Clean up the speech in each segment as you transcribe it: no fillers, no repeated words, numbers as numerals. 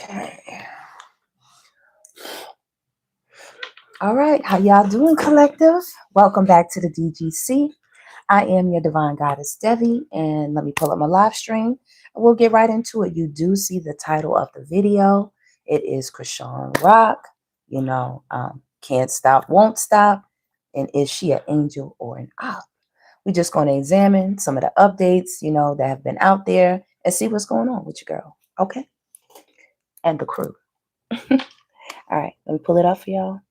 Okay. All right. How y'all doing, collective? Welcome back to the DGC. I am your divine goddess, Devi, and let me pull up my live stream. We'll get right into it. You do see the title of the video. It is Chrisean Rock. Can't stop, won't stop. And is she an angel or an op? We're just going to examine some of the updates, that have been out there and see what's going on with your girl. Okay? And the crew. All right. Let me pull it up for y'all.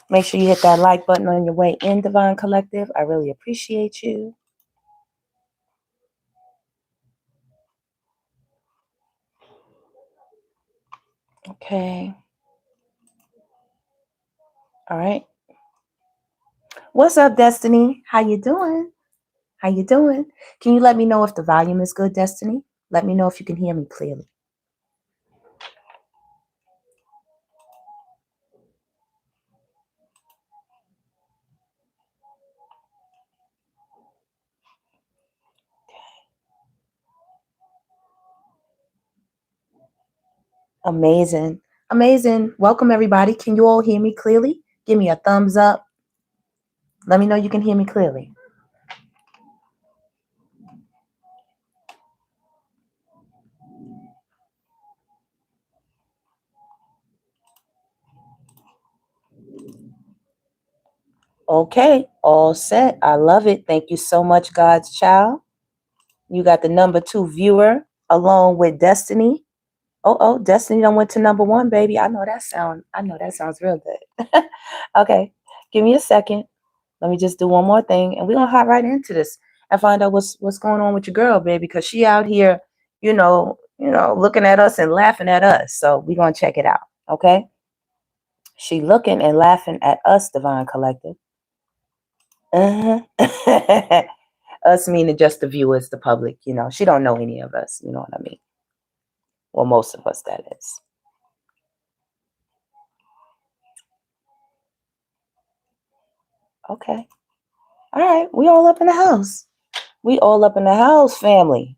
Make sure you hit that like button on your way in, Divine Collective. I really appreciate you. Okay. All right. What's up, Destiny? How you doing? How you doing? Can you let me know if the volume is good, Destiny? Let me know if you can hear me clearly. Amazing. Amazing. Welcome, everybody. Can you all hear me clearly? Give me a thumbs up. Let me know you can hear me clearly. Okay, all set. I love it. Thank you so much, God's child. You got the number 2 viewer along with Destiny. Oh, Destiny done went to number 1, baby. I know that sounds real good. Okay, give me a second. Let me just do one more thing, and we're gonna hop right into this and find out what's going on with your girl, baby, because she out here, looking at us and laughing at us. So we're gonna check it out, okay? She looking and laughing at us, Divine Collective. Us meaning just the viewers, the public. She don't know any of us. You know what I mean? Well, most of us, that is. Okay. All right. We all up in the house. We all up in the house, family.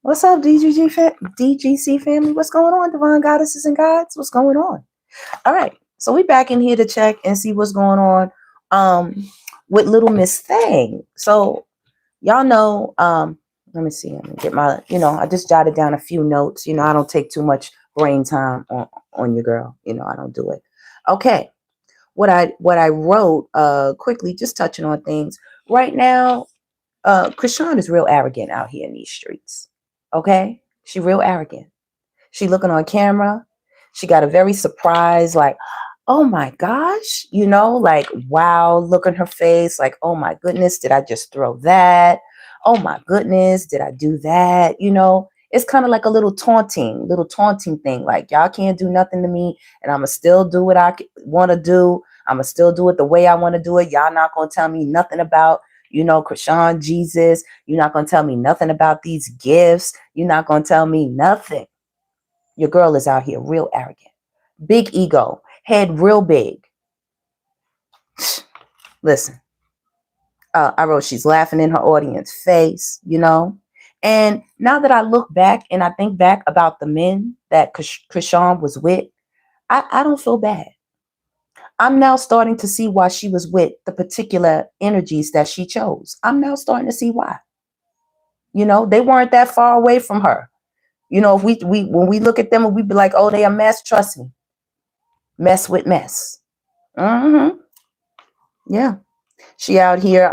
What's up, DGC family? What's going on, divine goddesses and gods? What's going on? All right. So we back in here to check and see what's going on with little Miss Thing. So y'all know, let me see. Let me get my, I just jotted down a few notes. I don't take too much brain time on your girl. I don't do it. Okay. What I wrote quickly, just touching on things. Right now, Chrisean is real arrogant out here in these streets. Okay? She real arrogant. She looking on camera. She got a very surprised, like, oh my gosh, like, wow, look on her face, like, oh my goodness, did I just throw that? Oh my goodness, did I do that? It's kind of like a little taunting thing. Like, y'all can't do nothing to me, and I'ma still do what I want to do. I'ma still do it the way I want to do it. Y'all not gonna tell me nothing about, Chrisean Jesus. You're not gonna tell me nothing about these gifts. You're not gonna tell me nothing. Your girl is out here real arrogant. Big ego. Head real big. Listen. I wrote she's laughing in her audience face, And now that I look back and I think back about the men that Chrisean was with, I don't feel bad. I'm now starting to see why she was with the particular energies that she chose. I'm now starting to see why. They weren't that far away from her. If we when we look at them and we be like, oh, they a mess, trust me. Mess with mess. Mm-hmm. Yeah. She out here.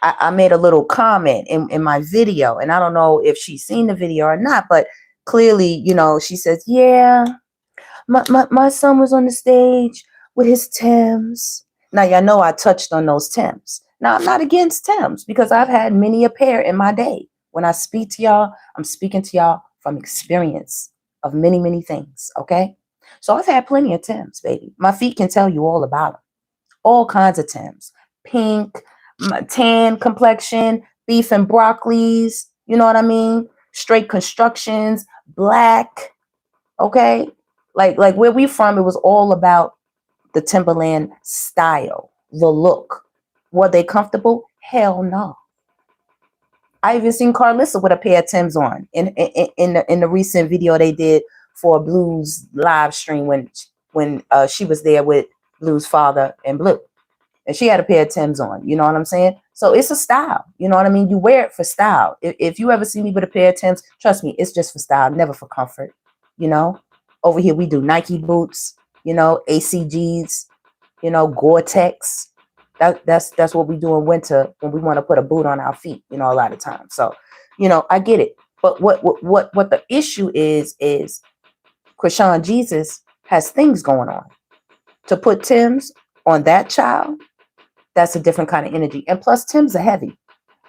I made a little comment in my video, and I don't know if she's seen the video or not, but clearly, she says, yeah, my son was on the stage with his Timbs. Now, y'all know I touched on those Timbs. Now, I'm not against Timbs because I've had many a pair in my day. When I speak to y'all, I'm speaking to y'all from experience of many, many things, okay? So I've had plenty of Timbs, baby. My feet can tell you all about them. All kinds of Timbs. Pink, tan complexion, beef and broccolis, you know what I mean? Straight constructions, black, okay? Like where we from, it was all about the Timberland style, the look. Were they comfortable? Hell no. I even seen Carlissa with a pair of Timbs on in the recent video they did for a Blues live stream when she was there with Blue's father and Blue, and she had a pair of Timbs on. You know what I'm saying? So it's a style. You know what I mean? You wear it for style. If you ever see me with a pair of Timbs, trust me, it's just for style, never for comfort. You know, over here we do Nike boots. You know, ACGs. You know, Gore-Tex. That's what we do in winter when we want to put a boot on our feet, you know, a lot of times. So, you know, I get it. But what the issue is Chrisean Jesus has things going on. To put Tim's on that child, that's a different kind of energy. And plus Tim's are heavy.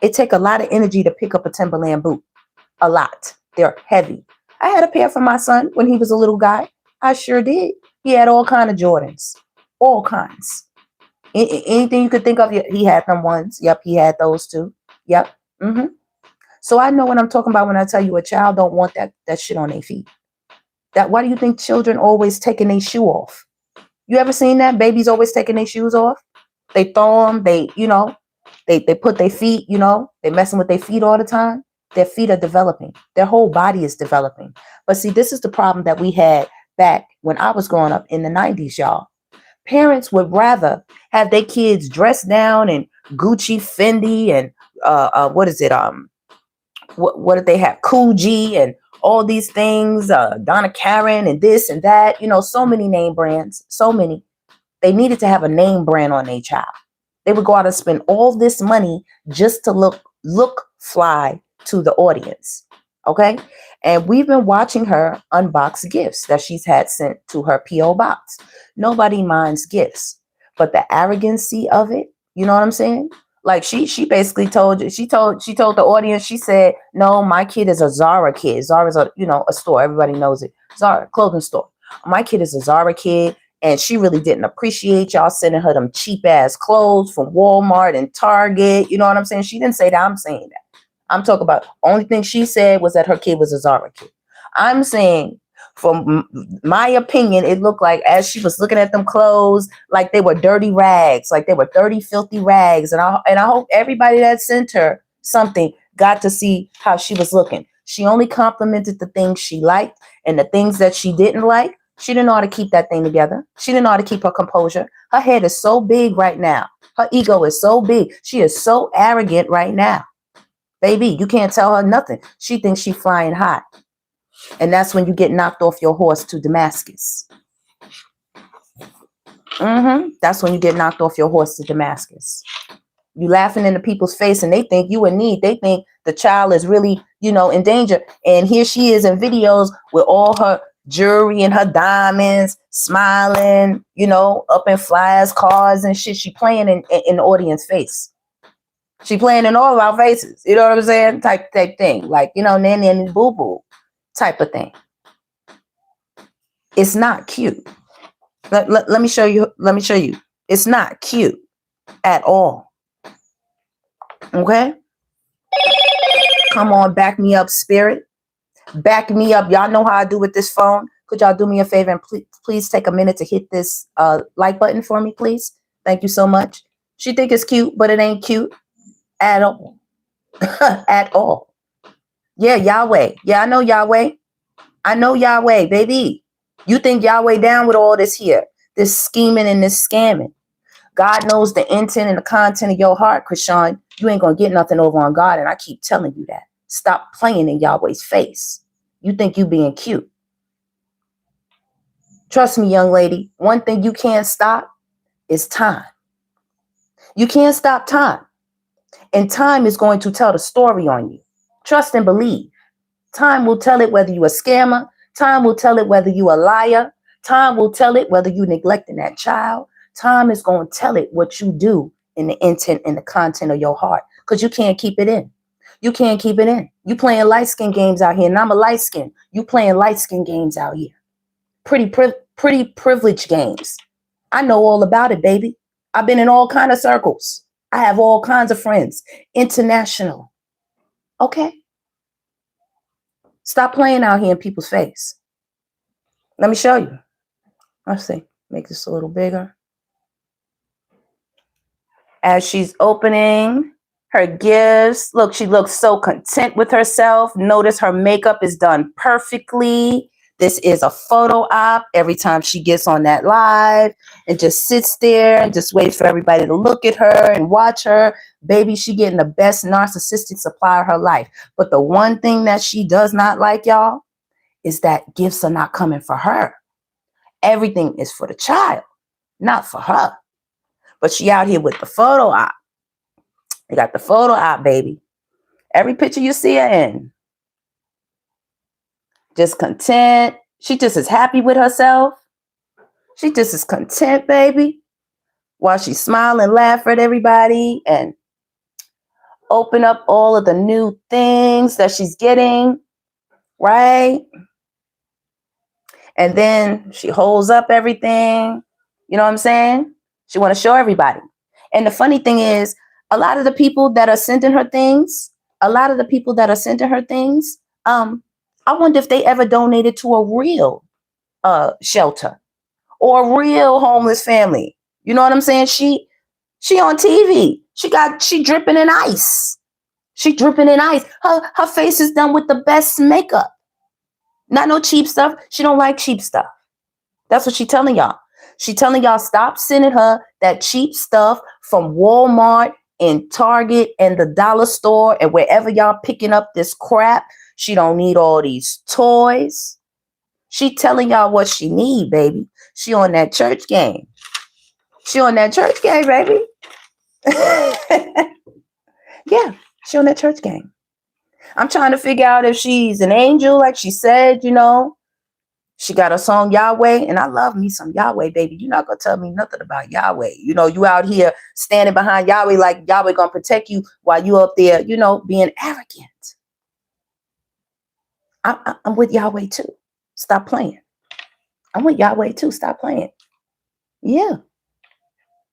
It take a lot of energy to pick up a Timberland boot. A lot. They're heavy. I had a pair for my son when he was a little guy. I sure did. He had all kind of Jordans. All kinds. Anything you could think of, he had them ones. Yep, he had those too. Yep. So I know what I'm talking about when I tell you a child don't want that shit on their feet. Why do you think children always taking their shoe off? You ever seen that? Babies always taking their shoes off. They throw them. They, you know, they put their feet, you know, they messing with their feet all the time. Their feet are developing. Their whole body is developing. But see, this is the problem that we had back when I was growing up in the 90s, y'all. Parents would rather have their kids dressed down in Gucci, Fendi, and what is it? What did they have? Coogee and all these things, Donna Karan and this and that. You know, so many name brands, so many. They needed to have a name brand on their child. They would go out and spend all this money just to look fly to the audience. Okay. And we've been watching her unbox gifts that she's had sent to her P.O. box. Nobody minds gifts, but the arrogancy of it, you know what I'm saying? Like she basically told you, she told the audience, she said, no, my kid is a Zara kid. Zara's a store. Everybody knows it. Zara, clothing store. My kid is a Zara kid. And she really didn't appreciate y'all sending her them cheap ass clothes from Walmart and Target. You know what I'm saying? She didn't say that. I'm saying that. I'm talking about only thing she said was that her kid was a Zara kid. I'm saying, from my opinion, it looked like as she was looking at them clothes, like they were dirty rags, like they were dirty, filthy rags. And I hope everybody that sent her something got to see how she was looking. She only complimented the things she liked, and the things that she didn't like, she didn't know how to keep that thing together. She didn't know how to keep her composure. Her head is so big right now. Her ego is so big. She is so arrogant right now. Baby, you can't tell her nothing. She thinks she's flying high. And that's when you get knocked off your horse to Damascus. That's when you get knocked off your horse to Damascus. You laughing in the people's face and they think you in need. They think the child is really, in danger. And here she is in videos with all her jewelry and her diamonds, smiling, up in flyers, cars and shit. She playing in the audience face. She playing in all of our faces. You know what I'm saying? Type thing. Like, nanny and boo boo type of thing. It's not cute. Let me show you. Let me show you. It's not cute at all. Okay? Come on, back me up, spirit. Back me up. Y'all know how I do with this phone. Could y'all do me a favor and please take a minute to hit this like button for me, please? Thank you so much. She think it's cute, but it ain't cute at all. At all. Yeah, Yahweh. Yeah, I know Yahweh. I know Yahweh, baby. You think Yahweh down with all this here, this scheming and this scamming. God knows the intent and the content of your heart, Chrisean. You ain't going to get nothing over on God, and I keep telling you that. Stop playing in Yahweh's face. You think you being cute. Trust me, young lady, one thing you can't stop is time. You can't stop time. And time is going to tell the story on you. Trust and believe. Time will tell it whether you a scammer. Time will tell it whether you a liar. Time will tell it whether you neglecting that child. Time is going to tell it what you do in the intent and the content of your heart. Because you can't keep it in. You can't keep it in. You playing light skin games out here. And I'm a light skin. You playing light skin games out here. Pretty privileged games. I know all about it, baby. I've been in all kind of circles. I have all kinds of friends. International. Okay? Stop playing out here in people's face. Let me show you. Let's see. Make this a little bigger. As she's opening her gifts. Look, she looks so content with herself. Notice her makeup is done perfectly. This is a photo op every time she gets on that live and just sits there and just waits for everybody to look at her and watch her. Baby, she getting the best narcissistic supply of her life. But the one thing that she does not like, y'all, is that gifts are not coming for her. Everything is for the child, not for her. But she out here with the photo op. You got the photo op, baby. Every picture you see her in. Just content. She just is happy with herself. She just is content, baby. While she smile and laugh at everybody and open up all of the new things that she's getting, right? And then she holds up everything. You know what I'm saying? She want to show everybody. And the funny thing is, a lot of the people that are sending her things, I wonder if they ever donated to a real shelter or a real homeless family. You know what I'm saying? She on TV. She dripping in ice. She dripping in ice. Her face is done with the best makeup. Not no cheap stuff. She don't like cheap stuff. That's what she telling y'all. She telling y'all stop sending her that cheap stuff from Walmart and Target and the dollar store and wherever y'all picking up this crap. She don't need all these toys. She telling y'all what she need, baby. She on that church game. She on that church game, baby. Yeah, she on that church game. I'm trying to figure out if she's an angel, like she said, you know. She got a song Yahweh, and I love me some Yahweh, baby. You're not going to tell me nothing about Yahweh. You know, you out here standing behind Yahweh like Yahweh going to protect you while you up there, you know, being arrogant. I'm with Yahweh too. Stop playing. I'm with Yahweh too. Stop playing. Yeah.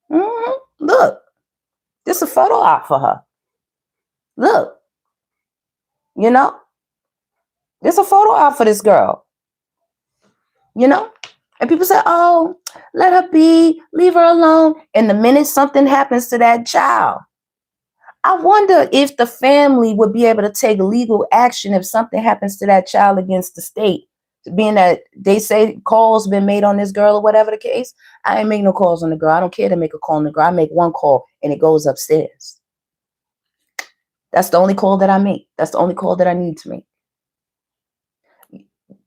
Look, this is a photo op for her. Look, you know, there's a photo op for this girl. You know, and people say, oh, let her be, leave her alone. And the minute something happens to that child, I wonder if the family would be able to take legal action if something happens to that child against the state. Being that they say calls been made on this girl or whatever the case, I ain't make no calls on the girl. I don't care to make a call on the girl. I make one call and it goes upstairs. That's the only call that I make. That's the only call that I need to make.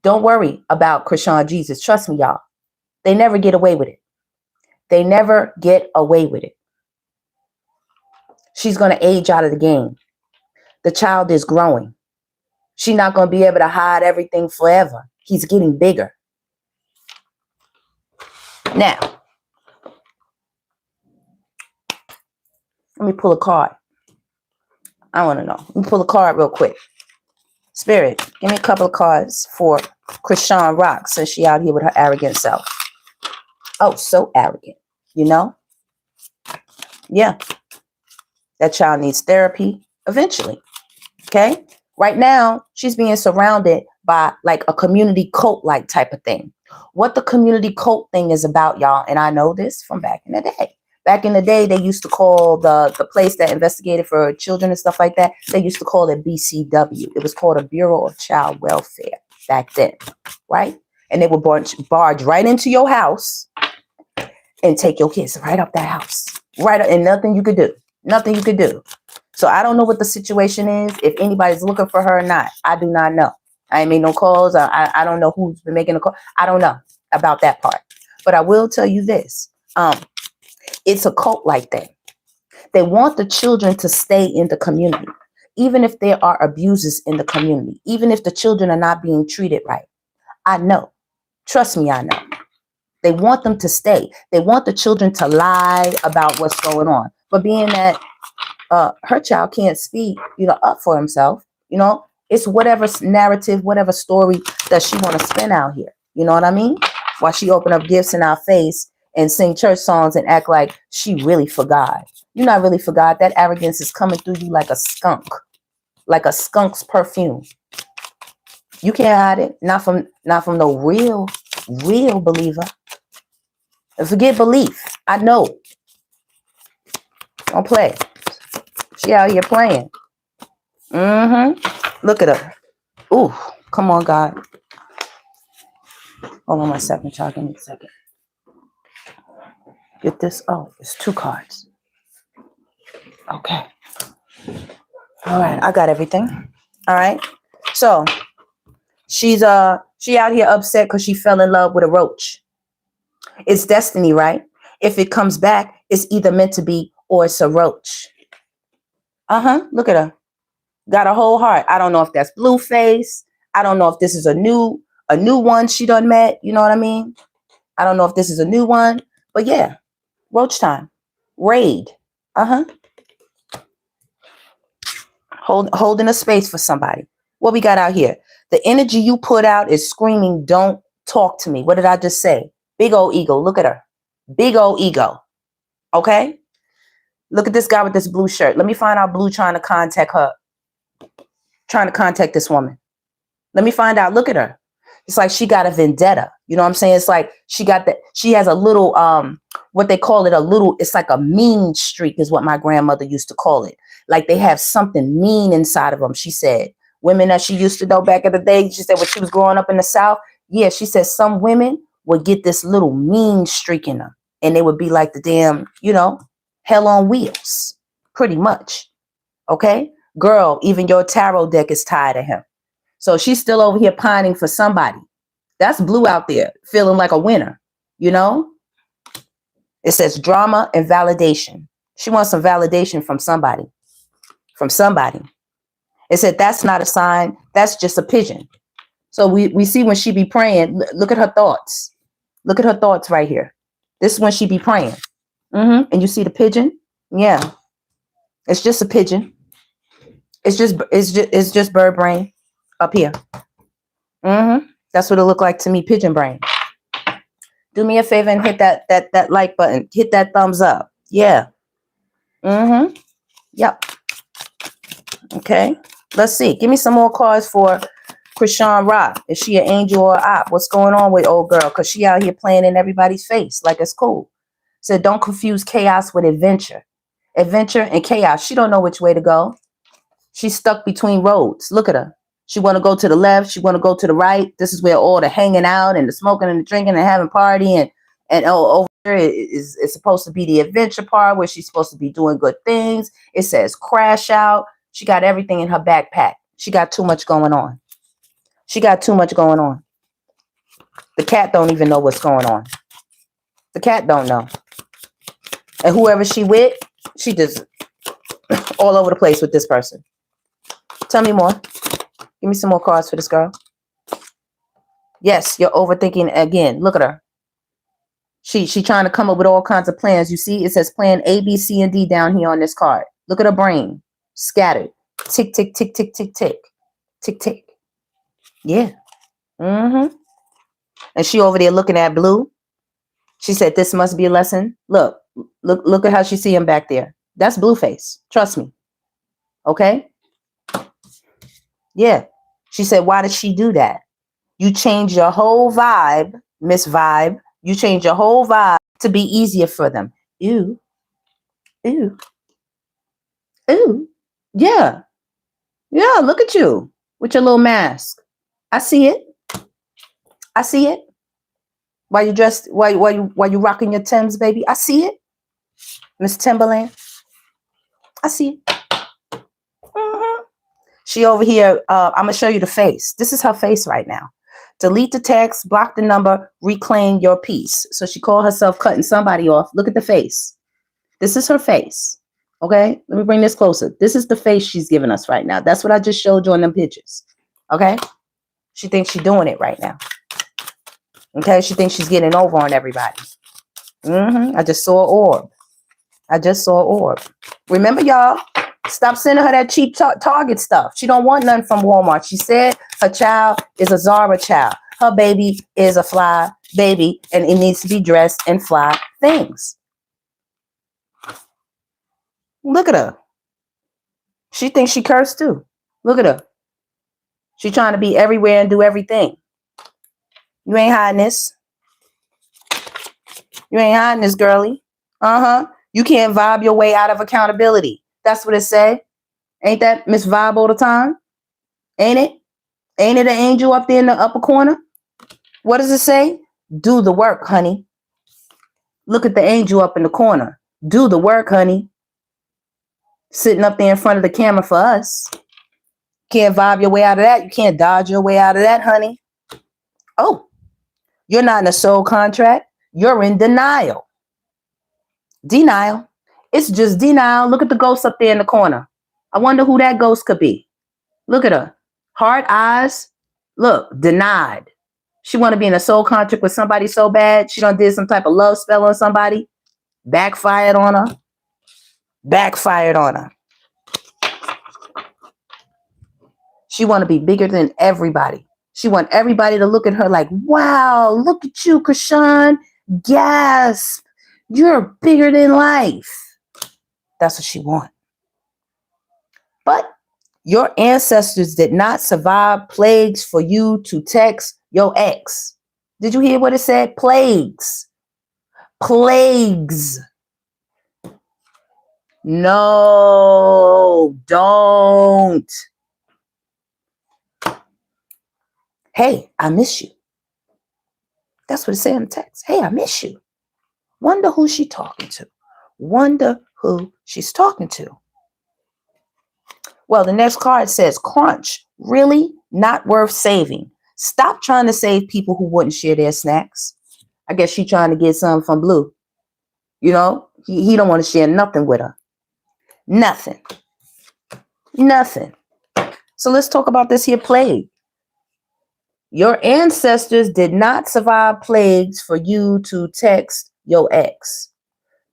Don't worry about Chrisean Jesus. Trust me, y'all. They never get away with it. They never get away with it. She's going to age out of the game. The child is growing. She's not going to be able to hide everything forever. He's getting bigger. Now, let me pull a card. I want to know. Let me pull a card real quick. Spirit, give me a couple of cards for Chrisean Rock since she out here with her arrogant self. Oh, so arrogant, you know? Yeah. That child needs therapy eventually, okay? Right now, she's being surrounded by like a community cult-like type of thing. What the community cult thing is about, y'all, and I know this from back in the day. Back in the day, they used to call the place that investigated for children and stuff like that, they used to call it BCW. It was called a Bureau of Child Welfare back then, right? And they would barge right into your house and take your kids right up that house. Right up, and nothing you could do. Nothing you could do. So I don't know what the situation is, if anybody's looking for her or not. I do not know. I ain't made no calls. I don't know who's been making a call. I don't know about that part. But I will tell you this. It's a cult-like thing. They want the children to stay in the community, even if there are abuses in the community, even if the children are not being treated right. I know. Trust me, I know. They want them to stay. They want the children to lie about what's going on. But being that her child can't speak, you know, up for himself, you know, it's whatever narrative, whatever story that she want to spin out here. You know what I mean? While she open up gifts in our face and sing church songs and act like she really forgot. You're not really forgot. That arrogance is coming through you like a skunk, like a skunk's perfume. You can't hide it. Not from no real believer. And forget belief. I know. Don't play. She out here playing. Look at her. Ooh, come on, God. Hold on 1 second, y'all. Give me a second. Get this. Oh, it's 2 cards. Okay. All right, I got everything. All right. So she out here upset because she fell in love with a roach. It's destiny, right? If it comes back, it's either meant to be or it's a roach. Look at her. Got a whole heart. I don't know if that's blue face. I don't know if this is a new one she done met. You know what I mean? I don't know if this is a new one, but yeah, roach time. Raid. Holding a space for somebody. What we got out here? The energy you put out is screaming, don't talk to me. What did I just say? Big old ego. Look at her. Big old ego. Okay? Look at this guy with this blue shirt. Let me find out Blue trying to contact her. Trying to contact this woman. Let me find out. Look at her. It's like she got a vendetta. You know what I'm saying? It's like she has a little, what they call it, it's like a mean streak is what my grandmother used to call it. Like they have something mean inside of them. She said, women that she used to know back in the day, she said when she was growing up in the South, yeah, she said some women would get this little mean streak in them. And they would be like the damn, hell on wheels, pretty much. Okay? Girl, even your tarot deck is tired of him. So she's still over here pining for somebody. That's Blue out there feeling like a winner, It says drama and validation. She wants some validation from somebody. It said that's not a sign. That's just a pigeon. So we see when she be praying, look at her thoughts. Look at her thoughts right here. This is when she be praying. And you see the pigeon? Yeah. It's just a pigeon. It's just bird brain up here. That's what it looked like to me, pigeon brain. Do me a favor and hit that like button. Hit that thumbs up. Yeah. Yep. Okay. Let's see. Give me some more cards for Chrisean Rock. Is she an angel or op? What's going on with old girl? Because she out here playing in everybody's face like it's cool. So don't confuse chaos with adventure. Adventure and chaos. She don't know which way to go. She's stuck between roads. Look at her. She want to go to the left. She want to go to the right. This is where all the hanging out and the smoking and the drinking and having party and over there is supposed to be the adventure part where she's supposed to be doing good things. It says crash out. She got everything in her backpack. She got too much going on. The cat don't even know what's going on. The cat don't know. And whoever she with, she just all over the place with this person. Tell me more. Give me some more cards for this girl. Yes, you're overthinking again. Look at her. She trying to come up with all kinds of plans. You see, it says plan A, B, C, and D down here on this card. Look at her brain. Scattered. Tick, tick, tick, tick, tick, tick. Tick, tick. Yeah. And she over there looking at Blue. She said, this must be a lesson. Look at how she see him back there. That's Blueface. Trust me. Okay? Yeah. She said, why did she do that? You change your whole vibe, Miss Vibe. You change your whole vibe to be easier for them. Ew. Ew. Ew. Yeah. Yeah, look at you with your little mask. I see it. I see it. While you dressed, while you rocking your Timbs, baby. I see it. Miss Timberland. I see it. She over here, I'm going to show you the face. This is her face right now. Delete the text, block the number, reclaim your peace. So she called herself cutting somebody off. Look at the face. This is her face. Okay? Let me bring this closer. This is the face she's giving us right now. That's what I just showed you on them pictures. Okay? She thinks she's doing it right now. Okay? She thinks she's getting over on everybody. I just saw an orb. Remember, y'all? Stop sending her that cheap Target stuff. She don't want nothing from Walmart. She said her child is a Zara child. Her baby is a fly baby, and it needs to be dressed in fly things. Look at her. She thinks she cursed too. Look at her. She trying to be everywhere and do everything. You ain't hiding this. You ain't hiding this, girly. You can't vibe your way out of accountability. That's what it say. Ain't that Miss Vibe all the time? Ain't it? Ain't it an angel up there in the upper corner? What does it say? Do the work, honey. Look at the angel up in the corner. Do the work, honey. Sitting up there in front of the camera for us. Can't vibe your way out of that. You can't dodge your way out of that, honey. Oh, you're not in a soul contract. You're in denial. Denial. It's just denial. Look at the ghost up there in the corner. I wonder who that ghost could be. Look at her. Hard eyes. Look, denied. She want to be in a soul contract with somebody so bad. She done did some type of love spell on somebody. Backfired on her. Backfired on her. She want to be bigger than everybody. She want everybody to look at her like, wow, look at you, Chrisean. Gasp. You're bigger than life. That's what she want. But your ancestors did not survive plagues for you to text your ex. Did you hear what it said? Plagues. Plagues. No, don't. Hey, I miss you. That's what it said in the text. Hey, I miss you. Wonder who she talking to. Wonder who she's talking to. Well, the next card says, crunch. Really not worth saving. Stop trying to save people who wouldn't share their snacks. I guess she trying to get something from Blue. You know, he don't want to share nothing with her. Nothing. Nothing. So let's talk about this here plague. Your ancestors did not survive plagues for you to text your ex.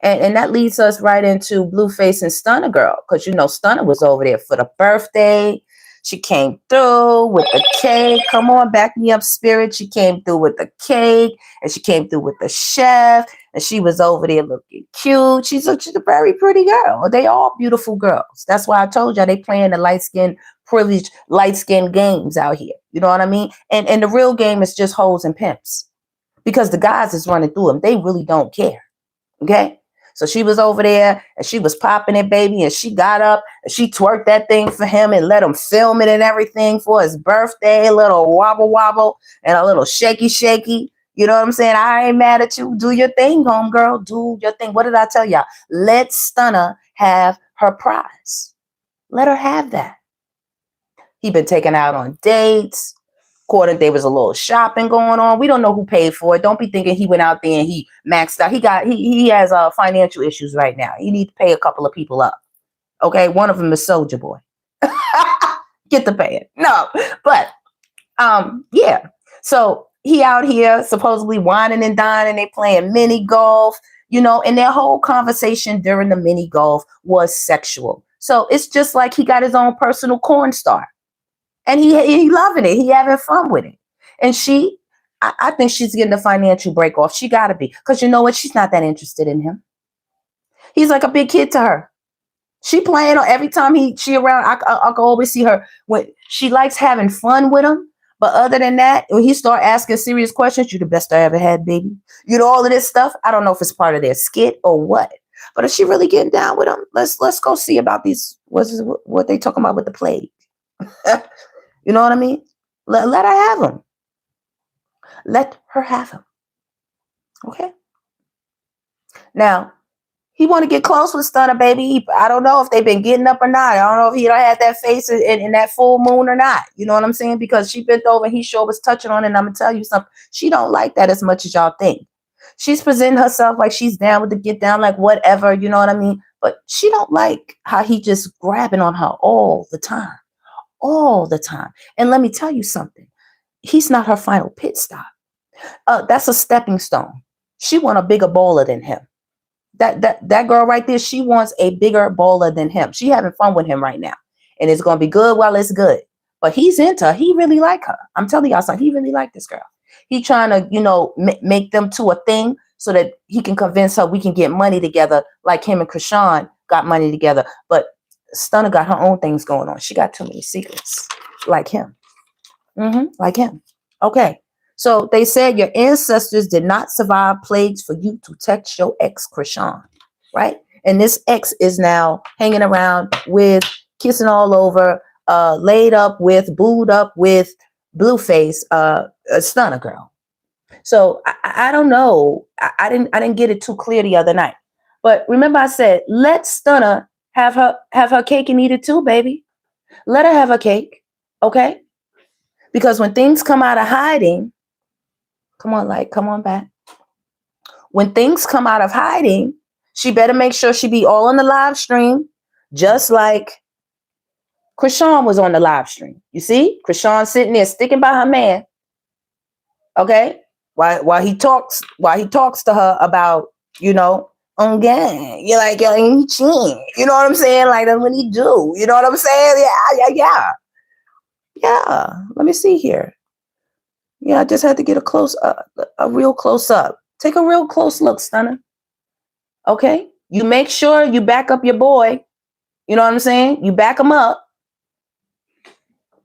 And that leads us right into Blueface and Stunner Girl. Because, you know, Stunner was over there for the birthday. She came through with the cake. Come on, back me up, Spirit. She came through with the cake. And she came through with the chef. And she was over there looking cute. She's a very pretty girl. They all beautiful girls. That's why I told y'all they playing the light-skinned, privileged, light-skinned games out here. You know what I mean? And the real game is just hoes and pimps. Because the guys is running through them. They really don't care. Okay? So she was over there and she was popping it, baby. And she got up and she twerked that thing for him and let him film it and everything for his birthday. A little wobble wobble and a little shaky shaky. You know what I'm saying? I ain't mad at you. Do your thing, homegirl. Do your thing. What did I tell y'all? Let Stunner have her prize. Let her have that. He been taken out on dates. According, there was a little shopping going on. We don't know who paid for it. Don't be thinking he went out there and he maxed out. He has financial issues right now. He needs to pay a couple of people up. Okay, one of them is Soldier Boy. Get the paying. No, but yeah. So he out here supposedly whining and dining. They playing mini golf, you know, and their whole conversation during the mini golf was sexual. So it's just like he got his own personal corn star. And he loving it. He having fun with it. And I think she's getting a financial break off. She got to be. Because you know what? She's not that interested in him. He's like a big kid to her. She playing on every time she around. I can always see her. When she likes having fun with him. But other than that, when he start asking serious questions, you the best I ever had, baby. You know, all of this stuff. I don't know if it's part of their skit or what. But if she really getting down with him, let's go see about these. What they talking about with the plague. You know what I mean? Let her have him. Let her have him. Okay? Now, he want to get close with Stunner, baby. I don't know if they've been getting up or not. I don't know if he don't have that face in that full moon or not. You know what I'm saying? Because she bent over and he sure was touching on it. And I'm going to tell you something. She don't like that as much as y'all think. She's presenting herself like she's down with the get down, like whatever. You know what I mean? But she don't like how he just grabbing on her all the time. All the time. And let me tell you something. He's not her final pit stop. That's a stepping stone. She wants a bigger bowler than him. That girl right there, she wants a bigger bowler than him. She having fun with him right now. And it's going to be good while it's good. But he's into her. He really like her. I'm telling y'all something. He really like this girl. He trying to, you know, make them to a thing so that he can convince her we can get money together like him and Chrisean got money together. But Stunner got her own things going on. She got too many secrets like him. Like him. Okay. So they said your ancestors did not survive plagues for you to text your ex, Chrisean. Right? And this ex is now hanging around with, kissing all over, laid up with, booed up with Blueface, a Stunner girl. So I don't know. I didn't get it too clear the other night. But remember, I said, let Stunner have her cake and eat it too, baby. Let her have her cake, okay? Because when things come out of hiding, come on back. When things come out of hiding, she better make sure she be all on the live stream, just like Chrisean was on the live stream. You see, Chrisean sitting there sticking by her man, okay? While he talks to her about, you know, on gang. You're like, yo, he cheating. You know what I'm saying? Like, that's what he do. You know what I'm saying? Yeah. Let me see here. Yeah, I just had to get a real close up. Take a real close look, Stunner. Okay? You make sure you back up your boy. You know what I'm saying? You back him up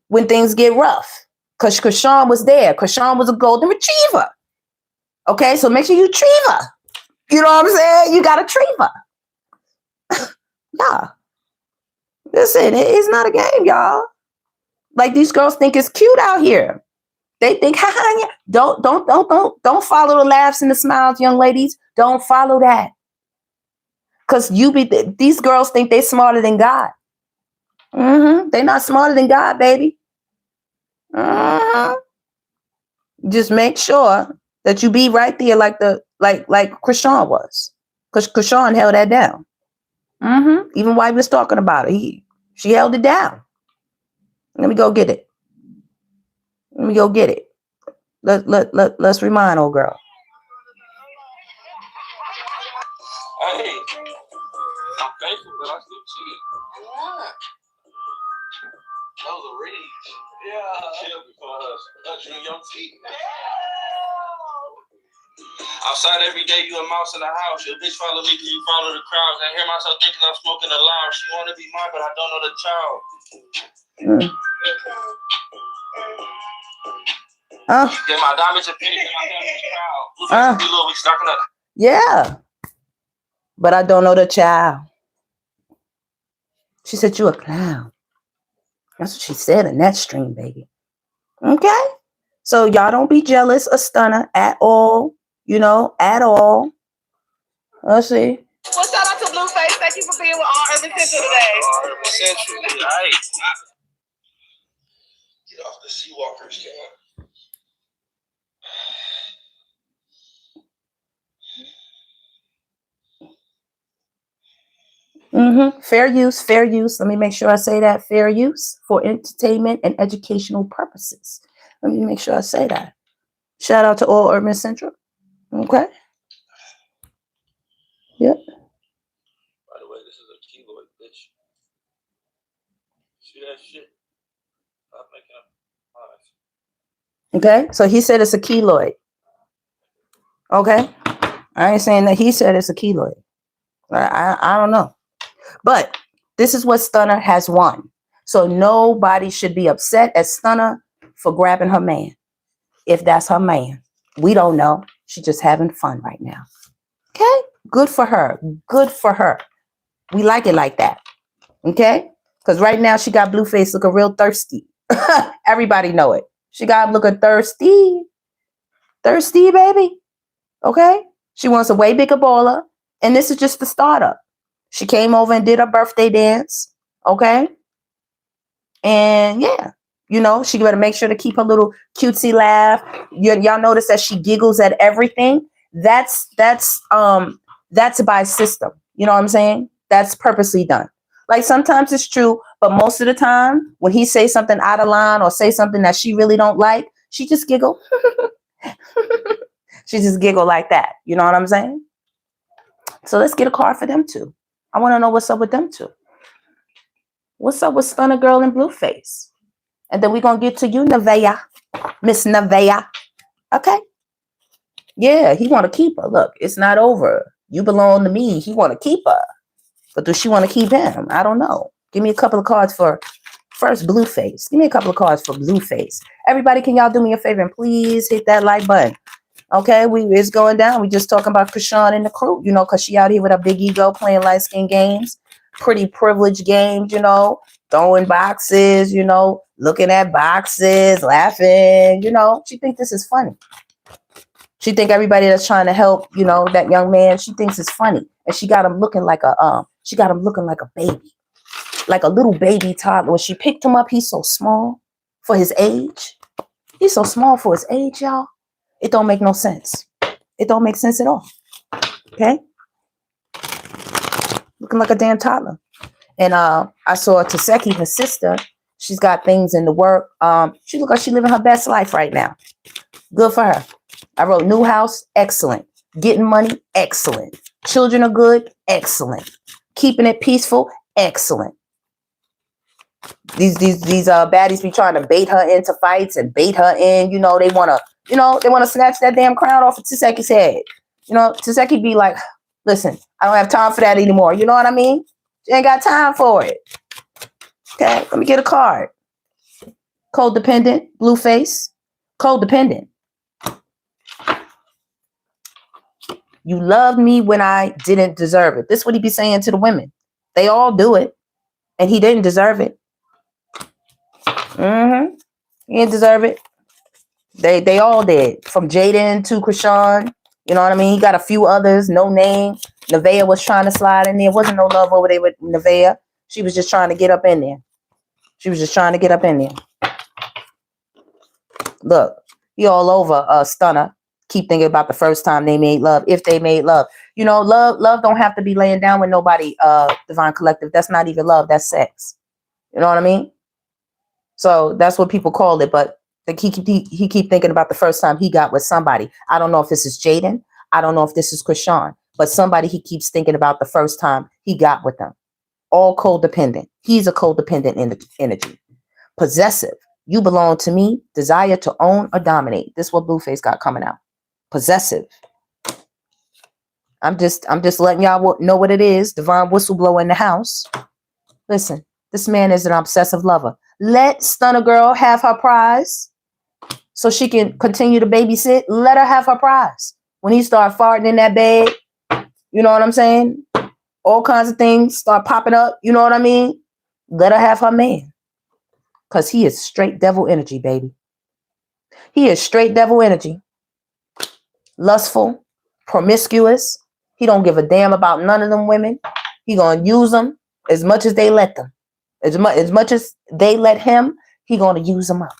when things get rough. Because Chrisean was there. Chrisean was a golden retriever. Okay? So make sure you retrieve her. You know what I'm saying? You got to retrieve her. Yeah. Listen, it's not a game, y'all. Like, these girls think it's cute out here. They think, yeah. Don't follow the laughs and the smiles, young ladies. Don't follow that. Because these girls think they're smarter than God. They're not smarter than God, baby. Just make sure that you be right there like Chrisean was. Because Chrisean held that down. Even while he was talking about it, she held it down. Let me go get it. Let's remind old girl. Hey, I'm thankful, but I still cheat. What? That was a rage. Yeah. Chill before us. Drink your tea. Outside every day, you a mouse in the house. Your bitch follow me because you follow the crowds. I hear myself thinking I'm smoking a loud. She want to be mine, but I don't know the child. Get my diamonds and pennies and my family's proud. We stocking up. Yeah. But I don't know the child. She said, you a clown. That's what she said in that stream, baby. Okay? So y'all don't be jealous of Stunner at all. You know, at all. Let's see. Well, shout out to Blueface. Thank you for being with All Urban Central today. All Urban Central, right. Get off the Seawalkers, Fair use. Let me make sure I say that. Fair use for entertainment and educational purposes. Let me make sure I say that. Shout out to All Urban Central. Okay. Yep. By the way, this is a keloid, bitch. See that shit? Stop making up lies. Okay. So he said it's a keloid. Okay. I ain't saying that he said it's a keloid. I don't know. But this is what Stunner has won. So nobody should be upset at Stunner for grabbing her man. If that's her man. We don't know. She's just having fun right now. Okay? Good for her. Good for her. We like it like that. Okay? Because right now she got Blueface looking real thirsty. Everybody know it. She got him looking thirsty. Thirsty, baby. Okay? She wants a way bigger baller. And this is just the startup. She came over and did her birthday dance. Okay? And yeah. You know, she better make sure to keep her little cutesy laugh. Y'all notice that she giggles at everything. That's by system. You know what I'm saying? That's purposely done. Like sometimes it's true, but most of the time when he says something out of line or say something that she really don't like, she just giggle. She just giggle like that. You know what I'm saying? So let's get a card for them too. I want to know what's up with them too. What's up with Stunner Girl and Blueface? And then we're going to get to you, Nevaeh. Miss Nevaeh. Okay? Yeah, he want to keep her. Look, it's not over. You belong to me. He want to keep her. But does she want to keep him? I don't know. Give me a couple of cards for first Blueface. Give me a couple of cards for Blueface. Everybody, can y'all do me a favor and please hit that like button? Okay, it's going down. We just talking about Chrisean and the crew, you know, because she out here with a big ego playing light skin games, pretty privileged games, you know, throwing boxes, you know, looking at boxes, laughing, you know. She think this is funny. She think everybody that's trying to help, you know, that young man, she thinks it's funny. And she got him looking like a baby, like a little baby toddler. When she picked him up, he's so small for his age. He's so small for his age, y'all. It don't make no sense. It don't make sense at all. Okay? Looking like a damn toddler. And I saw Taseki, her sister. She's got things in the work. She look like she living her best life right now. Good for her. I wrote new house, excellent. Getting money, excellent. Children are good, excellent. Keeping it peaceful, excellent. These baddies be trying to bait her into fights and bait her in. You know, they wanna snatch that damn crown off of Taseki's head. You know, Taseki be like, listen, I don't have time for that anymore. You know what I mean? She ain't got time for it. Okay, let me get a card. Codependent, blue face, codependent. You loved me when I didn't deserve it. This is what he be saying to the women. They all do it, and he didn't deserve it. He didn't deserve it. They all did. From Jaden to Chrisean. You know what I mean? He got a few others, no name. Nevaeh was trying to slide in there. Wasn't no love over there with Nevaeh. She was just trying to get up in there. Look, he all over Stunner. Keep thinking about the first time they made love, if they made love. You know, love don't have to be laying down with nobody, Divine Collective. That's not even love, that's sex. You know what I mean? So that's what people call it, but he keep thinking about the first time he got with somebody. I don't know if this is Jaden. I don't know if this is Chrisean, but somebody he keeps thinking about the first time he got with them. All codependent. He's a codependent energy. Possessive. You belong to me. Desire to own or dominate. This is what Blueface got coming out. Possessive. I'm just letting y'all know what it is. Divine whistleblower in the house. Listen, this man is an obsessive lover. Let Stunner Girl have her prize so she can continue to babysit. Let her have her prize. When he start farting in that bed, you know what I'm saying? All kinds of things start popping up. You know what I mean? Let her have her man. Because he is straight devil energy, baby. He is straight devil energy. Lustful, promiscuous. He don't give a damn about none of them women. He gonna use them as much as they let them. As much as they let him, he gonna use them up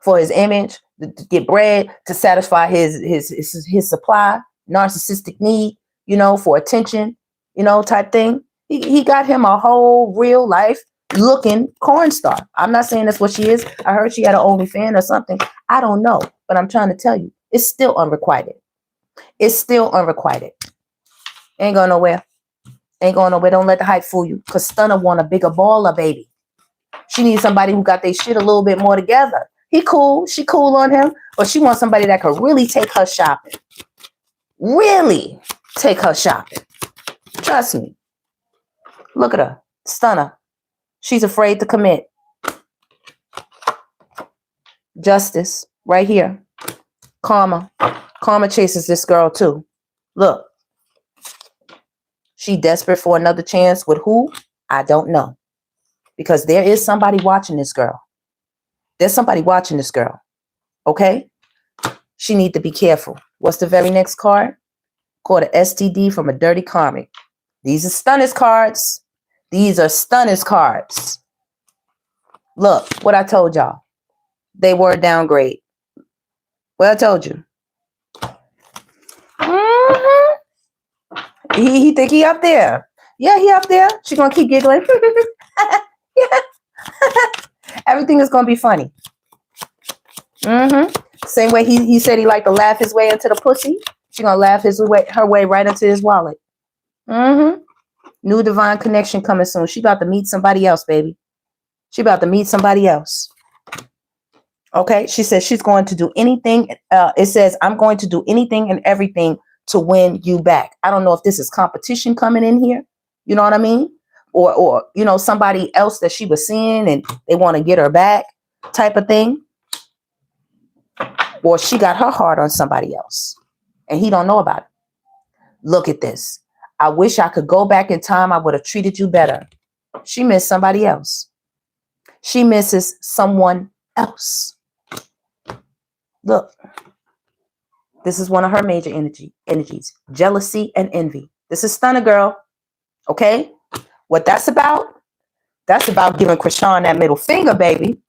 for his image, to get bread, to satisfy his supply, narcissistic need, you know, for attention, you know, type thing. He got him a whole real life looking corn star. I'm not saying that's what she is. I heard she had an OnlyFans or something. I don't know, but I'm trying to tell you, it's still unrequited. It's still unrequited. Ain't going nowhere. Ain't going nowhere. Don't let the hype fool you. Because Stunner want a bigger baller, baby. She needs somebody who got their shit a little bit more together. He cool. She cool on him. But she wants somebody that could really take her shopping. Really take her shopping. Trust me. Look at her. Stunner. She's afraid to commit. Justice. Right here. Karma. Karma chases this girl too. Look. She desperate for another chance with who? I don't know. Because there is somebody watching this girl. There's somebody watching this girl. Okay? She need to be careful. What's the very next card? Called an STD from a dirty karmic. These are Stunner's cards. These are Stunner's cards. Look, what I told y'all. They were a downgrade. What I told you. He think he up there. Yeah, he up there. She gonna keep giggling. Yeah. Everything is gonna be funny. Same way he said he liked to laugh his way into the pussy. She gonna laugh her way right into his wallet. New divine connection coming soon. She about to meet somebody else, baby. She about to meet somebody else. Okay, she says she's going to do anything. It says, I'm going to do anything and everything to win you back. I don't know if this is competition coming in here. You know what I mean? Or you know, somebody else that she was seeing and they want to get her back type of thing. Or she got her heart on somebody else and he don't know about it. Look at this. I wish I could go back in time. I would have treated you better. She missed somebody else. She misses someone else. Look, this is one of her major energies. Jealousy and envy. This is Stunner Girl. Okay? What that's about giving Chrisean that middle finger, baby.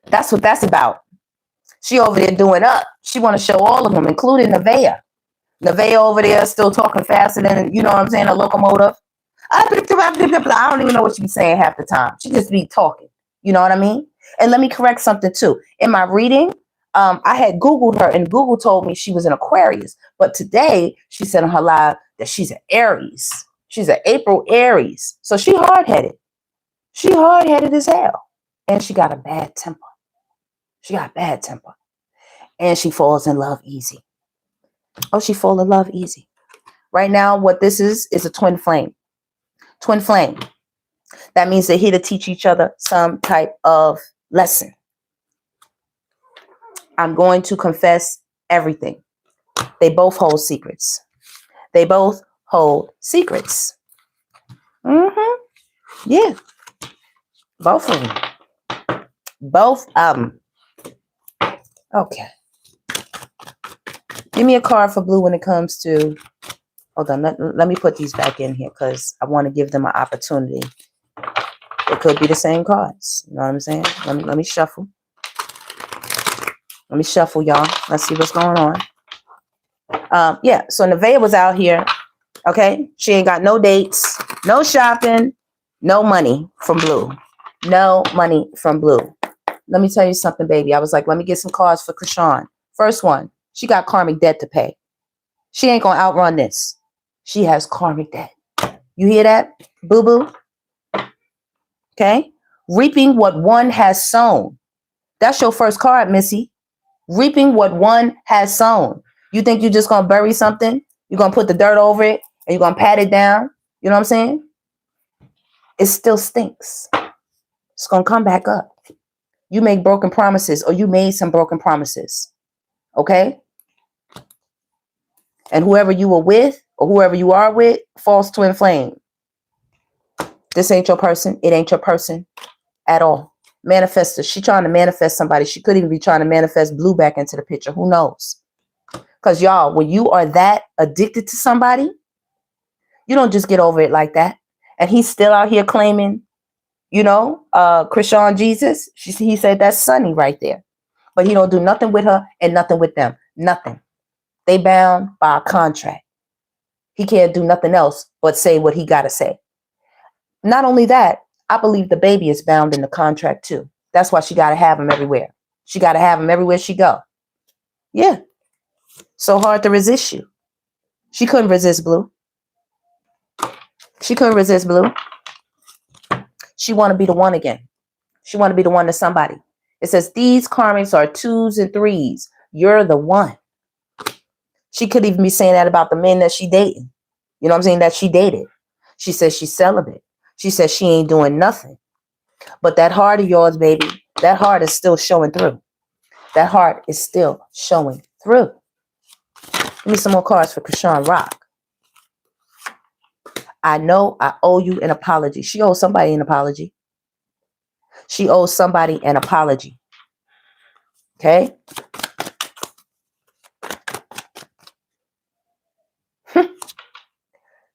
That's what that's about. She over there doing up. She want to show all of them, including Nevaeh. Nevaeh over there still talking faster than, you know what I'm saying, a locomotive. I don't even know what she be saying half the time. She just be talking. You know what I mean? And let me correct something too. In my reading, I had Googled her and Google told me she was an Aquarius. But today she said on her live that she's an Aries. She's an April Aries. So she hard-headed. She hard-headed as hell. And she got a bad temper. She got bad temper. And she falls in love easy. Oh, she fall in love easy. Right now, what this is a twin flame. Twin flame. That means they're here to teach each other some type of lesson. I'm going to confess everything. They both hold secrets. They both hold secrets. Yeah. Both of them. Both of them. Okay. Give me a card for blue when it comes to... Hold on. Let me put these back in here because I want to give them an opportunity. It could be the same cards. You know what I'm saying? Let me shuffle. Let me shuffle, y'all. Let's see what's going on. Yeah, so Nevaeh was out here. Okay? She ain't got no dates, no shopping, no money from blue. No money from blue. Let me tell you something, baby. I was like, let me get some cards for Chrisean. First one, she got karmic debt to pay. She ain't gonna outrun this. She has karmic debt. You hear that, boo-boo? Okay? Reaping what one has sown. That's your first card, Missy. Reaping what one has sown. You think you're just gonna bury something? You're gonna put the dirt over it and you're gonna pat it down? You know what I'm saying? It still stinks. It's gonna come back up. You make broken promises or you made some broken promises. Okay? And whoever you were with or whoever you are with, false twin flame. This ain't your person. It ain't your person at all. Manifester. She trying to manifest somebody. She could even be trying to manifest blue back into the picture. Who knows? Because y'all, when you are that addicted to somebody, you don't just get over it like that. And he's still out here claiming, you know, Chrisean Jesus. He said that's Sunny right there. But he don't do nothing with her and nothing with them. Nothing. They bound by a contract. He can't do nothing else but say what he got to say. Not only that, I believe the baby is bound in the contract too. That's why she got to have him everywhere. She got to have him everywhere she go. Yeah. So hard to resist you. She couldn't resist blue. She couldn't resist blue. She want to be the one again. She want to be the one to somebody. It says these karmics are 2s and 3s. You're the one. She could even be saying that about the men that she dating. You know what I'm saying? That she dated. She says she's celibate. She says she ain't doing nothing. But that heart of yours, baby, that heart is still showing through. That heart is still showing through. Give me some more cards for Chrisean Rock. I know I owe you an apology. She owes somebody an apology. She owes somebody an apology. Okay?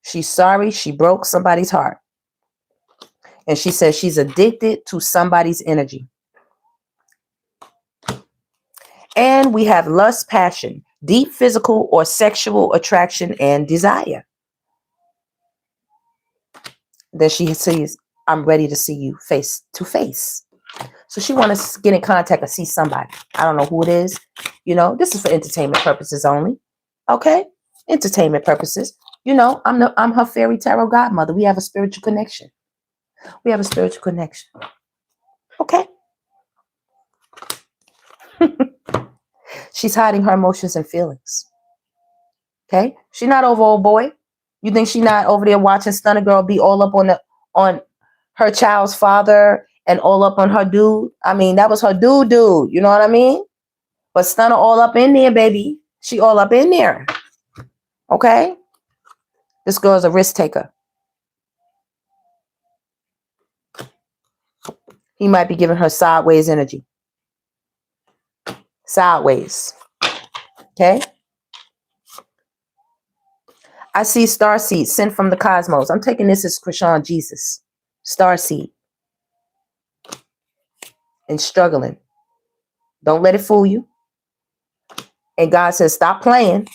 She's sorry she broke somebody's heart. And she says she's addicted to somebody's energy. And we have lust, passion, deep physical or sexual attraction and desire. Then she says, I'm ready to see you face to face. So she wants to get in contact and see somebody. I don't know who it is. You know, this is for entertainment purposes only. Okay? Entertainment purposes. You know, I'm her fairy tarot godmother. We have a spiritual connection. We have a spiritual connection. Okay? She's hiding her emotions and feelings. Okay? She's not over old boy. You think she's not over there watching Stunner Girl be all up on her child's father and all up on her dude? I mean, that was her dude. You know what I mean? But Stunner all up in there, baby. She all up in there. Okay? This girl's a risk taker. He might be giving her sideways energy. Sideways. Okay? I see starseed sent from the cosmos. I'm taking this as Chrisean Jesus. Starseed. And struggling. Don't let it fool you. And God says, stop playing.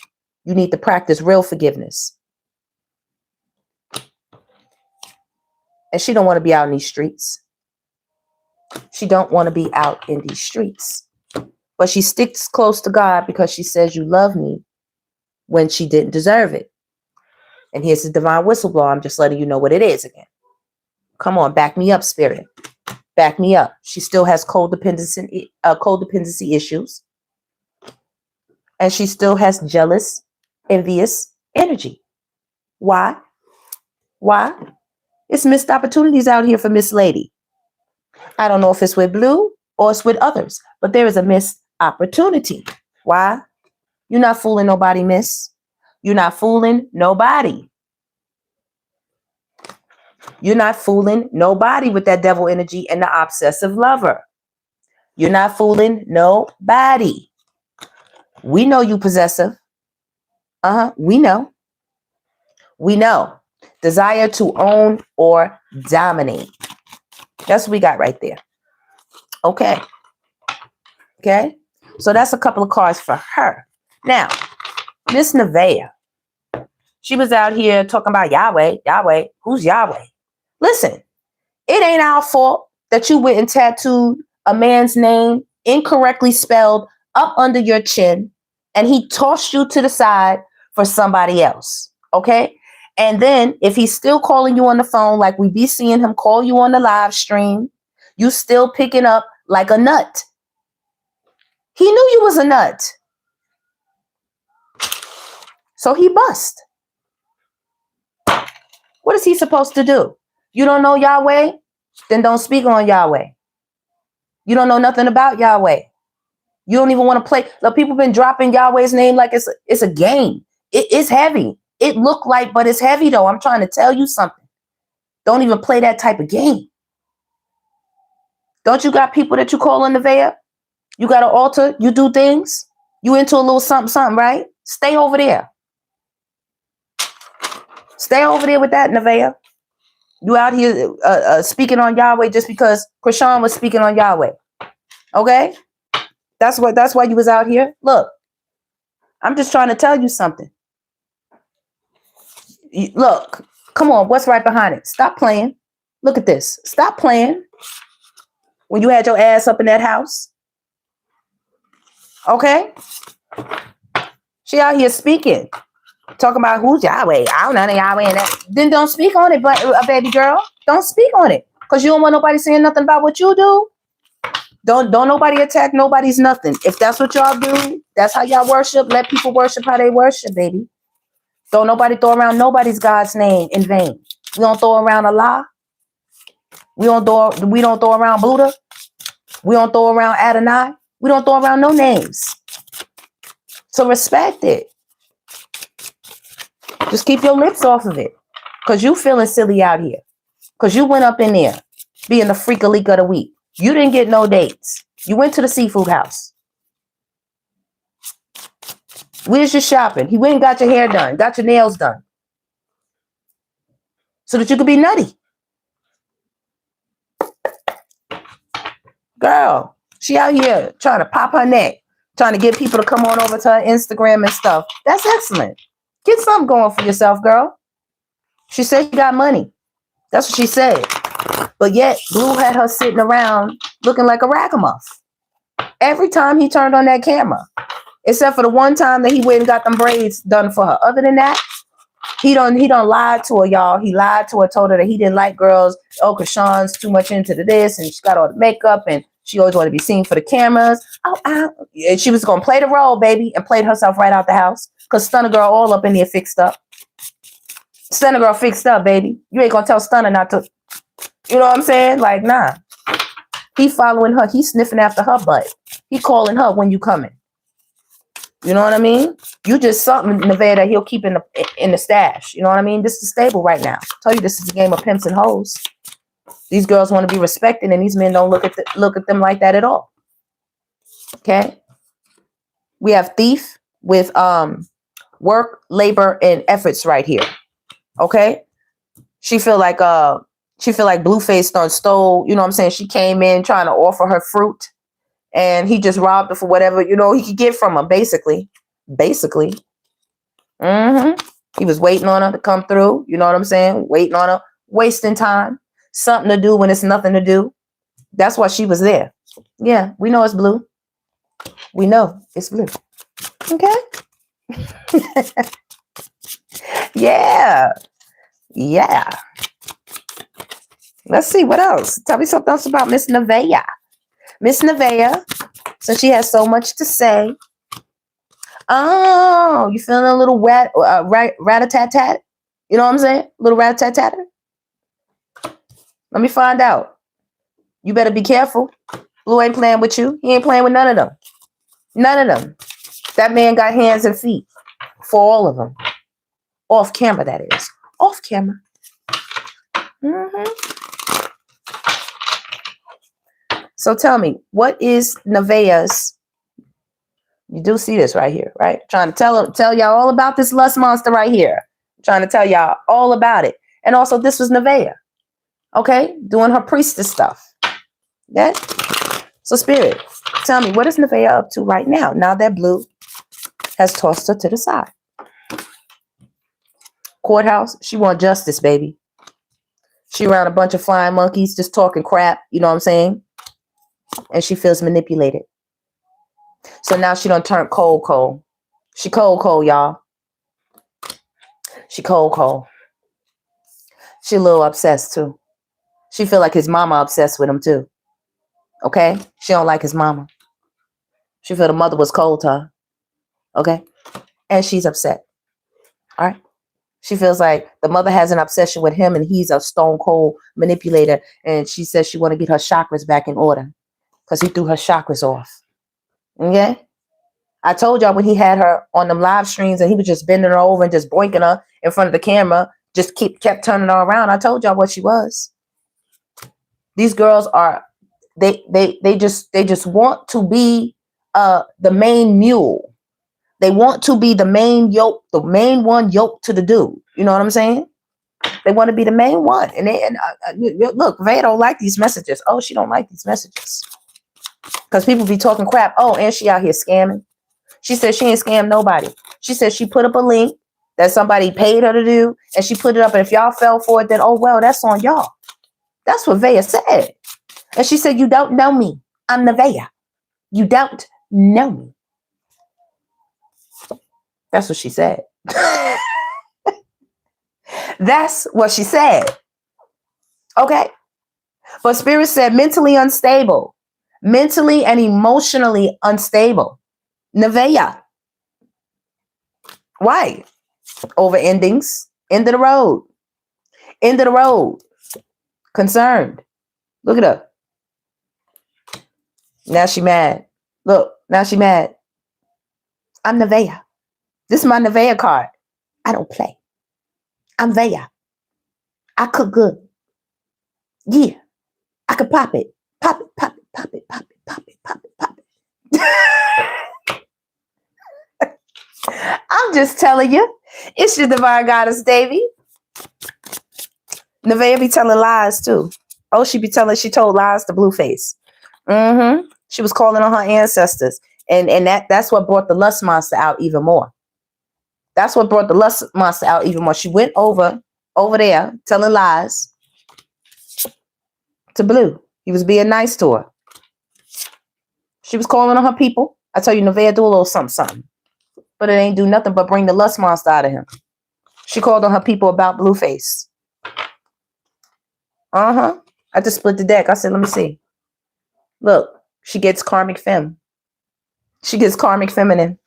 You need to practice real forgiveness. And she don't want to be out in these streets. She don't want to be out in these streets. But she sticks close to God because she says, you love me, when she didn't deserve it. And here's the divine whistleblower. I'm just letting you know what it is again. Come on, back me up, spirit. Back me up. She still has codependency issues. And she still has jealous, envious energy. Why? Why? It's missed opportunities out here for Miss Lady. I don't know if it's with Blue or it's with others, but there is a missed opportunity. Why? You're not fooling nobody, miss. You're not fooling nobody. You're not fooling nobody with that devil energy and the obsessive lover. You're not fooling nobody. We know you possessive. We know. We know. Desire to own or dominate. That's what we got right there. Okay. Okay. So that's a couple of cards for her. Now, Miss Nevaeh, she was out here talking about Yahweh. Yahweh. Who's Yahweh? Listen, it ain't our fault that you went and tattooed a man's name incorrectly spelled up under your chin and he tossed you to the side for somebody else. Okay. And then if he's still calling you on the phone, like we be seeing him call you on the live stream, you still picking up like a nut. He knew you was a nut. So he bust. What is he supposed to do? You don't know Yahweh? Then don't speak on Yahweh. You don't know nothing about Yahweh. You don't even want to play. Look, people been dropping Yahweh's name like it's a game. It's heavy. It look like, but it's heavy though. I'm trying to tell you something. Don't even play that type of game. Don't you got people that you call on the Nevaeh? You got an altar. You do things. You into a little something, something, right? Stay over there. Stay over there with that, Nevaeh. You out here speaking on Yahweh just because Chrisean was speaking on Yahweh. Okay? That's why you was out here. Look, I'm just trying to tell you something. Look, come on, what's right behind it? Stop playing. Look at this. Stop playing when you had your ass up in that house. Okay? She out here speaking. Talking about who's Yahweh. I don't know Yahweh and that. Then don't speak on it, but baby girl. Don't speak on it. Because you don't want nobody saying nothing about what you do. Don't nobody attack nobody's nothing. If that's what y'all do, that's how y'all worship. Let people worship how they worship, baby. Don't nobody throw around nobody's God's name in vain. We don't throw around Allah. We don't throw around Buddha. We don't throw around Adonai. We don't throw around no names. So respect it. Just keep your lips off of it. Because you feeling silly out here. Because you went up in there being the freak-a-leak of the week. You didn't get no dates. You went to the seafood house. Where's your shopping? He went and got your hair done. Got your nails done. So that you could be nutty. Girl, she out here trying to pop her neck. Trying to get people to come on over to her Instagram and stuff. That's excellent. Get something going for yourself, girl. She said she got money. That's what she said. But yet, Blue had her sitting around looking like a ragamuff. Every time he turned on that camera. Except for the one time that he went and got them braids done for her. Other than that, he done lied to her, y'all. He lied to her, told her that he didn't like girls. Oh, Chrisean's too much into this, and she got all the makeup, and she always wanted to be seen for the cameras. And she was going to play the role, baby, and played herself right out the house. Because Stunner Girl all up in there fixed up. Stunner Girl fixed up, baby. You ain't going to tell Stunner not to. You know what I'm saying? Like, nah. He following her. He sniffing after her butt. He calling her when you coming. You know what I mean? You just something, Nevaeh, that he'll keep in the stash. You know what I mean? This is stable right now. I tell you, this is a game of pimps and hoes. These girls want to be respected, and these men don't look at them like that at all. Okay? We have thief with work, labor, and efforts right here. Okay? She feel like Blueface done stole, you know what I'm saying? She came in trying to offer her fruit, and he just robbed her for whatever, you know, he could get from her, basically. He was waiting on her to come through, you know what I'm saying? Waiting on her, wasting time. Something to do when it's nothing to do. That's why she was there. Yeah, we know it's blue. We know it's blue. Okay? Yeah. Let's see what else. Tell me something else about Miss Nevaeh. Miss Nevaeh, since she has so much to say. Oh, you feeling a little rat-a-tat-tat? You know what I'm saying? A little rat-a-tat-tat? Let me find out. You better be careful. Blue ain't playing with you. He ain't playing with none of them. None of them. That man got hands and feet for all of them. Off camera, that is. Off camera. So tell me, what is Nevaeh's? You do see this right here, right? Trying to tell y'all all about this lust monster right here. Trying to tell y'all all about it. And also, this was Nevaeh. Okay? Doing her priestess stuff. Okay? So, Spirit, tell me, what is Nevaeh up to right now? Now that Blue has tossed her to the side. Courthouse, she want justice, baby. She around a bunch of flying monkeys just talking crap. You know what I'm saying? And she feels manipulated. So now she done turned cold. She cold, y'all. She cold. She a little obsessed, too. She feel like his mama obsessed with him, too. Okay? She don't like his mama. She feel the mother was cold to her. Okay? And she's upset. All right? She feels like the mother has an obsession with him and he's a stone cold manipulator. And she says she want to get her chakras back in order because he threw her chakras off. Okay? I told y'all when he had her on them live streams and he was just bending her over and just boinking her in front of the camera, just kept turning her around. I told y'all what she was. These girls are, they just want to be the main mule. They want to be the main yoke, the main one yoked to the dude. You know what I'm saying? They want to be the main one. And look, Vay don't like these messages. Oh, she don't like these messages. Because people be talking crap. Oh, and she out here scamming. She said she ain't scammed nobody. She said she put up a link that somebody paid her to do. And she put it up. And if y'all fell for it, then oh, well, that's on y'all. That's what Vaya said. And she said, you don't know me. I'm Nevaeh. You don't know me. That's what she said. That's what she said. Okay. But Spirit said mentally unstable. Mentally and emotionally unstable. Nevaeh. Why? Over endings. End of the road. End of the road. Concerned. Look at her. Now she mad. Look, now she mad. I'm Nevaeh. This is my Nevaeh card. I don't play. I'm Vaya. I cook good. Yeah. I could pop it. Pop it, pop it, pop it, pop it, pop it, pop it, pop it. I'm just telling you. It's your divine goddess, Davy. Nevaeh be telling lies too. Oh, she told lies to Blueface. She was calling on her ancestors. And that's what brought the lust monster out even more. That's what brought the lust monster out even more. She went over there telling lies to Blue. He was being nice to her. She was calling on her people. I tell you, Nevaeh do a little something. But it ain't do nothing but bring the lust monster out of him. She called on her people about Blueface. I just split the deck. I said, let me see. Look, she gets karmic femme. She gets karmic feminine.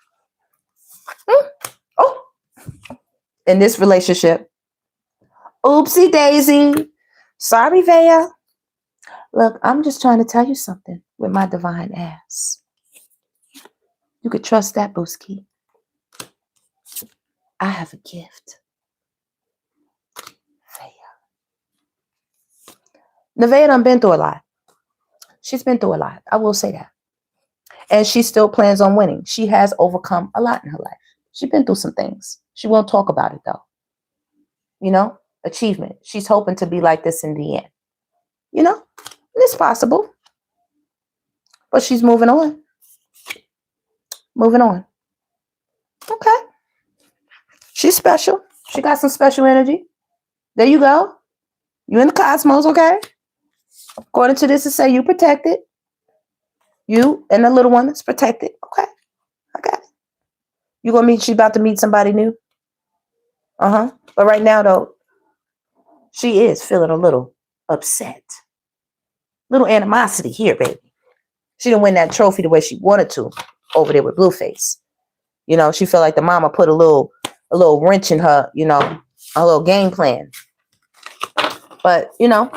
Oh. In this relationship. Oopsie daisy. Sorry, Vaya. Look, I'm just trying to tell you something with my divine ass. You could trust that, Booski. I have a gift. Nevaeh done been through a lot. She's been through a lot. I will say that. And she still plans on winning. She has overcome a lot in her life. She's been through some things. She won't talk about it though. You know, achievement. She's hoping to be like this in the end. You know, it's possible. But she's moving on. Moving on. Okay. She's special. She got some special energy. There you go. You in the cosmos, okay? According to this, it say you protected. You and the little one is protected. Okay. I got it. You gonna meet, she about to meet somebody new. But right now, though, she is feeling a little upset. Little animosity here, baby. She didn't win that trophy the way she wanted to over there with Blueface. You know, she felt like the mama put a little wrench in her, you know, a little game plan. But, you know,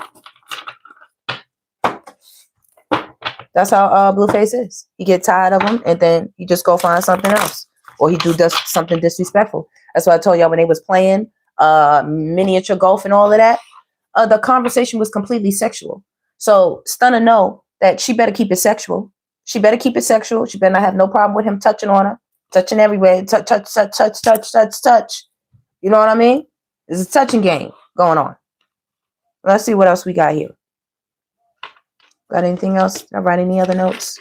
that's how Blueface is. You get tired of him and then you just go find something else. Or he do something disrespectful. That's why I told y'all when they was playing miniature golf and all of that, the conversation was completely sexual. So Stunner know that she better keep it sexual. She better keep it sexual. She better not have no problem with him touching on her. Touching everywhere. Touch. You know what I mean? There's a touching game going on. Let's see what else we got here. Got anything else? Did I write any other notes?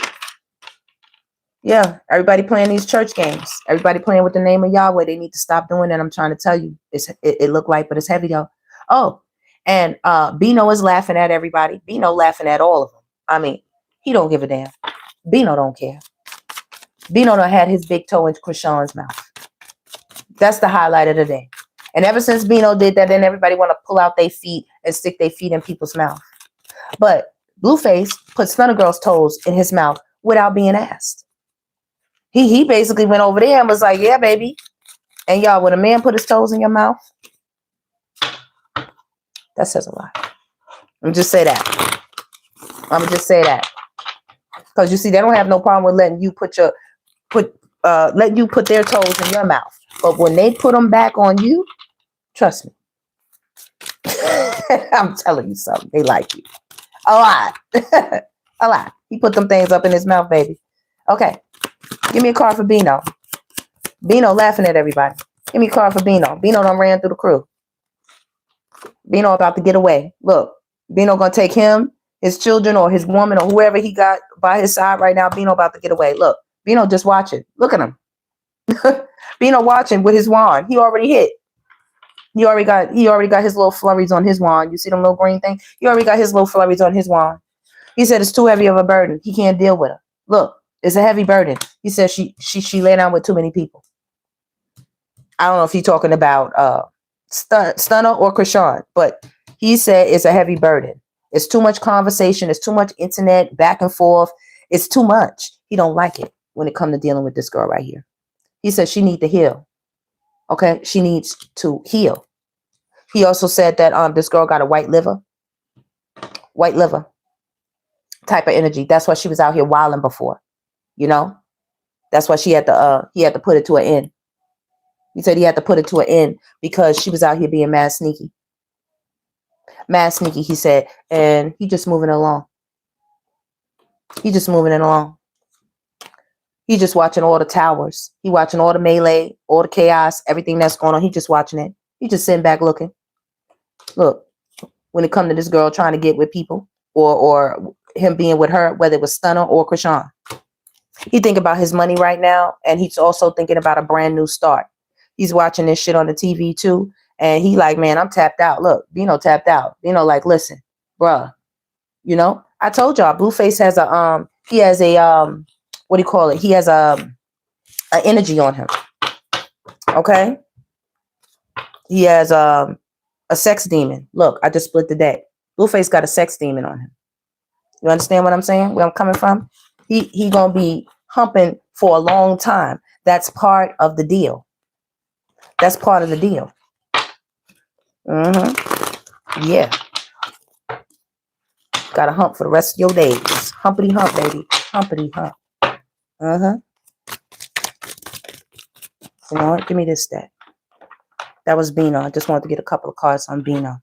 Yeah, everybody playing these church games. Everybody playing with the name of Yahweh. They need to stop doing that. I'm trying to tell you. It look light, but it's heavy though. Oh, and Bino is laughing at everybody. Bino laughing at all of them. I mean, he don't give a damn. Bino don't care. Bino done had his big toe in Chrisean's mouth. That's the highlight of the day. And ever since Bino did that, then everybody want to pull out their feet and stick their feet in people's mouth. But Blueface put Stunner Girl's toes in his mouth without being asked. He basically went over there and was like, yeah, baby. And y'all, when a man put his toes in your mouth, that says a lot. I'm just say that. I'm gonna just say that. Because you see, they don't have no problem with letting you put their toes in your mouth. But when they put them back on you, trust me. I'm telling you something. They like you. A lot. A lot. He put them things up in his mouth, baby. Okay. Give me a card for Bino. Bino laughing at everybody. Give me a card for Bino. Bino done ran through the crew. Bino about to get away. Look, Bino gonna take him, his children, or his woman, or whoever he got by his side right now. Bino about to get away. Look, Bino just watching. Look at him. Bino watching with his wand. He already hit. He already got his little flurries on his wand. You see them little green thing? He already got his little flurries on his wand. He said it's too heavy of a burden. He can't deal with her. Look, it's a heavy burden. He said she lay down with too many people. I don't know if he's talking about Stunner or Chrisean, but he said it's a heavy burden. It's too much conversation. It's too much internet back and forth. It's too much. He don't like it when it comes to dealing with this girl right here. He said she needs to heal. Okay, she needs to heal. He also said that this girl got a white liver type of energy. That's why she was out here wilding before. You know, that's why he had to put it to an end. He said he had to put it to an end because she was out here being mad sneaky. Mad sneaky, he said, and he just moving along. He just moving it along. He just watching all the towers. He watching all the melee, all the chaos, everything that's going on. He just watching it. He just sitting back looking. Look, when it comes to this girl trying to get with people or him being with her, whether it was Stunner or Chrisean. He think about his money right now, and he's also thinking about a brand new start. He's watching this shit on the TV too, and he like, man, I'm tapped out. Look, Bino tapped out. Bino like, listen, bruh, you know, I told y'all, Blueface has he has a what do you call it? He has a energy on him. Okay, he has a sex demon. Look, I just split the deck. Blueface got a sex demon on him. You understand what I'm saying? Where I'm coming from? He gonna be humping for a long time. That's part of the deal. That's part of the deal. Yeah. Got to hump for the rest of your days. Humpity hump, baby. Humpity hump. You know what? Give me this deck. That was Bino. I just wanted to get a couple of cards on Bino.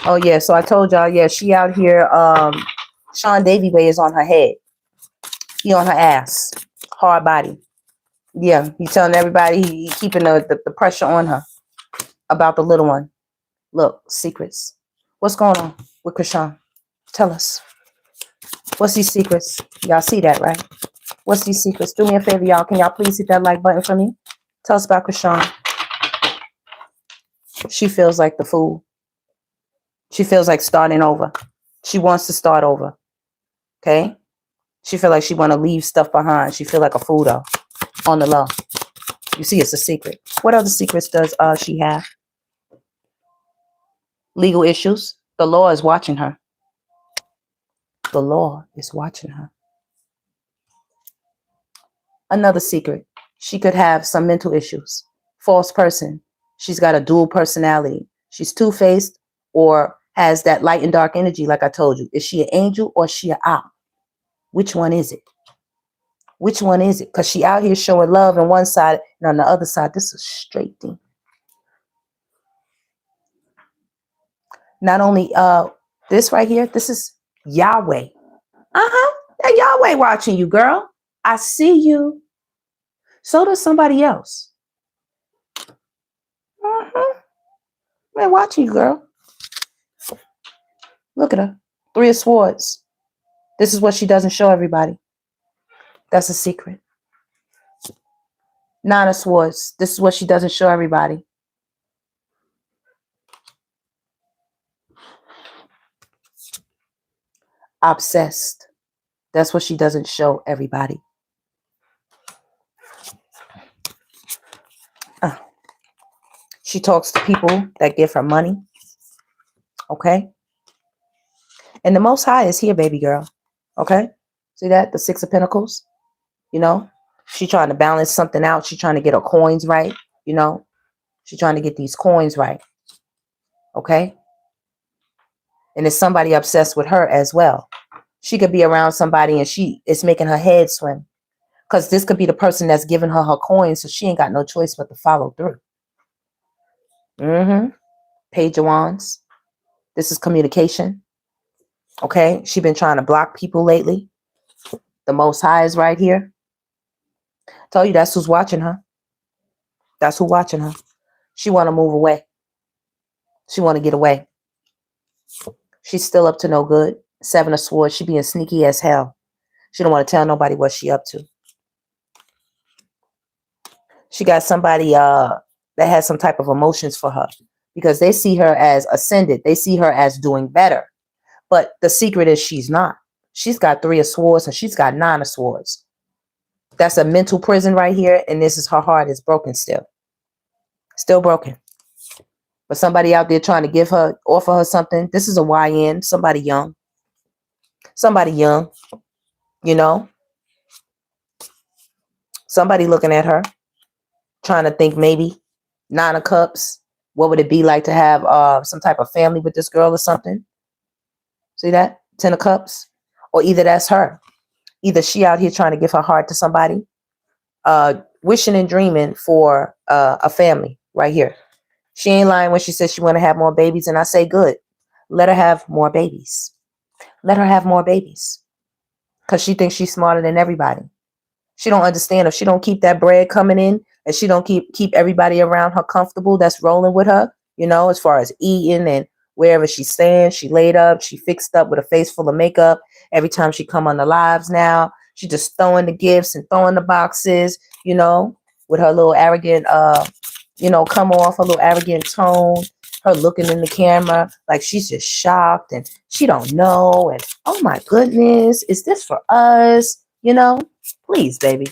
Oh, yeah. So I told y'all, yeah, she out here. Sean Davy Way is on her head. He on her ass. Hard body. Yeah, he's telling everybody he keeping the pressure on her about the little one. Look, secrets. What's going on with Chrisean? Tell us. What's these secrets? Y'all see that, right? What's these secrets? Do me a favor, y'all. Can y'all please hit that like button for me? Tell us about Chrisean. She feels like the fool. She feels like starting over. She wants to start over. Okay? She feel like she want to leave stuff behind. She feel like a fool, though. On the low. You see, it's a secret. What other secrets does she have? Legal issues. The law is watching her. The law is watching her. Another secret. She could have some mental issues. False person. She's got a dual personality. She's two-faced or has that light and dark energy like I told you. Is she an angel or is she an owl? Which one is it? Which one is it? Because she out here showing love on one side and on the other side, this is straight thing. Not only this right here, this is Yahweh. That Yahweh watching you, girl. I see you. So does somebody else. They're watching you, girl. Look at her. 3 of Swords. This is what she doesn't show everybody. That's a secret. 9 of Swords. This is what she doesn't show everybody. Obsessed. That's what she doesn't show everybody. She talks to people that give her money. Okay? And the Most High is here, baby girl. Okay? See that? The 6 of Pentacles. You know? She's trying to balance something out. She's trying to get her coins right. You know? She's trying to get these coins right. Okay? And there's somebody obsessed with her as well. She could be around somebody and it's making her head swim. Because this could be the person that's giving her coins, so she ain't got no choice but to follow through. Page of Wands. This is communication. Okay? She's been trying to block people lately. The Most High is right here. Tell you that's who's watching her. That's who watching her. She want to move away. She want to get away. She's still up to no good. 7 of Swords. She being sneaky as hell. She don't want to tell nobody what she up to. She got somebody that has some type of emotions for her because they see her as ascended. They see her as doing better. But the secret is she's not. She's got 3 of Swords and she's got 9 of Swords. That's a mental prison right here. And this is her heart is broken still. Still broken. But somebody out there trying to offer her something. This is a YN. Somebody young. Somebody young. You know. Somebody looking at her. Trying to think maybe. 9 of Cups. What would it be like to have some type of family with this girl or something? See that? 10 of Cups. Or either that's her. Either she out here trying to give her heart to somebody. Wishing and dreaming for a family right here. She ain't lying when she says she want to have more babies. And I say, good. Let her have more babies. Let her have more babies. Because she thinks she's smarter than everybody. She don't understand if she don't keep that bread coming in and she don't keep everybody around her comfortable that's rolling with her, you know, as far as eating and wherever she stands, she laid up, she fixed up with a face full of makeup. Every time she come on the lives now, she just throwing the gifts and throwing the boxes, you know, with her little arrogant, come off, her little arrogant tone, her looking in the camera like she's just shocked and she don't know. And oh my goodness, is this for us? You know, please, baby.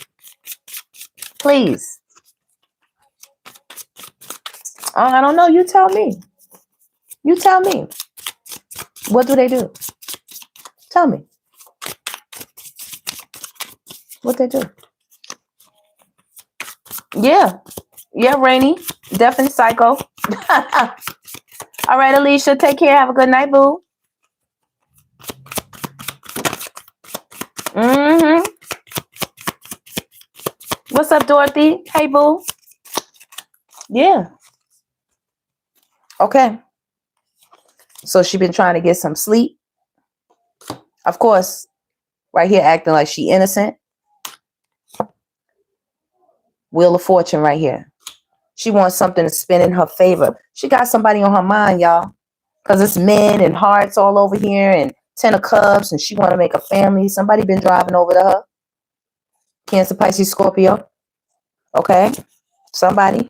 Please. Oh, I don't know. You tell me. You tell me. What do they do? Tell me. What they do? Yeah. Yeah, Rainy. Definitely psycho. All right, Alicia. Take care. Have a good night, boo. What's up, Dorothy? Hey, boo. Yeah. Okay. So she been trying to get some sleep. Of course, right here acting like she innocent. Wheel of Fortune right here. She wants something to spin in her favor. She got somebody on her mind, y'all. Because it's men and hearts all over here and 10 of cups and she want to make a family. Somebody been driving over to her. Cancer, Pisces, Scorpio. Okay. Somebody.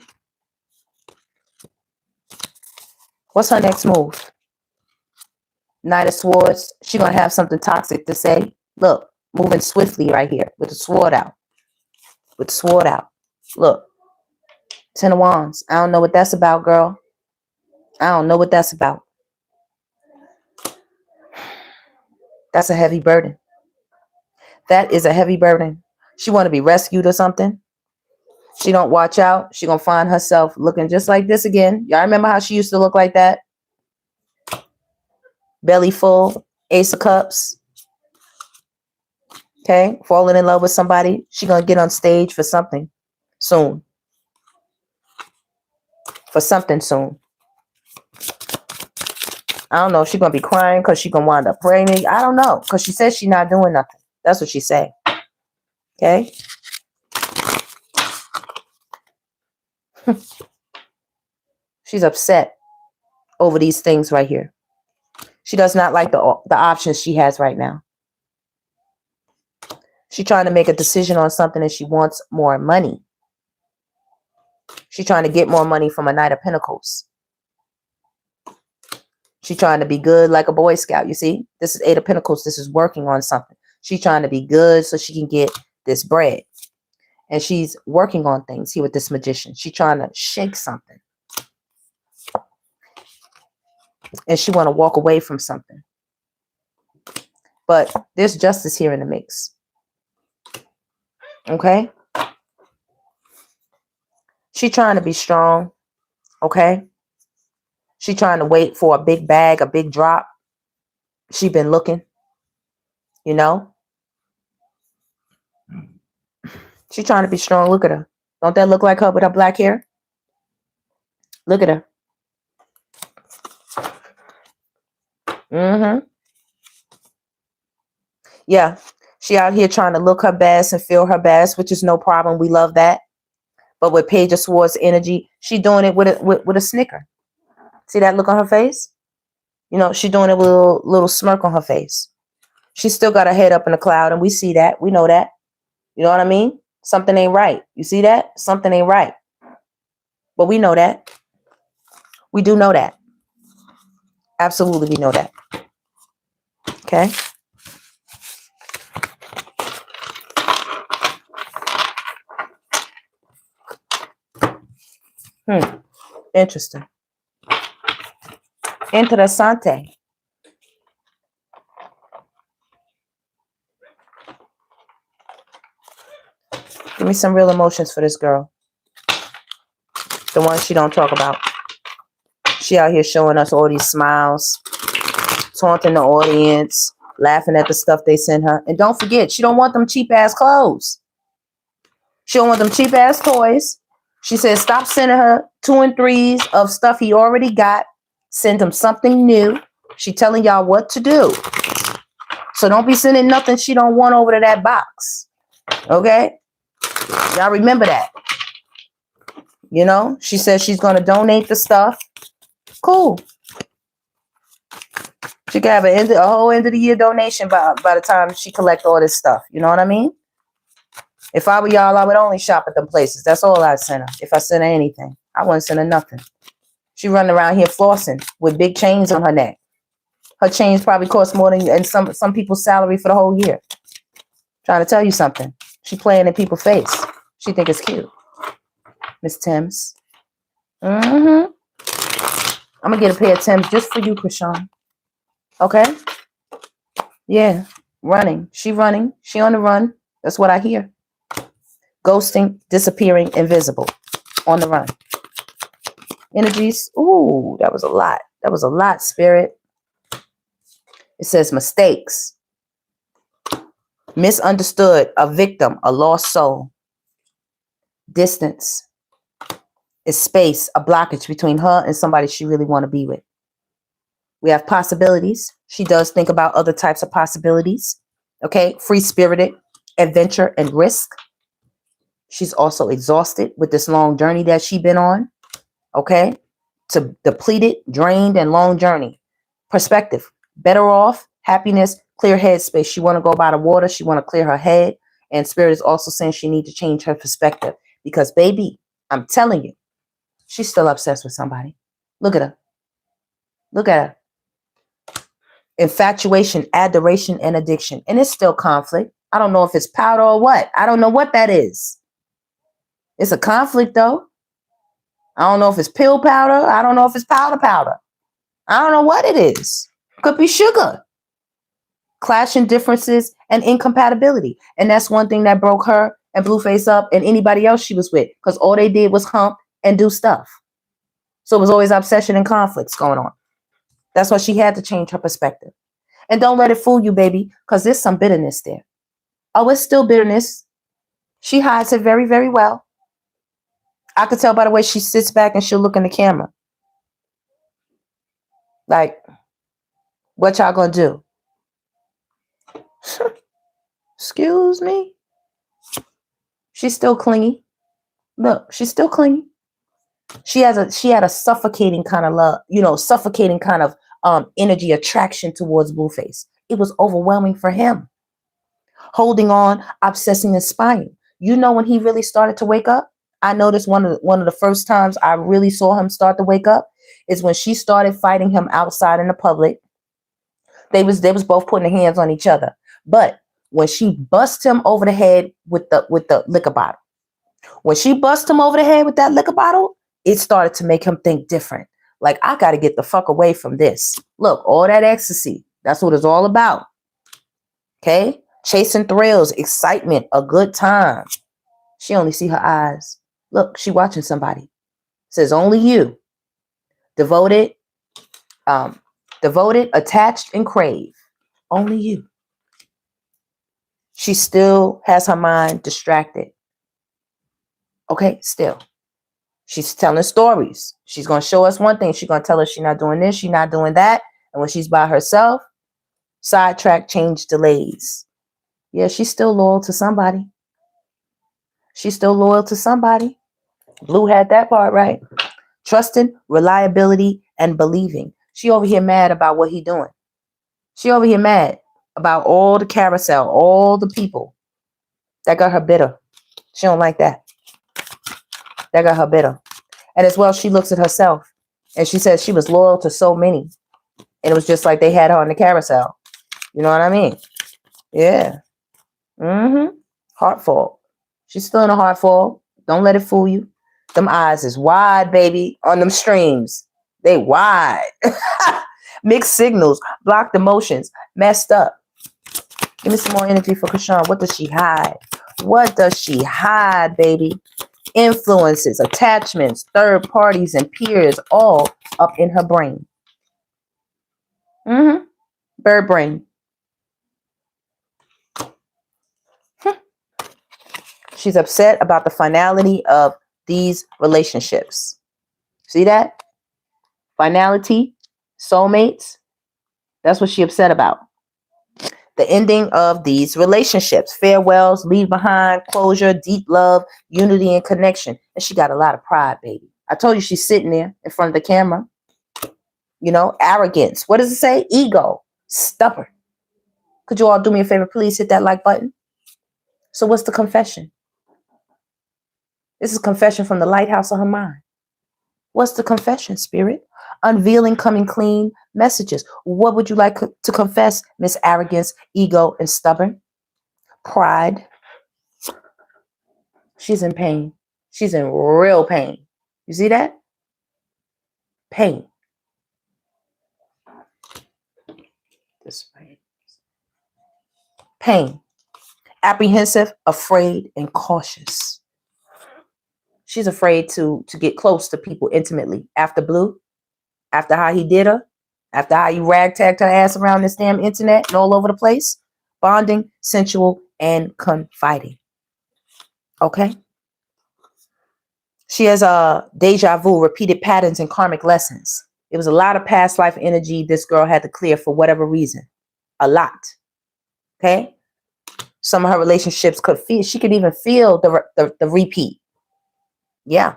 What's her next move? Knight of Swords. She going to have something toxic to say. Look, moving swiftly right here with the sword out. With the sword out. Look. 10 of Wands. I don't know what that's about, girl. I don't know what that's about. That's a heavy burden. That is a heavy burden. She want to be rescued or something. She don't watch out. She gonna find herself looking just like this again. Y'all remember how she used to look like that? Belly full, Ace of Cups. Okay, falling in love with somebody. She gonna get on stage for something soon. For something soon. I don't know if she's gonna be crying because she gonna wind up pregnant. I don't know. Because she says she's not doing nothing. That's what she say. Okay. She's upset over these things right here. She does not like the options she has right now. She's trying to make a decision on something and she wants more money. She's trying to get more money from a Knight of Pentacles. She's trying to be good like a Boy Scout. You see, this is Eight of Pentacles. This is working on something. She's trying to be good so she can get this bread. And she's working on things here with this Magician. She's trying to shake something. And she want to walk away from something. But there's justice here in the mix. Okay? She's trying to be strong. Okay? She's trying to wait for a big bag, a big drop. She's been looking. You know? She's trying to be strong. Look at her. Don't that look like her with her black hair? Look at her. Mm-hmm. Yeah. She out here trying to look her best and feel her best, which is no problem. We love that. But with Page of Swords energy, she doing it with a snicker. See that look on her face? You know, she doing it with a little smirk on her face. She still got her head up in the cloud, and we see that. We know that. You know what I mean? Something ain't right. You see that? Something ain't right. But we know that. We do know that. Absolutely, we know that. Okay? Interesting. Interessante. Give me some real emotions for this girl. The ones she don't talk about. She out here showing us all these smiles, taunting the audience, laughing at the stuff they send her. And don't forget, she don't want them cheap-ass clothes. She don't want them cheap-ass toys. She says stop sending her 2 and 3s of stuff he already got. Send him something new. She telling y'all what to do. So don't be sending nothing she don't want over to that box. Okay? Y'all remember that. You know? She says she's going to donate the stuff. Cool. She can have a whole end of the year donation by the time she collect all this stuff. You know what I mean? If I were y'all, I would only shop at them places. That's all I'd send her. If I sent her anything, I wouldn't send her nothing. She running around here flossing with big chains on her neck. Her chains probably cost more than some people's salary for the whole year. Trying to tell you something. She playing in people's face. She think it's cute. Miss Timms. I'm going to get a pair of Timms just for you, Chrisean. Okay? Yeah. Running. She running. She on the run. That's what I hear. Ghosting, disappearing, invisible. On the run. Energies. Ooh, that was a lot. That was a lot, Spirit. It says mistakes. Misunderstood. A victim. A lost soul. distance. It's space, a blockage between her and somebody she really want to be with. We have possibilities. She does think about other types of possibilities. Okay, free-spirited, adventure, and risk. She's also exhausted with this long journey that she's been on. Okay, to depleted, drained, and long journey. Perspective, better off, happiness, clear head space. She want to go by the water. She want to clear her head. And Spirit is also saying she need to change her perspective. Because, baby, I'm telling you, she's still obsessed with somebody. Look at her. Look at her. Infatuation, adoration, and addiction. And it's still conflict. I don't know if it's powder or what. I don't know what that is. It's a conflict, though. I don't know if it's pill powder. I don't know if it's powder. I don't know what it is. Could be sugar. Clashing differences and incompatibility. And that's one thing that broke her and Blueface up and anybody else she was with. Because all they did was hump and do stuff. So it was always obsession and conflicts going on. That's why she had to change her perspective. And don't let it fool you, baby, because there's some bitterness there. Oh, it's still bitterness. She hides it very, very well. I could tell by the way she sits back and she'll look in the camera. Like, what y'all gonna do? Excuse me? She's still clingy. Look, she's still clingy. She had a suffocating kind of love, suffocating kind of energy attraction towards Blueface. It was overwhelming for him. Holding on, obsessing, and spying. You know when he really started to wake up? I noticed one of the first times I really saw him start to wake up is when she started fighting him outside in the public. They was both putting their hands on each other. But when she bust him over the head with the liquor bottle, when she bust him over the head with that liquor bottle, it started to make him think different. Like, I got to get the fuck away from this. Look, all that ecstasy, that's what it's all about. Okay? Chasing thrills, excitement, a good time. She only see her eyes. Look, she watching somebody. Says only you. Devoted, attached, and crave. Only you. She still has her mind distracted. Okay, still. She's telling stories. She's going to show us one thing. She's going to tell us she's not doing this, she's not doing that. And when she's by herself, sidetrack, change, delays. Yeah, she's still loyal to somebody. She's still loyal to somebody. Blue had that part right. Trusting, reliability, and believing. She over here mad about what he doing. She over here mad about all the carousel, all the people. That got her bitter. She don't like that. That got her bitter. And as well, she looks at herself and she says she was loyal to so many. And it was just like they had her on the carousel. You know what I mean? Yeah. Heartful. She's still in a heartful. Don't let it fool you. Them eyes is wide, baby, on them streams. They wide. Mixed signals, blocked emotions, messed up. Give me some more energy for Chrisean. What does she hide? What does she hide, baby? Influences, attachments, third parties, and peers all up in her brain. Bird brain. She's upset about the finality of these relationships. See that? Finality, soulmates. That's what she's upset about. The ending of these relationships. Farewells, leave behind, closure, deep love, unity, and connection. And she got a lot of pride, baby. I told you she's sitting there in front of the camera. Arrogance. What does it say? Ego. Stubborn. Could you all do me a favor? Please hit that like button. So what's the confession? This is confession from the lighthouse of her mind. What's the confession, Spirit? Unveiling, coming clean messages. What would you like to confess, Miss Arrogance, Ego, and Stubborn? Pride. She's in pain. She's in real pain. You see that? Pain. This way. Pain. Apprehensive, afraid, and cautious. She's afraid to get close to people intimately. After Blue, after how he did her, after how he ragtagged her ass around this damn internet and all over the place. Bonding, sensual, and confiding. Okay? She has a deja vu, repeated patterns and karmic lessons. It was a lot of past life energy this girl had to clear for whatever reason. A lot. Okay? Some of her relationships she could even feel the repeat. Yeah.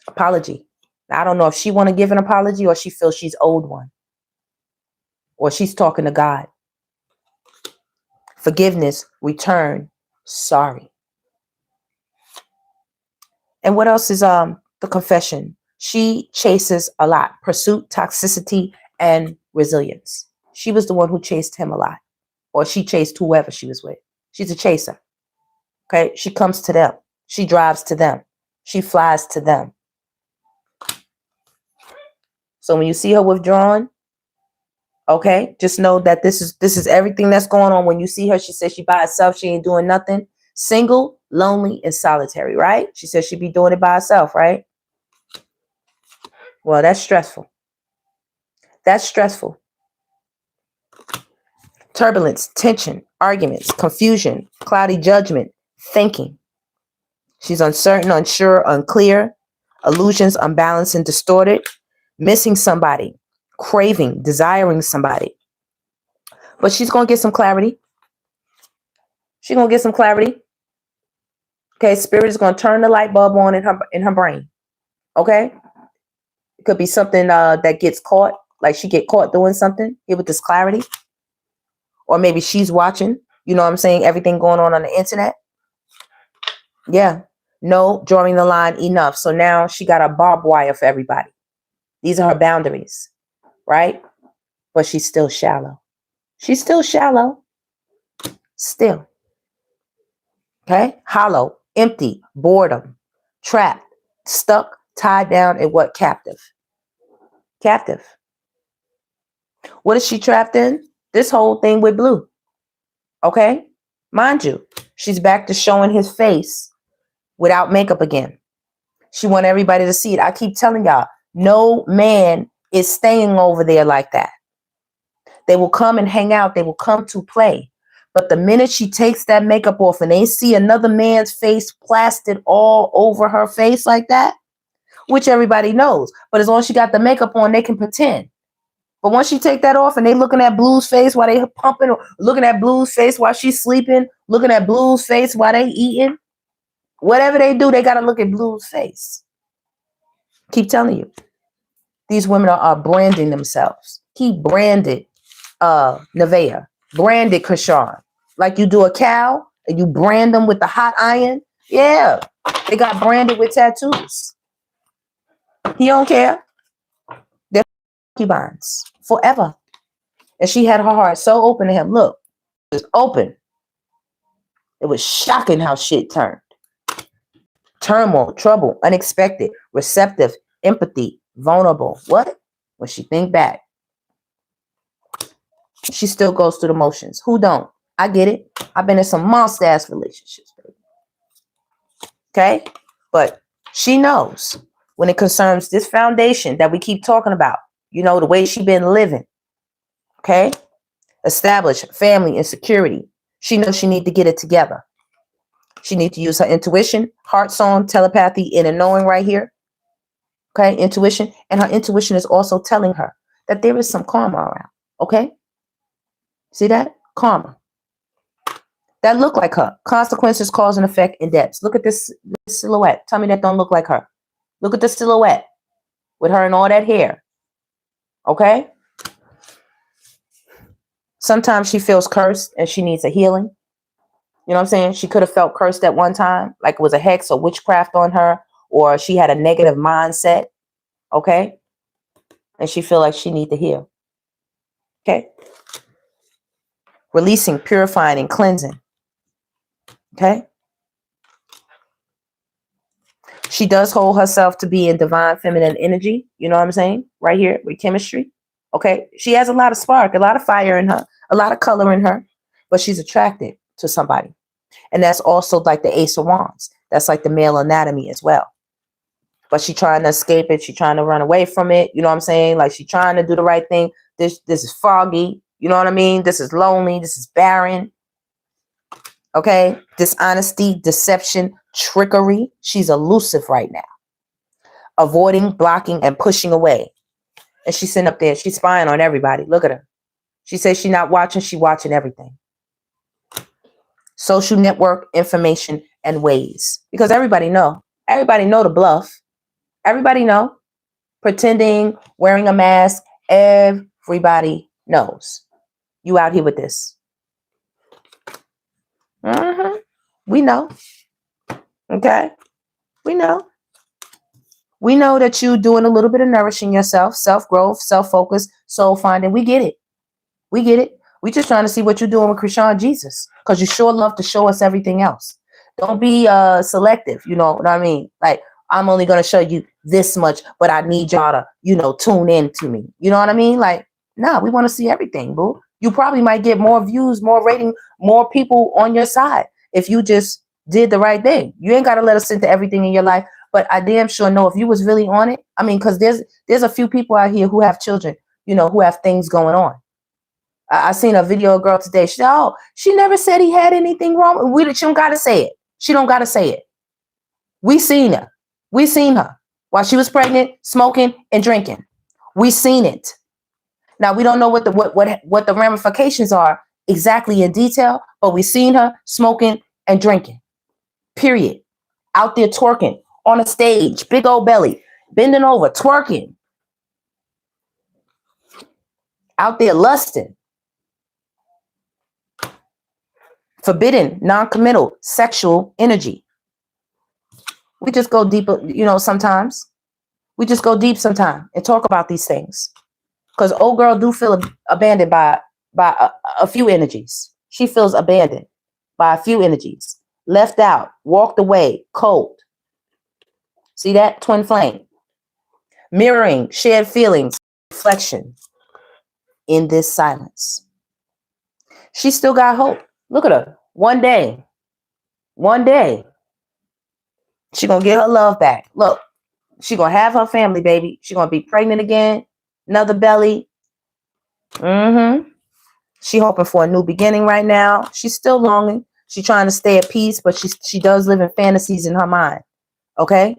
Apology. I don't know if she want to give an apology or she feels she's owed one. Or she's talking to God. Forgiveness, return, sorry. And what else is the confession? She chases a lot. Pursuit, toxicity, and resilience. She was the one who chased him a lot. Or she chased whoever she was with. She's a chaser. Okay? She comes to them. She drives to them. She flies to them. So when you see her withdrawn, okay, just know that this is everything that's going on. When you see her, she says she by herself. She ain't doing nothing. Single, lonely, and solitary, right? She says she'd be doing it by herself, right? Well, that's stressful. That's stressful. Turbulence, tension, arguments, confusion, cloudy judgment, thinking. She's uncertain, unsure, unclear, illusions, unbalanced and distorted, missing somebody, craving, desiring somebody. But she's going to get some clarity. She's going to get some clarity. Okay, Spirit is going to turn the light bulb on in her brain. Okay? It could be something that gets caught, like she get caught doing something here with this clarity. Or maybe she's watching, you know what I'm saying, everything going on the internet. Yeah. No, drawing the line, enough. So now she got a barbed wire for everybody. These are her boundaries, right? But she's still shallow. She's still shallow. Still. Okay? Hollow, empty, boredom, trapped, stuck, tied down, and what? Captive. Captive. What is she trapped in? This whole thing with Blue. Okay? Mind you, she's back to showing his face without makeup again. She want everybody to see it. I keep telling y'all, no man is staying over there like that. They will come and hang out. They will come to play. But the minute she takes that makeup off and they see another man's face plastered all over her face like that, which everybody knows. But as long as she got the makeup on, they can pretend. But once she take that off and they looking at Blue's face while they pumping, or looking at Blue's face while she's sleeping, looking at Blue's face while they eating, whatever they do, they got to look at Blue's face. Keep telling you. These women are branding themselves. He branded Nevaeh, branded Chrisean. Like you do a cow and you brand them with the hot iron. Yeah, they got branded with tattoos. He don't care. They're concubines forever. And she had her heart so open to him. Look, it was open. It was shocking how shit turned. Turmoil, trouble, unexpected, receptive, empathy, vulnerable. What? When she think back, she still goes through the motions. Who don't? I get it. I've been in some monster-ass relationships, baby. Okay? But she knows when it concerns this foundation that we keep talking about, you know, the way she been living. Okay? Establish family and security. She knows she need to get it together. She needs to use her intuition, heart song, telepathy, inner knowing right here. Okay? Intuition. And her intuition is also telling her that there is some karma around. Okay? See that? Karma. That look like her. Consequences, cause and effect, in depth. Look at this silhouette. Tell me that don't look like her. Look at the silhouette with her and all that hair. Okay? Sometimes she feels cursed and she needs a healing. You know what I'm saying? She could have felt cursed at one time, like it was a hex or witchcraft on her, or she had a negative mindset. Okay? And she feel like she need to heal. Okay? Releasing, purifying, and cleansing. Okay? She does hold herself to be in divine feminine energy. You know what I'm saying? Right here with chemistry. Okay? She has a lot of spark, a lot of fire in her, a lot of color in her, but she's attracted to somebody. And that's also like the Ace of Wands. That's like the male anatomy as well. But she's trying to escape it. She's trying to run away from it. You know what I'm saying? Like she's trying to do the right thing. This is foggy. You know what I mean? This is lonely. This is barren. Okay? Dishonesty, deception, trickery. She's elusive right now. avoiding, blocking, and pushing away. And she's sitting up there. She's spying on everybody. Look at her. She says she's not watching. She's watching everything. Social network information and ways. Because everybody know. Everybody know the bluff. Everybody know. Pretending, wearing a mask. Everybody knows. You out here with this. We know. Okay? We know. We know that you doing a little bit of nourishing yourself, self-growth, self-focus, soul finding. We get it. We get it. We just trying to see what you're doing with Chrisean Jesus, because you sure love to show us everything else. Don't be selective. You know what I mean? Like, I'm only going to show you this much, but I need y'all to, tune in to me. You know what I mean? Like, nah, we want to see everything, boo. You probably might get more views, more rating, more people on your side if you just did the right thing. You ain't got to let us into everything in your life. But I damn sure know if you was really on it. I mean, because there's a few people out here who have children, who have things going on. I seen a video of a girl today. She said, oh, she never said he had anything wrong. She don't got to say it. She don't got to say it. We seen her. We seen her while she was pregnant, smoking and drinking. We seen it. Now, we don't know what the ramifications are exactly in detail, but we seen her smoking and drinking. Period. Out there twerking on a stage, big old belly, bending over, twerking. Out there lusting. Forbidden, non-committal, sexual energy. We just go deeper, sometimes. We just go deep sometimes and talk about these things. Because old girl do feel abandoned by a few energies. She feels abandoned by a few energies. Left out, walked away, cold. See that? Twin flame. Mirroring, shared feelings, reflection in this silence. She still got hope. Look at her. One day, she gonna get her love back. Look, she gonna have her family, baby. She gonna be pregnant again. Another belly. She hoping for a new beginning right now. She's still longing. She's trying to stay at peace, but she does live in fantasies in her mind. Okay?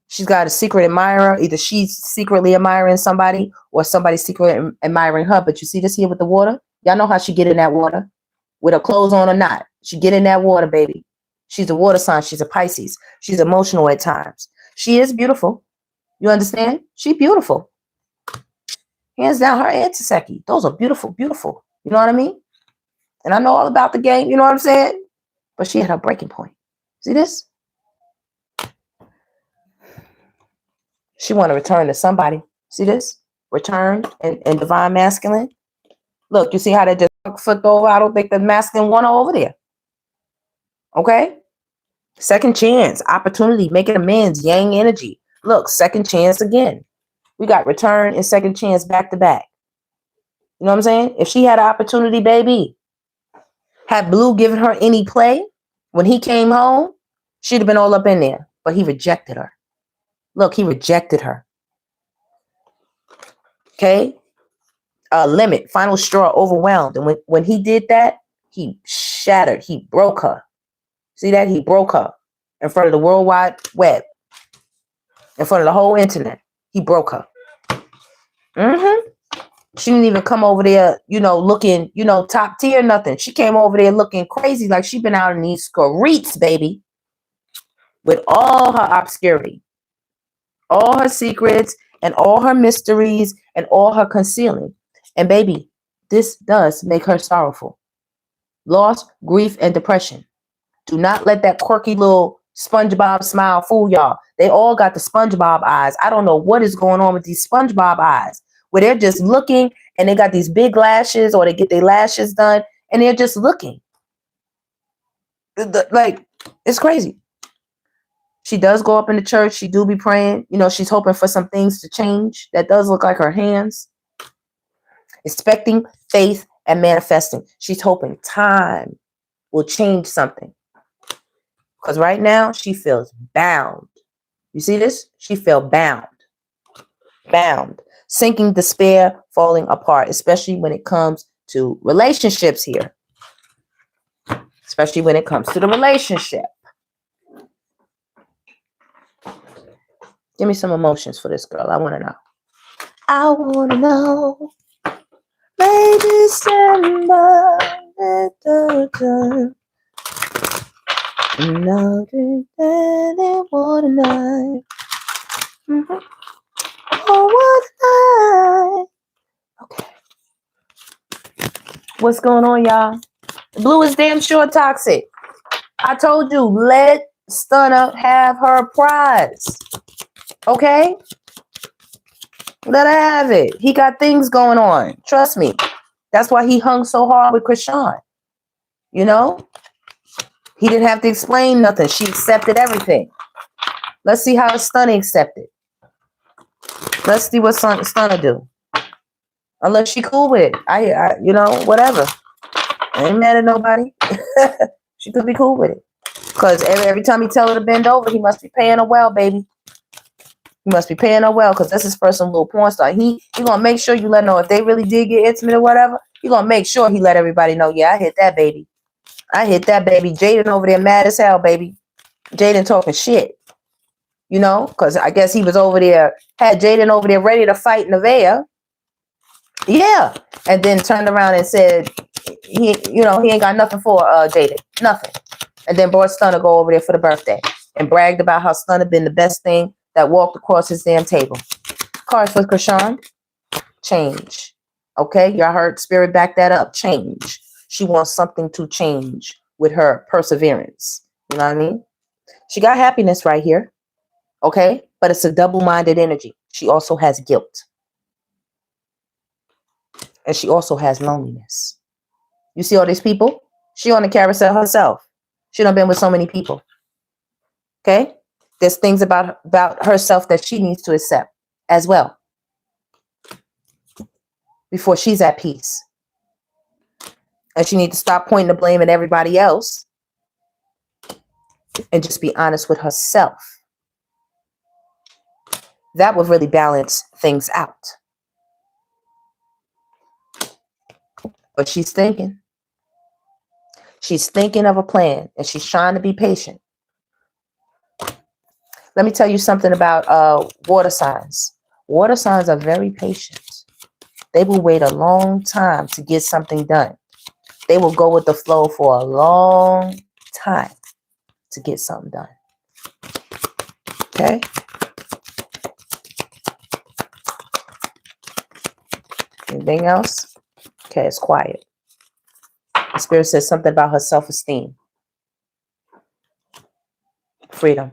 She's got a secret admirer. Either she's secretly admiring somebody or somebody secretly admiring her. But you see this here with the water? Y'all know how she get in that water? With her clothes on or not. She get in that water, baby. She's a water sign. She's a Pisces. She's emotional at times. She is beautiful. You understand? She's beautiful. Hands down, her and Taseki. Those are beautiful, beautiful. You know what I mean? And I know all about the game. You know what I'm saying? But she had her breaking point. See this? She want to return to somebody. See this? Return and divine masculine. Look, you see how they just flipped over? I don't think the masculine won over there. Okay? Second chance, opportunity, making amends, yang energy. Look, second chance again. We got return and second chance back to back. You know what I'm saying? If she had an opportunity, baby, had Blue given her any play when he came home, she'd have been all up in there. But he rejected her. Look, he rejected her. Okay? Limit, final straw, overwhelmed. And when he did that, he shattered. He broke her. See that? He broke her in front of the World Wide Web. In front of the whole internet. He broke her. She didn't even come over there, looking, top tier, nothing. She came over there looking crazy like she'd been out in these streets, baby. With all her obscurity. All her secrets and all her mysteries and all her concealing. And baby, this does make her sorrowful. Loss, grief, and depression. Do not let that quirky little SpongeBob smile fool y'all. They all got the SpongeBob eyes. I don't know what is going on with these SpongeBob eyes, where they're just looking and they got these big lashes, or they get their lashes done and they're just looking. Like, it's crazy. She does go up in the church. She do be praying. She's hoping for some things to change. That does look like her hands. Expecting, faith, and manifesting. She's hoping time will change something. Because right now, she feels bound. You see this? She feels bound. Bound. Sinking, despair, falling apart. Especially when it comes to relationships here. Especially when it comes to the relationship. Give me some emotions for this girl. I want to know. I want to know. May December. Nothing that they want tonight. Oh, what night. Okay. What's going on, y'all? Blue is damn sure toxic. I told you, let Stunner have her prize. Okay? Let her have it. He got things going on. Trust me. That's why he hung so hard with Chrisean. You know? He didn't have to explain nothing. She accepted everything. Let's see how Stunner accepted. Let's see what Stunner do. Unless she cool with it. I you know, whatever. I ain't mad at nobody. She could be cool with it. Because every time he tell her to bend over, he must be paying her well, baby. He must be paying her well, because that's his first little porn star. He gonna make sure you let her know if they really did get intimate or whatever. He gonna make sure he let everybody know, yeah, I hit that baby. I hit that baby. Jaden over there mad as hell, baby. Jaden talking shit. You know, because I guess he was over there, had Jaden over there ready to fight Nevaeh. Yeah. And then turned around and said, he ain't got nothing for Jaden. Nothing. And then brought Stunner go over there for the birthday and bragged about how Stunner been the best thing that walked across his damn table. Cards for Chrisean. Change. Okay? Y'all heard Spirit back that up. Change. She wants something to change with her perseverance. You know what I mean? She got happiness right here. Okay? But it's a double-minded energy. She also has guilt. And she also has loneliness. You see all these people? She on the carousel herself. She done been with so many people. Okay? There's things about herself that she needs to accept as well before she's at peace. And she needs to stop pointing the blame at everybody else and just be honest with herself. That would really balance things out. But she's thinking. She's thinking of a plan, and she's trying to be patient. Let me tell you something about water signs. Water signs are very patient. They will wait a long time to get something done. They will go with the flow for a long time to get something done. Okay? Anything else? Okay, it's quiet. The Spirit says something about her self-esteem. Freedom.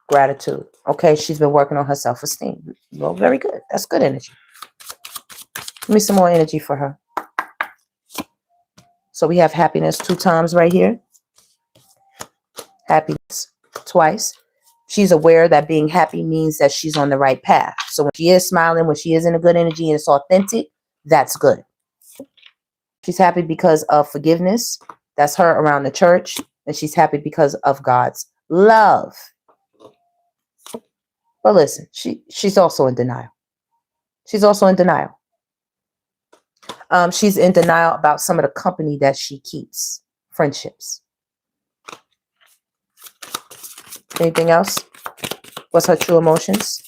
Gratitude. Okay, she's been working on her self-esteem. Well, very good. That's good energy. Give me some more energy for her. So we have happiness 2 times right here. Happiness twice. She's aware that being happy means that she's on the right path. So when she is smiling, when she is in a good energy and it's authentic, that's good. She's happy because of forgiveness. That's her around the church. And she's happy because of God's love. But listen, she's also in denial. She's also in denial. She's in denial about some of the company that she keeps. Friendships. Anything else? What's her true emotions?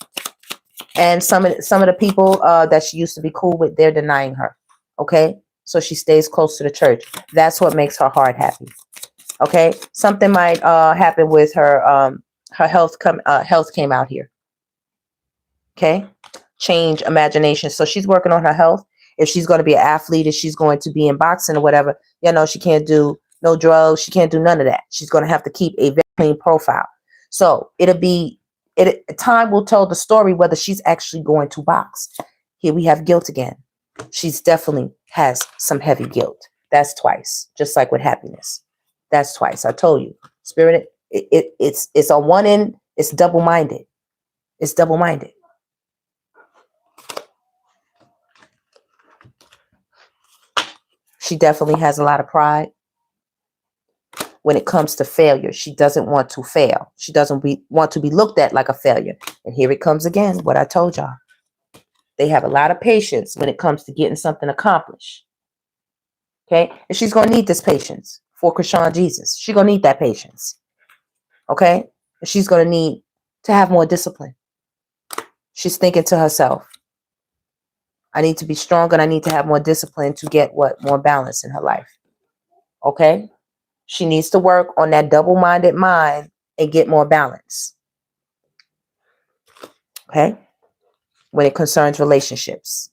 And some of the people that she used to be cool with, they're denying her. Okay? So she stays close to the church. That's what makes her heart happy. Okay? Something might happen with her. Her health came out here. Okay? Change, imagination. So she's working on her health. If she's going to be an athlete, if she's going to be in boxing or whatever, she can't do no drugs. She can't do none of that. She's going to have to keep a very clean profile. So time will tell the story whether she's actually going to box. Here we have guilt again. She's definitely has some heavy guilt. That's twice, just like with happiness. That's twice. I told you, Spirit. It's on one end. It's double-minded. It's double-minded. She definitely has a lot of pride. When it comes to failure, she doesn't want to fail. She doesn't want to be looked at like a failure. And here it comes again, what I told y'all. They have a lot of patience when it comes to getting something accomplished. Okay? And she's going to need this patience for Chrisean Jesus. She's going to need that patience. Okay? And she's going to need to have more discipline. She's thinking to herself, I need to be stronger and I need to have more discipline to get what? More balance in her life. Okay? She needs to work on that double-minded mind and get more balance. Okay? When it concerns relationships.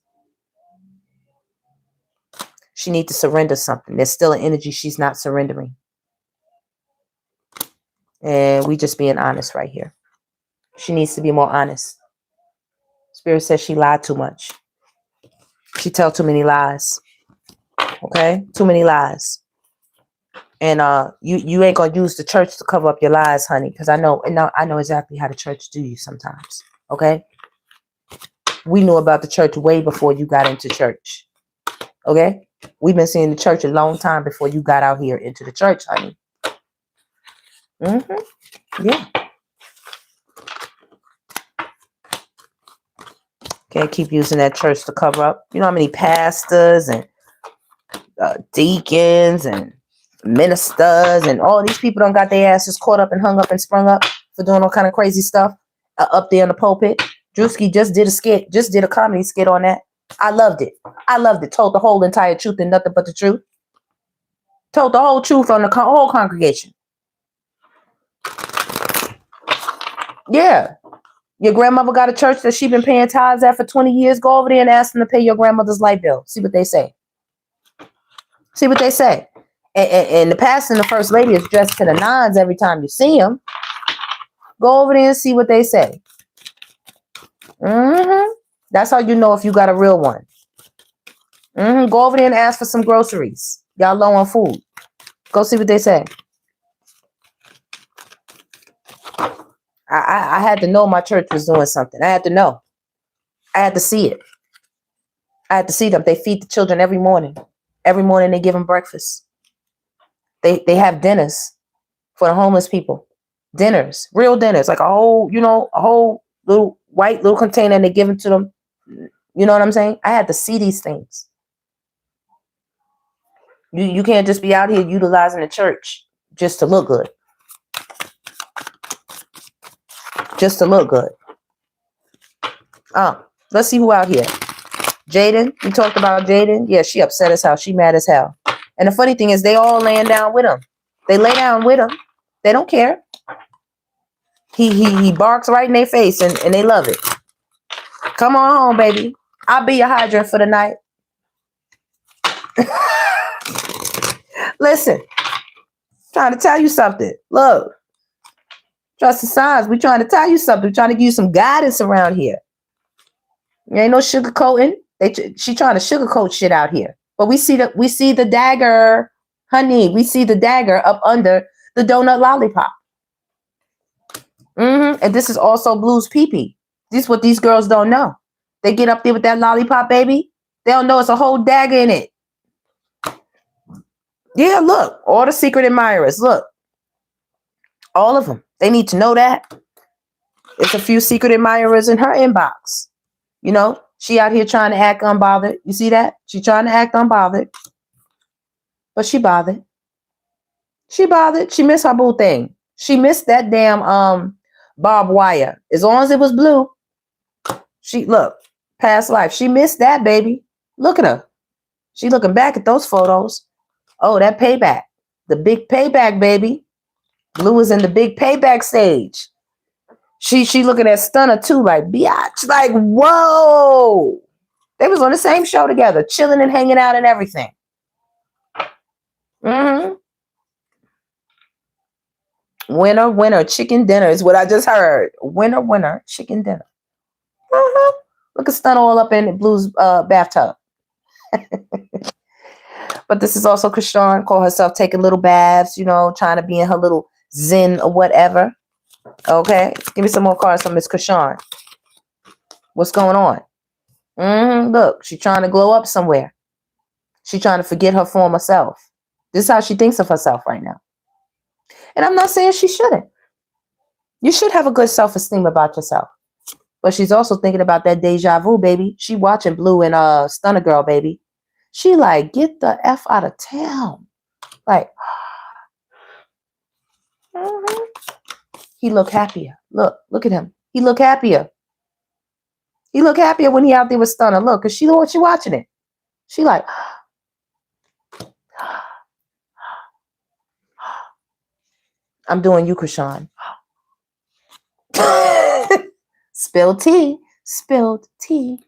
She needs to surrender something. There's still an energy she's not surrendering. And we just being honest right here. She needs to be more honest. Spirit says she lied too much. She tell too many lies. Okay? Too many lies. And you ain't gonna use the church to cover up your lies, honey, because I know exactly how the church do you sometimes. Okay? We knew about the church way before you got into church. Okay? We've been seeing the church a long time before you got out here into the church, honey. Yeah. Can't keep using that church to cover up. You know how many pastors and deacons and ministers and all these people done got their asses caught up and hung up and sprung up for doing all kind of crazy stuff up there in the pulpit. Drewski just did a comedy skit on that. I loved it. Told the whole entire truth and nothing but the truth. Told the whole truth on the whole congregation. Yeah. Your grandmother got a church that she been paying tithes at for 20 years. Go over there and ask them to pay your grandmother's light bill. See what they say. And the pastor and the first lady is dressed to the nines every time you see them. Go over there and see what they say. That's how you know if you got a real one. Go over there and ask for some groceries. Y'all low on food. Go see what they say. I had to know my church was doing something. I had to know. I had to see it. I had to see them. They feed the children every morning. Every morning they give them breakfast. They have dinners for the homeless people. Dinners, real dinners, like a whole little white little container, and they give it to them. You know what I'm saying? I had to see these things. You can't just be out here utilizing the church just to look good. Just to look good. Let's see who out here. Jaden. We talked about Jaden. Yeah, she upset as hell. She mad as hell. And the funny thing is, they all laying down with him. They lay down with him. They don't care. He barks right in their face, and they love it. Come on home, baby. I'll be your hydrant for the night. Listen, trying to tell you something. Look, trust the signs. We're trying to tell you something. We're trying to give you some guidance around here. There ain't no sugarcoating. She trying to sugarcoat shit out here. But we see the dagger, honey. We see the dagger up under the donut lollipop. And this is also Blue's pee-pee. This is what these girls don't know. They get up there with that lollipop, baby. They don't know it's a whole dagger in it. Yeah, look. All the secret admirers. Look. All of them. They need to know that. It's a few secret admirers in her inbox. You know, she out here trying to act unbothered. You see that? She trying to act unbothered. But she bothered. She bothered. She missed her boo thing. She missed that damn barbed wire. As long as it was blue. She, look, past life. She missed that, baby. Look at her. She looking back at those photos. Oh, that payback. The big payback, baby. Blue is in the big payback stage. She looking at Stunner too, like, biatch. Like, whoa. They was on the same show together, chilling and hanging out and everything. Winner, winner, chicken dinner is what I just heard. Winner, winner, chicken dinner. Look at Stunner all up in Blue's bathtub. But this is also Chrisean, call herself taking little baths, you know, trying to be in her little zen or whatever. Okay, give me some more cards from Miss Chrisean. What's going on? Look, she's trying to glow up somewhere. She's trying to forget her former self. This is how she thinks of herself right now. And I'm not saying she shouldn't. You should have a good self-esteem about yourself. But she's also thinking about that deja vu, baby. She watching Blue and Stunner Girl, baby. She like, get the F out of town. Like, he look happier. Look at him. He look happier. He look happier when he out there with Stunner. Look, cause she watching it. She like, I'm doing you, Chrisean. Spilled tea. Spilled tea.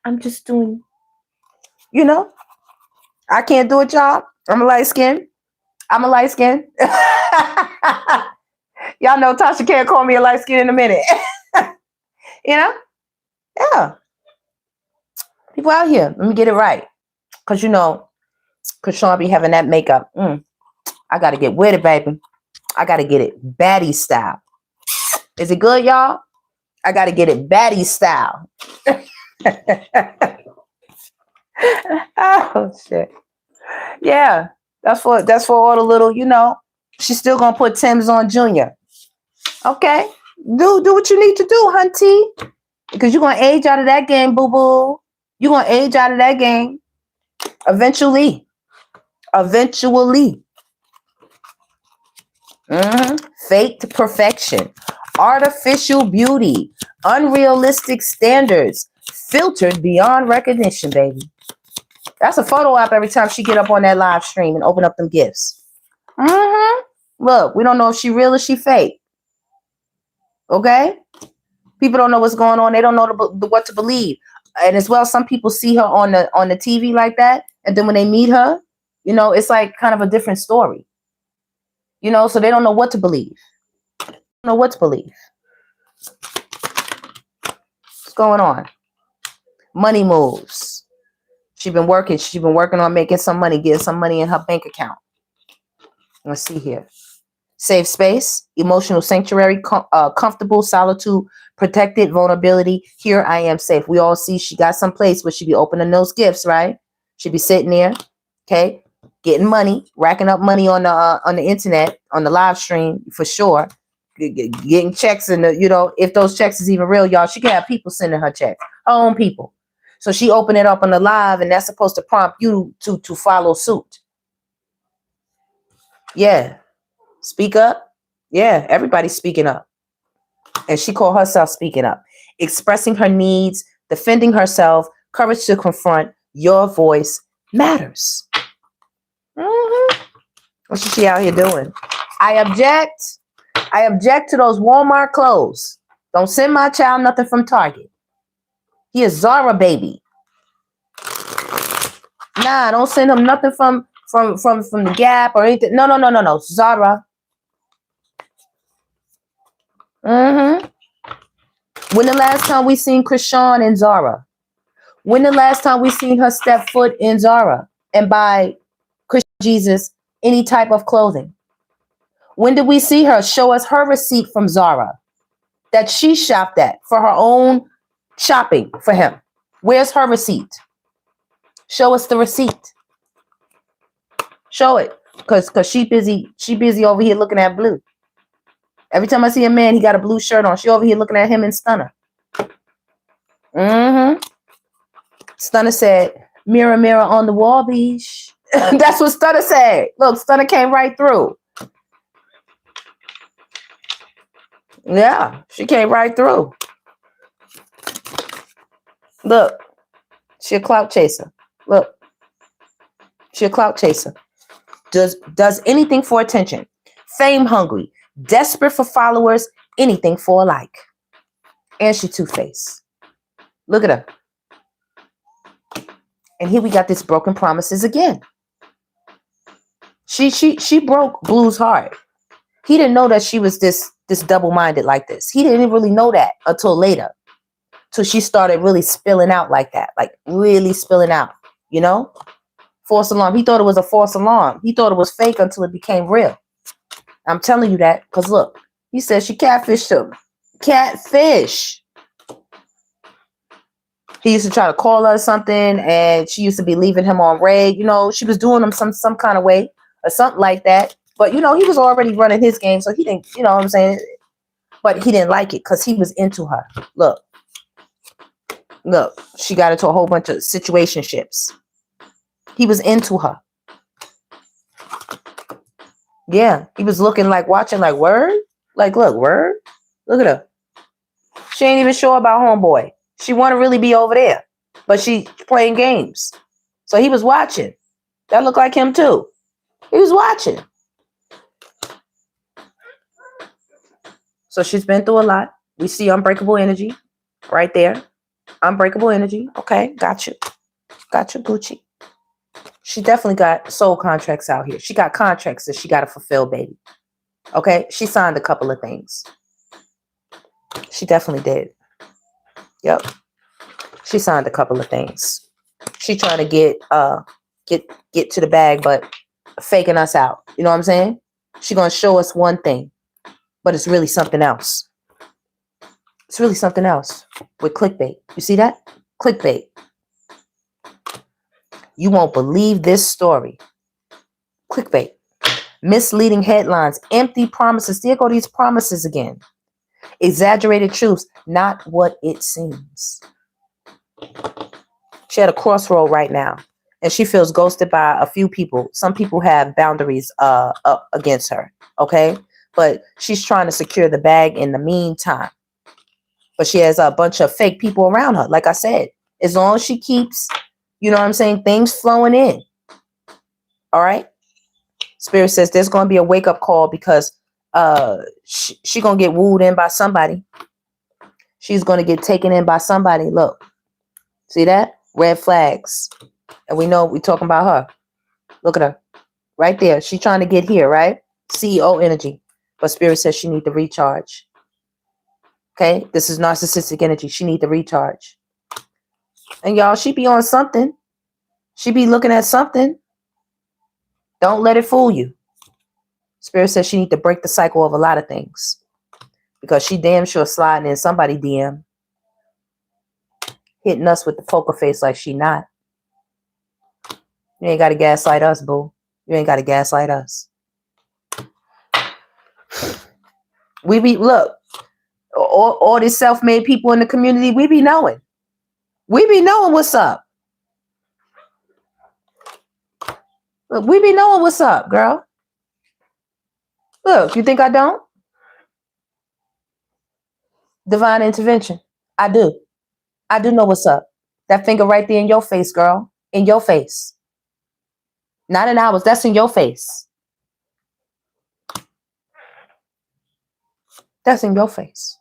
I'm just doing, you know, I can't do it, y'all. I'm a light skin. I'm a light skin. Y'all know Tasha can't call me a light skin in a minute. You know? Yeah. People out here, let me get it right. Because, you know, Chrisean be having that makeup. I got to get with it, baby. I got to get it baddie style. Is it good, y'all? I got to get it baddie style. Oh, shit. Yeah. That's for all the little, you know, she's still going to put Tim's on Junior. Okay. Do what you need to do, hunty. Because you're going to age out of that game, boo-boo. You're going to age out of that game. Eventually. Faked perfection. Artificial beauty. Unrealistic standards. Filtered beyond recognition, baby. That's a photo op every time she get up on that live stream and open up them gifts. Look, we don't know if she real or she fake. Okay? People don't know what's going on. They don't know what to believe. And as well, some people see her on the TV like that. And then when they meet her, you know, it's like kind of a different story. You know, so they don't know what to believe. They don't know what to believe. What's going on? Money moves. She's been working on making some money, getting some money in her bank account. Let's see here. Safe space, emotional sanctuary, comfortable solitude, protected vulnerability. Here I am safe. We all see she got some place where she be opening those gifts, right? She be sitting there, okay, getting money, racking up money on the internet, on the live stream for sure, getting checks, and you know, if those checks is even real, y'all, she can have people sending her checks, her own people. So she open it up on the live, and that's supposed to prompt you to follow suit. Yeah. Speak up. Yeah, everybody's speaking up. And she called herself speaking up. Expressing her needs, defending herself, courage to confront. Your voice matters. What's she out here doing? I object to those Walmart clothes. Don't send my child nothing from Target. He is Zara baby. Nah, don't send him nothing from the Gap or anything. No. Zara. When the last time we seen Chrisean in Zara? When the last time we seen her step foot in Zara and buy Christian Jesus any type of clothing? When did we see her show us her receipt from Zara that she shopped at for her own shopping for him? Where's her receipt? Show us the receipt. Show it. Because she busy over here looking at blue. Every time I see a man, he got a blue shirt on. She over here looking at him in Stunner. Stunner said, mirror, mirror on the wall, beesh. That's what Stunner said. Look, Stunner came right through. Yeah, she came right through. Look, she a clout chaser. Look, she a clout chaser. Does anything for attention. Fame hungry. Desperate for followers. Anything for a like. And she two-faced. Look at her. And here we got this broken promises again. She broke Blue's heart. He didn't know that she was this double-minded like this. He didn't really know that until later. Till she started really spilling out like that. Like really spilling out. You know? False alarm. He thought it was a false alarm. He thought it was fake until it became real. I'm telling you that because look, he said she catfished him. Catfish. He used to try to call her something, and she used to be leaving him on red. You know, she was doing him some kind of way or something like that. But, you know, he was already running his game, so he didn't, you know what I'm saying? But he didn't like it because he was into her. Look, she got into a whole bunch of situationships. He was into her. Yeah, he was looking like, watching like, word? Like, look, word. Look at her. She ain't even sure about homeboy. She want to really be over there, but she playing games. So he was watching. That looked like him too. He was watching. So she's been through a lot. We see unbreakable energy right there. Unbreakable energy. Okay, got you. Got you, Gucci. She definitely got soul contracts out here. She got contracts that she got to fulfill, baby. Okay, she signed a couple of things. She definitely did. Yep. She signed a couple of things. She trying to get to the bag, but faking us out. You know what I'm saying? She gonna show us one thing, but it's really something else. It's really something else with clickbait. You see that? Clickbait. You won't believe this story. Clickbait. Misleading headlines. Empty promises. There go these promises again. Exaggerated truths. Not what it seems. She at a crossroad right now. And she feels ghosted by a few people. Some people have boundaries against her. Okay? But she's trying to secure the bag in the meantime. But she has a bunch of fake people around her. Like I said, as long as she keeps, you know what I'm saying, things flowing in. All right? Spirit says there's going to be a wake-up call because she going to get wooed in by somebody. She's going to get taken in by somebody. Look. See that? Red flags. And we know we're talking about her. Look at her. Right there. She's trying to get here, right? CEO energy. But Spirit says she needs to recharge. Okay? This is narcissistic energy. She needs to recharge. And y'all, she be on something. She be looking at something. Don't let it fool you. Spirit says she needs to break the cycle of a lot of things. Because she damn sure sliding in somebody DM. Hitting us with the poker face like she not. You ain't got to gaslight us, boo. You ain't got to gaslight us. Look, all these self-made people in the community, we be knowing. We be knowing what's up. Look, we be knowing what's up, girl. Look, you think I don't? Divine intervention. I do. I do know what's up. That finger right there in your face, girl. In your face. Not in ours. That's in your face. That's in your face.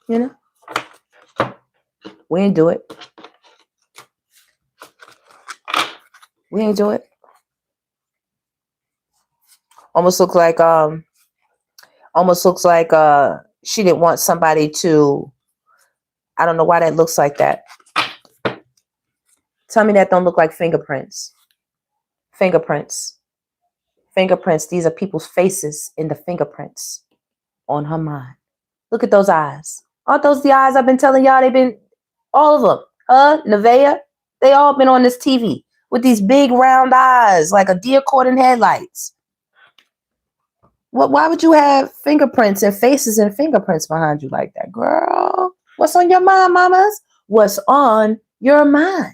You know? We ain't do it. We ain't do it. Almost looks like she didn't want somebody to. I don't know why that looks like that. Tell me that don't look like fingerprints. Fingerprints. Fingerprints. These are people's faces in the fingerprints on her mind. Look at those eyes. Aren't those the eyes I've been telling y'all? They've been, all of them. Nevaeh, they all been on this TV with these big round eyes like a deer caught in headlights. Why would you have fingerprints and faces and fingerprints behind you like that, girl? What's on your mind, mamas? What's on your mind?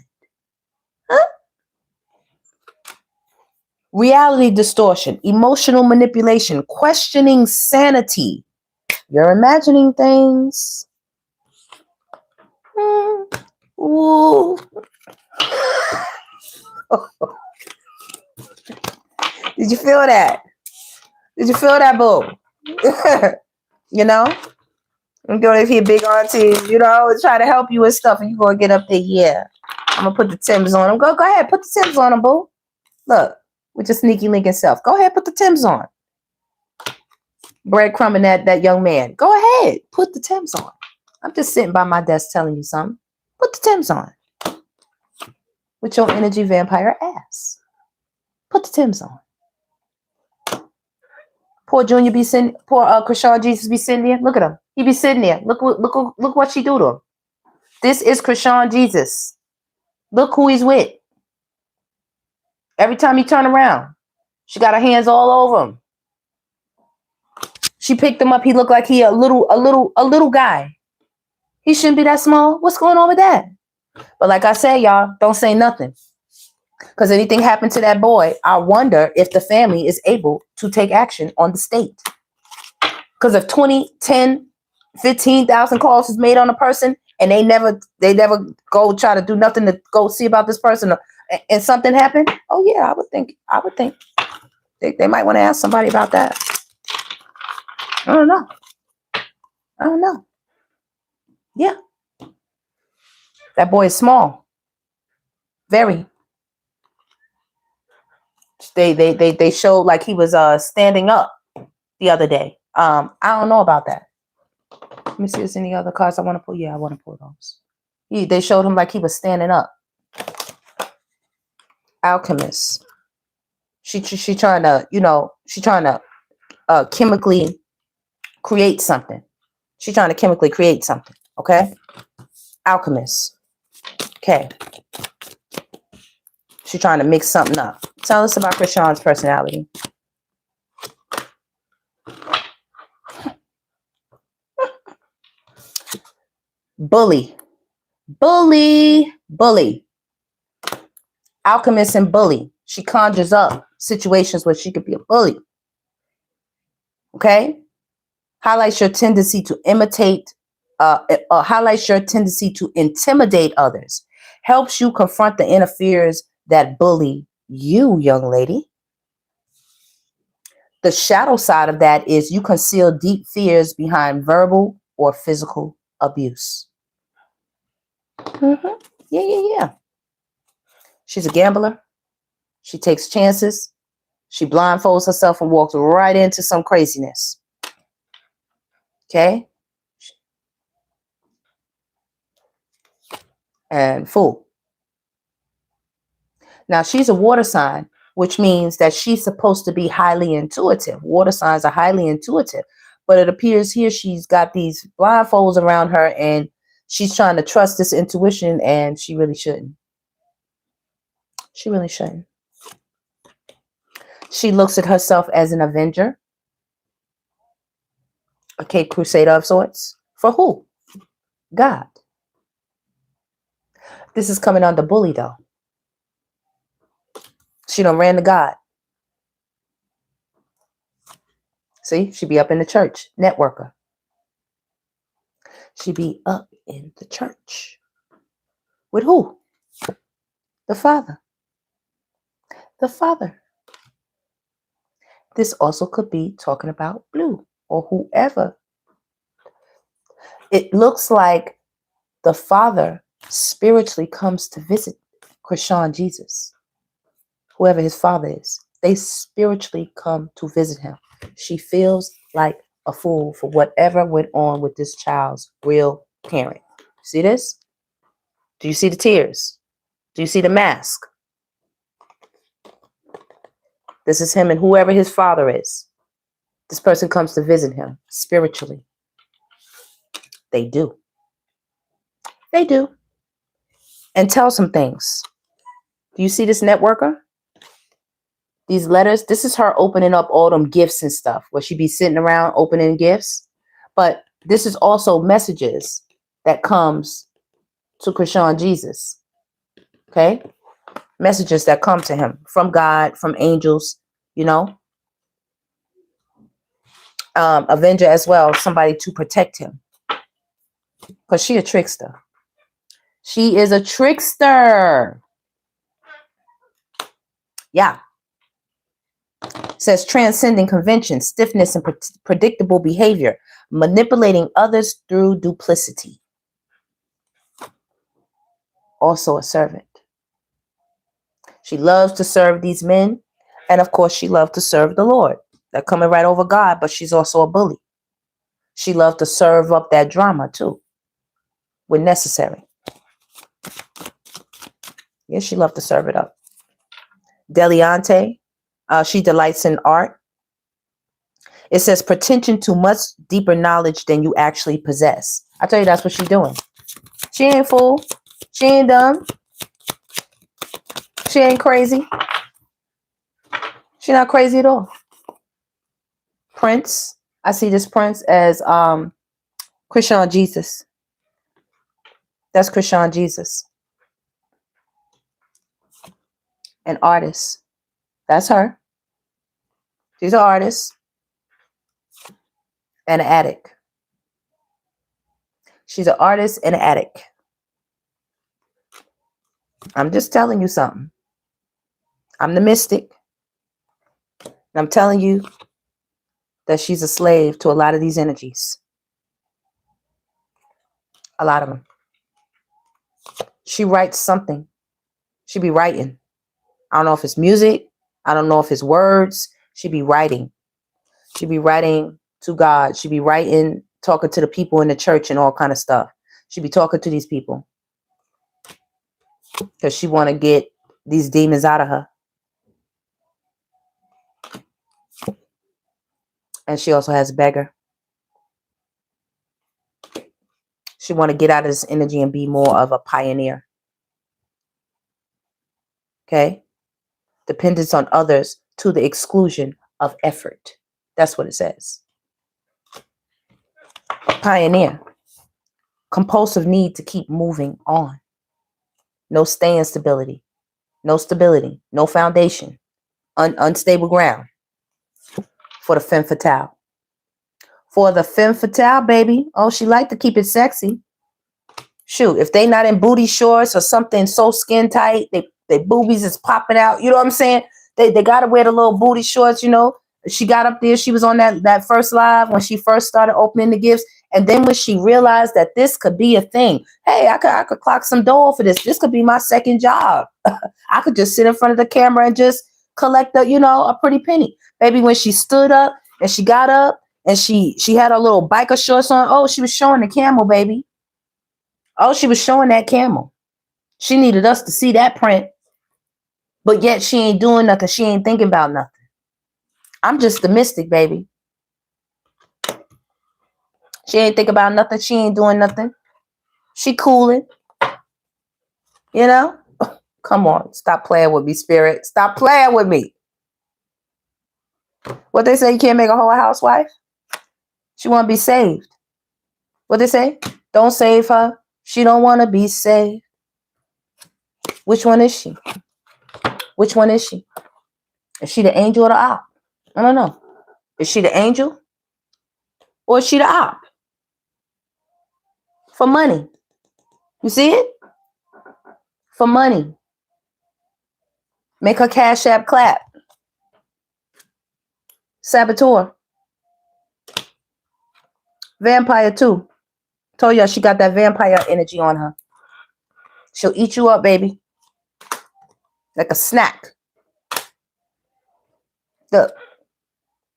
Huh? Reality distortion, emotional manipulation, questioning sanity. You're imagining things. Ooh. Did you feel that? Did you feel that, boo? You know? I'm going to be a big auntie, you know, try to help you with stuff, and you're going to get up there, yeah. I'm going to put the Timbs on them. Go ahead, put the Timbs on them, boo. Look, with your sneaky linking self. Go ahead, put the Timbs on. Breadcrumbing that young man. Go ahead, put the Timbs on. I'm just sitting by my desk telling you something. Put the Timbs on. With your energy vampire ass. Put the Timbs on. Poor Junior be sitting, poor Chrisean Jesus be sitting there. Look at him. He be sitting there. Look what she do to him. This is Chrisean Jesus. Look who he's with. Every time he turn around, she got her hands all over him. She picked him up. He looked like he a little guy. He shouldn't be that small. What's going on with that? But like I said, y'all, don't say nothing. Because anything happened to that boy, I wonder if the family is able to take action on the state. Because if 20, 10, 15,000 calls is made on a person and they never go try to do nothing to go see about this person and something happened, oh yeah, I would think they might want to ask somebody about that. I don't know. Yeah. That boy is small. Very. They showed like he was standing up the other day. I don't know about that. Let me see if there's any other cards I want to pull. Yeah, I want to pull those. They showed him like he was standing up. Alchemist. She trying to, chemically create something. She's trying to chemically create something. Okay. Alchemist. Okay. She's trying to mix something up. Tell us about Chrisean's personality. Bully. Alchemist and bully. She conjures up situations where she could be a bully. Okay? Highlights your tendency to intimidate others. Helps you confront the inner fears that bully you, young lady. The shadow side of that is you conceal deep fears behind verbal or physical abuse. Yeah. She's a gambler. She takes chances. She blindfolds herself and walks right into some craziness. Okay? And fool. Now, she's a water sign, which means that she's supposed to be highly intuitive. Water signs are highly intuitive. But it appears here she's got these blindfolds around her and she's trying to trust this intuition and she really shouldn't. She really shouldn't. She looks at herself as an avenger. A Cape Crusader of sorts. For who? God. This is coming on the bully, though. She done ran to God. See, she be up in the church. Networker. She be up in the church. With who? The Father. The Father. This also could be talking about Blue or whoever. It looks like the Father spiritually comes to visit Chrisean Jesus. Whoever his father is. They spiritually come to visit him. She feels like a fool for whatever went on with this child's real parent. See this? Do you see the tears? Do you see the mask? This is him and whoever his father is. This person comes to visit him spiritually. They do. They do. And tell some things. Do you see this networker? These letters, this is her opening up all them gifts and stuff where she be sitting around opening gifts. But this is also messages that comes to Chrisean Jesus. Okay? Messages that come to him from God, from angels, Avenger as well, somebody to protect him. Because she a trickster. She is a trickster. Yeah. Says transcending convention, stiffness, and predictable behavior, manipulating others through duplicity. Also a servant. She loves to serve these men, and of course she loves to serve the Lord. They're coming right over God, but she's also a bully. She loves to serve up that drama too, when necessary. Yes, she loves to serve it up. Deliante. She delights in art. It says pretension to much deeper knowledge than you actually possess. I tell you, that's what she's doing. She ain't fool. She ain't dumb. She ain't crazy. She's not crazy at all. Prince. I see this prince as Chrisean Jesus. That's Chrisean Jesus. An artist. That's her. She's an artist and an addict. She's an artist and an addict. I'm just telling you something. I'm the mystic. And I'm telling you that she's a slave to a lot of these energies. A lot of them. She writes something. She be writing. I don't know if it's music. I don't know if it's words. She be writing. She be writing to God. She be writing, talking to the people in the church and all kind of stuff. She be talking to these people because she want to get these demons out of her. And she also has a beggar. She want to get out of this energy and be more of a pioneer. Okay? Dependence on others to the exclusion of effort. That's what it says. Pioneer. Compulsive need to keep moving on. No staying stability. No stability. No foundation. Unstable ground. For the femme fatale. For the femme fatale, baby. Oh, she like to keep it sexy. Shoot, if they not in booty shorts or something so skin tight, they boobies is popping out. You know what I'm saying? They got to wear the little booty shorts, you know. She got up there. She was on that first live when she first started opening the gifts. And then when she realized that this could be a thing. Hey, I could clock some dough for this. This could be my second job. I could just sit in front of the camera and just collect a pretty penny. Baby, when she stood up and she got up and she had her little biker shorts on. Oh, she was showing the camel, baby. Oh, she was showing that camel. She needed us to see that print. But yet she ain't doing nothing. She ain't thinking about nothing. I'm just the mystic, baby. She ain't think about nothing. She ain't doing nothing. She cooling. You know? Come on. Stop playing with me, spirit. Stop playing with me. What they say, you can't make a whole housewife? She want to be saved. What they say? Don't save her. She don't want to be saved. Which one is she? Which one is she? Is she the angel or the op? I don't know. Is she the angel? Or is she the op? For money. You see it? For money. Make her Cash App clap. Saboteur. Vampire too. Told y'all she got that vampire energy on her. She'll eat you up, baby. Like a snack. Look.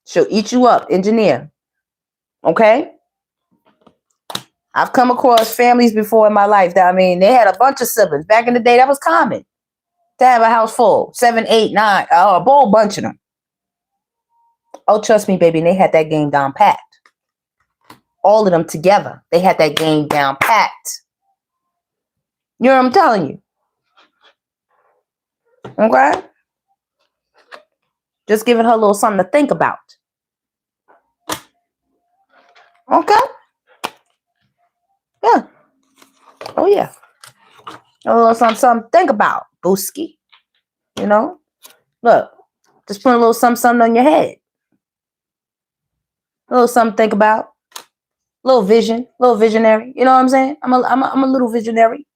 She'll eat you up, engineer. Okay? I've come across families before in my life that, they had a bunch of siblings. Back in the day, that was common. To have a house full. 7, 8, 9. A whole bunch of them. Oh, trust me, baby. And they had that game down packed. All of them together. They had that game down packed. You know what I'm telling you? Okay? Just giving her a little something to think about. Okay? Yeah. Oh, yeah. A little something to think about. Booski. You know? Look. Just put a little something on your head. A little something to think about. A little vision. A little visionary. You know what I'm saying? I'm a little visionary.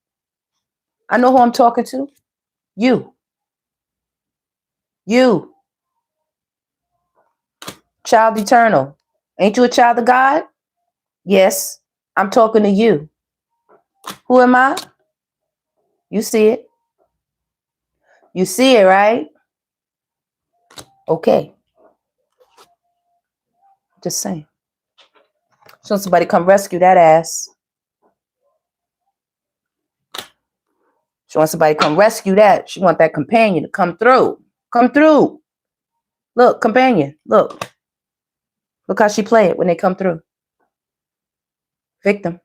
I know who I'm talking to. You. You. Child eternal. Ain't you a child of God? Yes. I'm talking to you. Who am I? You see it. You see it, right? Okay. Just saying. So somebody come rescue that ass. She wants somebody to come rescue that. She want that companion to come through. Come through. Look, companion. Look. Look how she play it when they come through. Victim.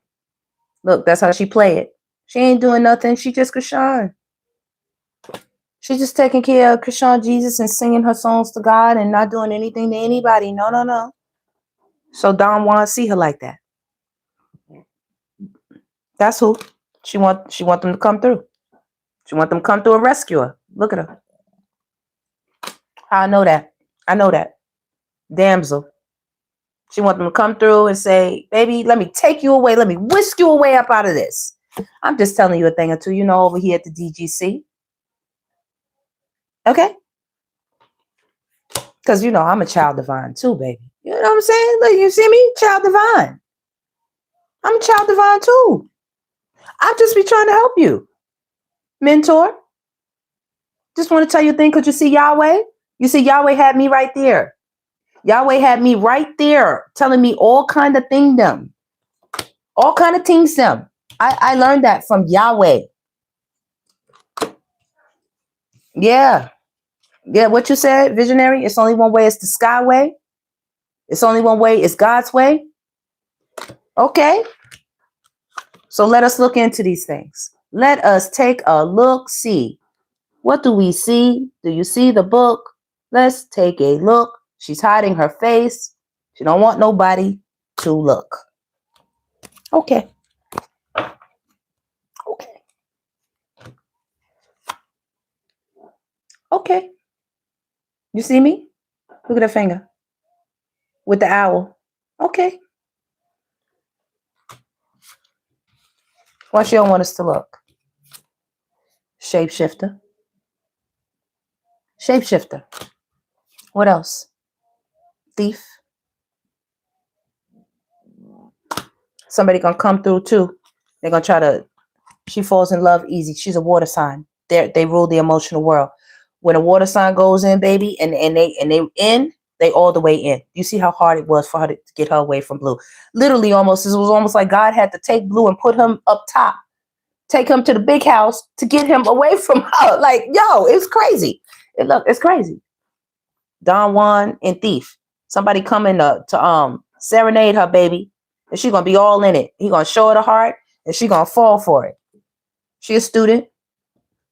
Look, that's how she play it. She ain't doing nothing. She just Chrisean. She's just taking care of Chrisean Jesus and singing her songs to God and not doing anything to anybody. No, no, no. So Don want to see her like that. That's who. She want them to come through. She want them to come through and rescue her. Look at her. How I know that? I know that. Damsel. She wants them to come through and say, baby, let me take you away. Let me whisk you away up out of this. I'm just telling you a thing or two, over here at the DGC. Okay? Because, I'm a child divine too, baby. You know what I'm saying? Look, you see me? Child divine. I'm a child divine too. I'll just be trying to help you. Mentor. Just want to tell you a thing. Could you see Yahweh? You see, Yahweh had me right there. Yahweh had me right there telling me all kind of thingdom. All kind of thingdom. I learned that from Yahweh. Yeah. Yeah, what you said, visionary? It's only one way. It's the skyway. It's only one way. It's God's way. Okay. So let us look into these things. Let us take a look, see. What do we see? Do you see the book? Let's take a look. She's hiding her face. She don't want nobody to look. Okay. Okay. Okay. You see me? Look at the finger. With the owl. Okay. Why she don't want us to look? Shapeshifter. Shapeshifter. What else? Thief. Somebody gonna come through too. They're gonna try to. She falls in love easy. She's a water sign. They rule the emotional world. When a water sign goes in, baby, and they all the way in. You see how hard it was for her to get her away from Blue. Literally, it was almost like God had to take Blue and put him up top, take him to the big house to get him away from her. Like, yo, it's crazy. It's crazy. Don Juan and Thief. Somebody coming to serenade her, baby, and she's gonna be all in it. He gonna show her the heart, and she gonna fall for it. She's a student.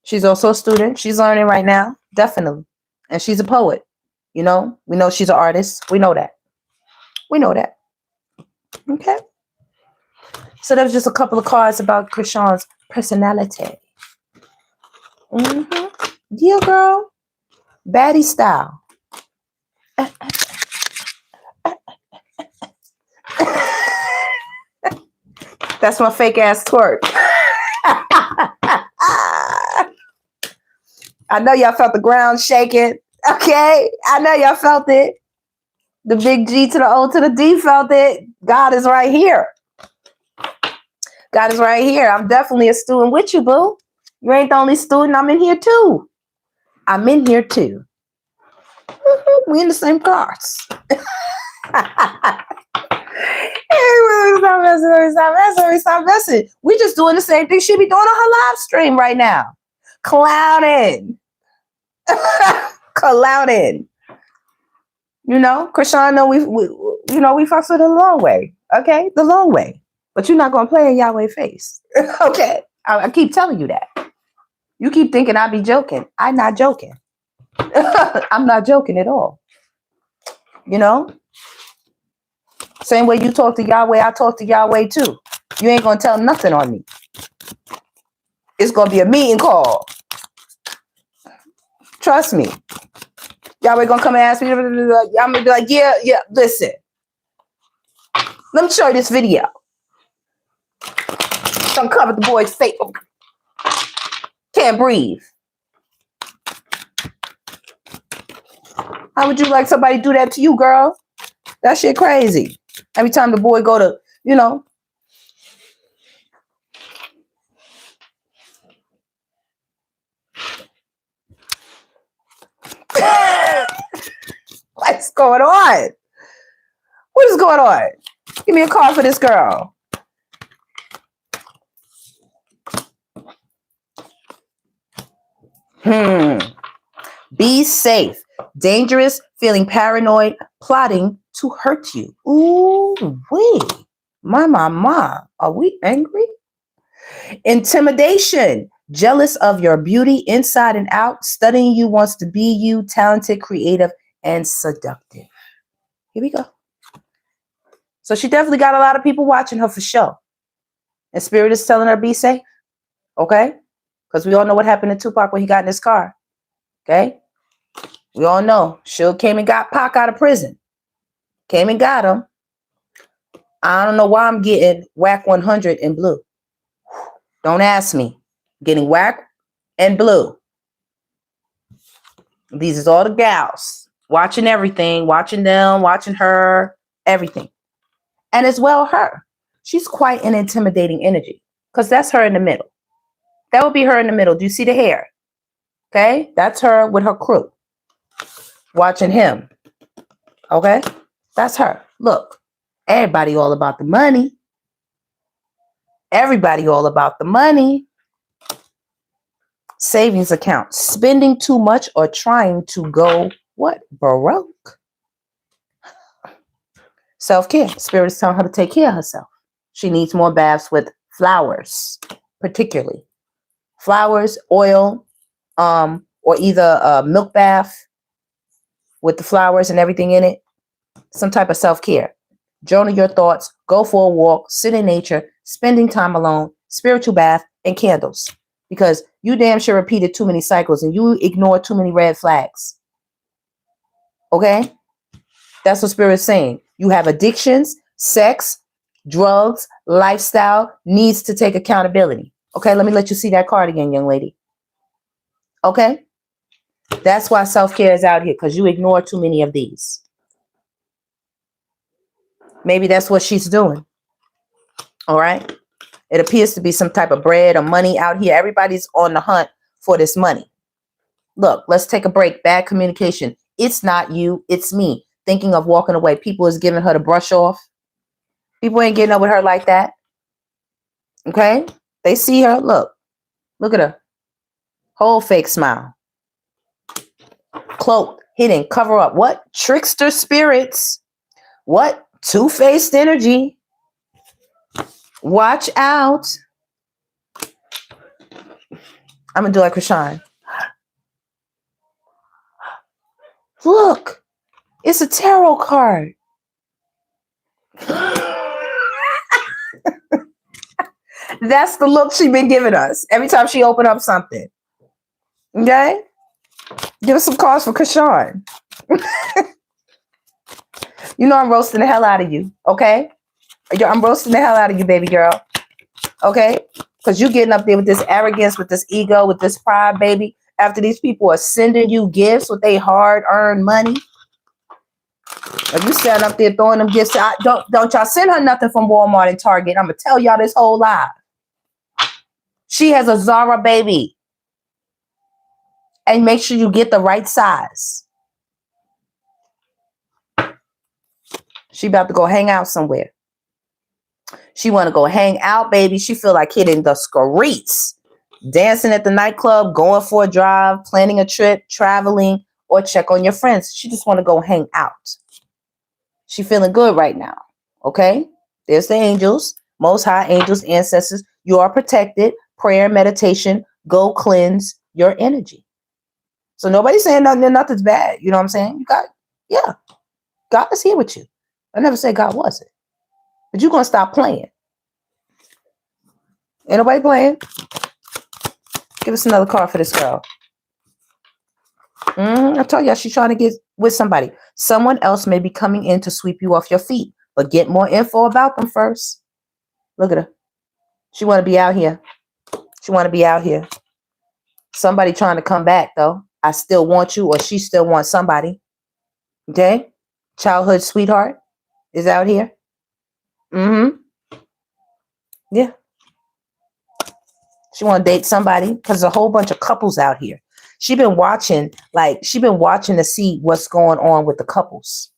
She's also a student. She's learning right now, definitely. And she's a poet. We know she's an artist. We know that. We know that. Okay. So that was just a couple of cards about Chrisean's personality. Yeah, girl. Baddie style. That's my fake ass twerk. I know y'all felt the ground shaking. Okay. I know y'all felt it. The big G to the O to the D felt it. God is right here. God is right here. I'm definitely a student with you, boo. You ain't the only student. I'm in here too. I'm in here too. We in the same class. Stop messing. We just doing the same thing she be doing on her live stream right now. Clowning. Clowning. Chrisean, we fuss with the long way. Okay? The long way. But you're not going to play in Yahweh's face. Okay? I keep telling you that. You keep thinking I be joking. I'm not joking. I'm not joking at all. Same way you talk to Yahweh, I talk to Yahweh too. You ain't going to tell nothing on me. It's going to be a meeting call. Trust me. Yahweh going to come and ask me. I'm going to be like, yeah, listen. Let me show you this video. Don't cover the boy's face. Can't breathe. How would you like somebody to do that to you, girl? That shit crazy. Every time the boy go to, What's going on? What is going on? Give me a call for this girl. Be safe. Dangerous, feeling paranoid, plotting to hurt you. Ooh, wait. Ma. Are we angry? Intimidation. Jealous of your beauty inside and out. Studying you, wants to be you. Talented, creative, and seductive. Here we go. So she definitely got a lot of people watching her for sure. And Spirit is telling her be safe. Okay? Because we all know what happened to Tupac when he got in his car. Okay? We all know. She came and got Pac out of prison. Came and got him. I don't know why I'm getting whack 100 in blue. Don't ask me. Getting whack and blue. These is all the gals. Watching everything. Watching them. Watching her. Everything. And as well her. She's quite an intimidating energy. Because that's her in the middle. That would be her in the middle. Do you see the hair? Okay? That's her with her crew. Watching him. Okay? That's her. Look. Everybody all about the money. Everybody all about the money. Savings account. Spending too much or trying to go, what? Baroque. Self-care. Spirit is telling her to take care of herself. She needs more baths with flowers, particularly. Flowers, oil, or either a milk bath with the flowers and everything in it. Some type of self-care. Journal your thoughts. Go for a walk. Sit in nature. Spending time alone. Spiritual bath and candles. Because you damn sure repeated too many cycles and you ignored too many red flags. Okay? That's what Spirit is saying. You have addictions, sex, drugs, lifestyle, needs to take accountability. Okay, let me let you see that card again, young lady. Okay? That's why self-care is out here, because you ignore too many of these. Maybe that's what she's doing. All right? It appears to be some type of bread or money out here. Everybody's on the hunt for this money. Look, let's take a break. Bad communication. It's not you. It's me. Thinking of walking away. People is giving her the brush off. People ain't getting up with her like that. Okay? They see her. Look. Look at her. Whole fake smile. Cloak. Hidden. Cover up. What? Trickster spirits. What? Two-faced energy. Watch out. I'm going to do like Chrisean. Look. It's a tarot card. That's the look she's been giving us every time she opened up something. Okay? Give us some cards for Chrisean. You know I'm roasting the hell out of you. Okay? I'm roasting the hell out of you, baby girl. Okay? Because you're getting up there with this arrogance, with this ego, with this pride, baby. After these people are sending you gifts with their hard-earned money. Or you standing up there throwing them gifts. Don't y'all send her nothing from Walmart and Target. I'm going to tell y'all this whole lie. She has a Zara baby. And make sure you get the right size. She about to go hang out somewhere. She want to go hang out, baby. She feel like hitting the streets. Dancing at the nightclub, going for a drive, planning a trip, traveling, or check on your friends. She just want to go hang out. She feeling good right now. Okay? There's the angels. Most high angels, ancestors. You are protected. Prayer, meditation. Go cleanse your energy. So nobody's saying nothing's bad. You know what I'm saying? You got, yeah. God is here with you. I never said God wasn't. But you're going to stop playing. Ain't nobody playing. Give us another card for this girl. I told y'all she's trying to get with somebody. Someone else may be coming in to sweep you off your feet. But get more info about them first. Look at her. She want to be out here. She want to be out here. Somebody trying to come back, though. I still want you, or she still wants somebody. Okay? Childhood sweetheart is out here. Yeah. She want to date somebody because there's a whole bunch of couples out here. She been watching to see what's going on with the couples.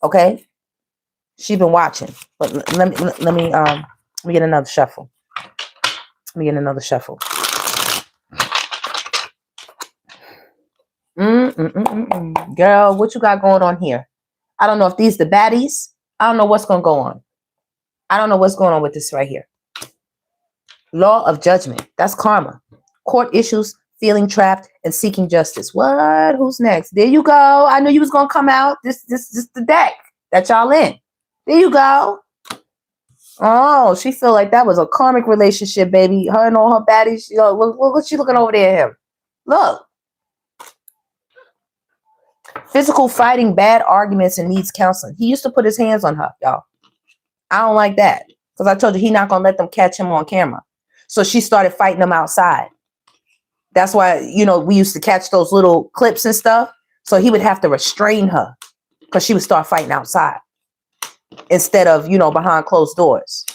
Okay? She been watching. But let me get another shuffle. Let me get another shuffle. Girl, what you got going on here? I don't know if these the baddies. I don't know what's going to go on. I don't know what's going on with this right here. Law of judgment. That's karma. Court issues, feeling trapped, and seeking justice. What? Who's next? There you go. I knew you was going to come out. This the deck that y'all in. There you go. Oh, she feel like that was a karmic relationship, baby. Her and all her baddies. Look what she looking over there at him. Look. Physical fighting, bad arguments, and needs counseling. He used to put his hands on her, y'all. I don't like that because I told you he not going to let them catch him on camera. So she started fighting them outside. That's why, you know, we used to catch those little clips and stuff. So he would have to restrain her because she would start fighting outside instead of, you know, behind closed doors.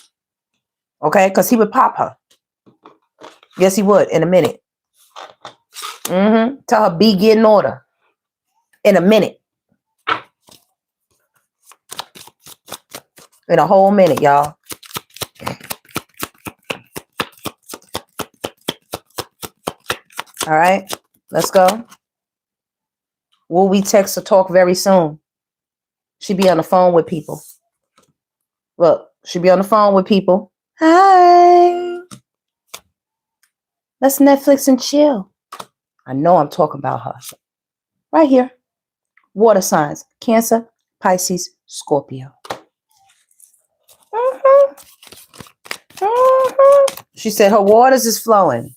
Okay? Because he would pop her. Yes, he would in a minute. Tell her be get in order in a minute. In a whole minute, y'all. All right, let's go. Will we text or talk very soon? She be on the phone with people. Look, she be on the phone with people. Hi. Let's Netflix and chill. I know I'm talking about her. Right here. Water signs. Cancer, Pisces, Scorpio. She said her waters is flowing.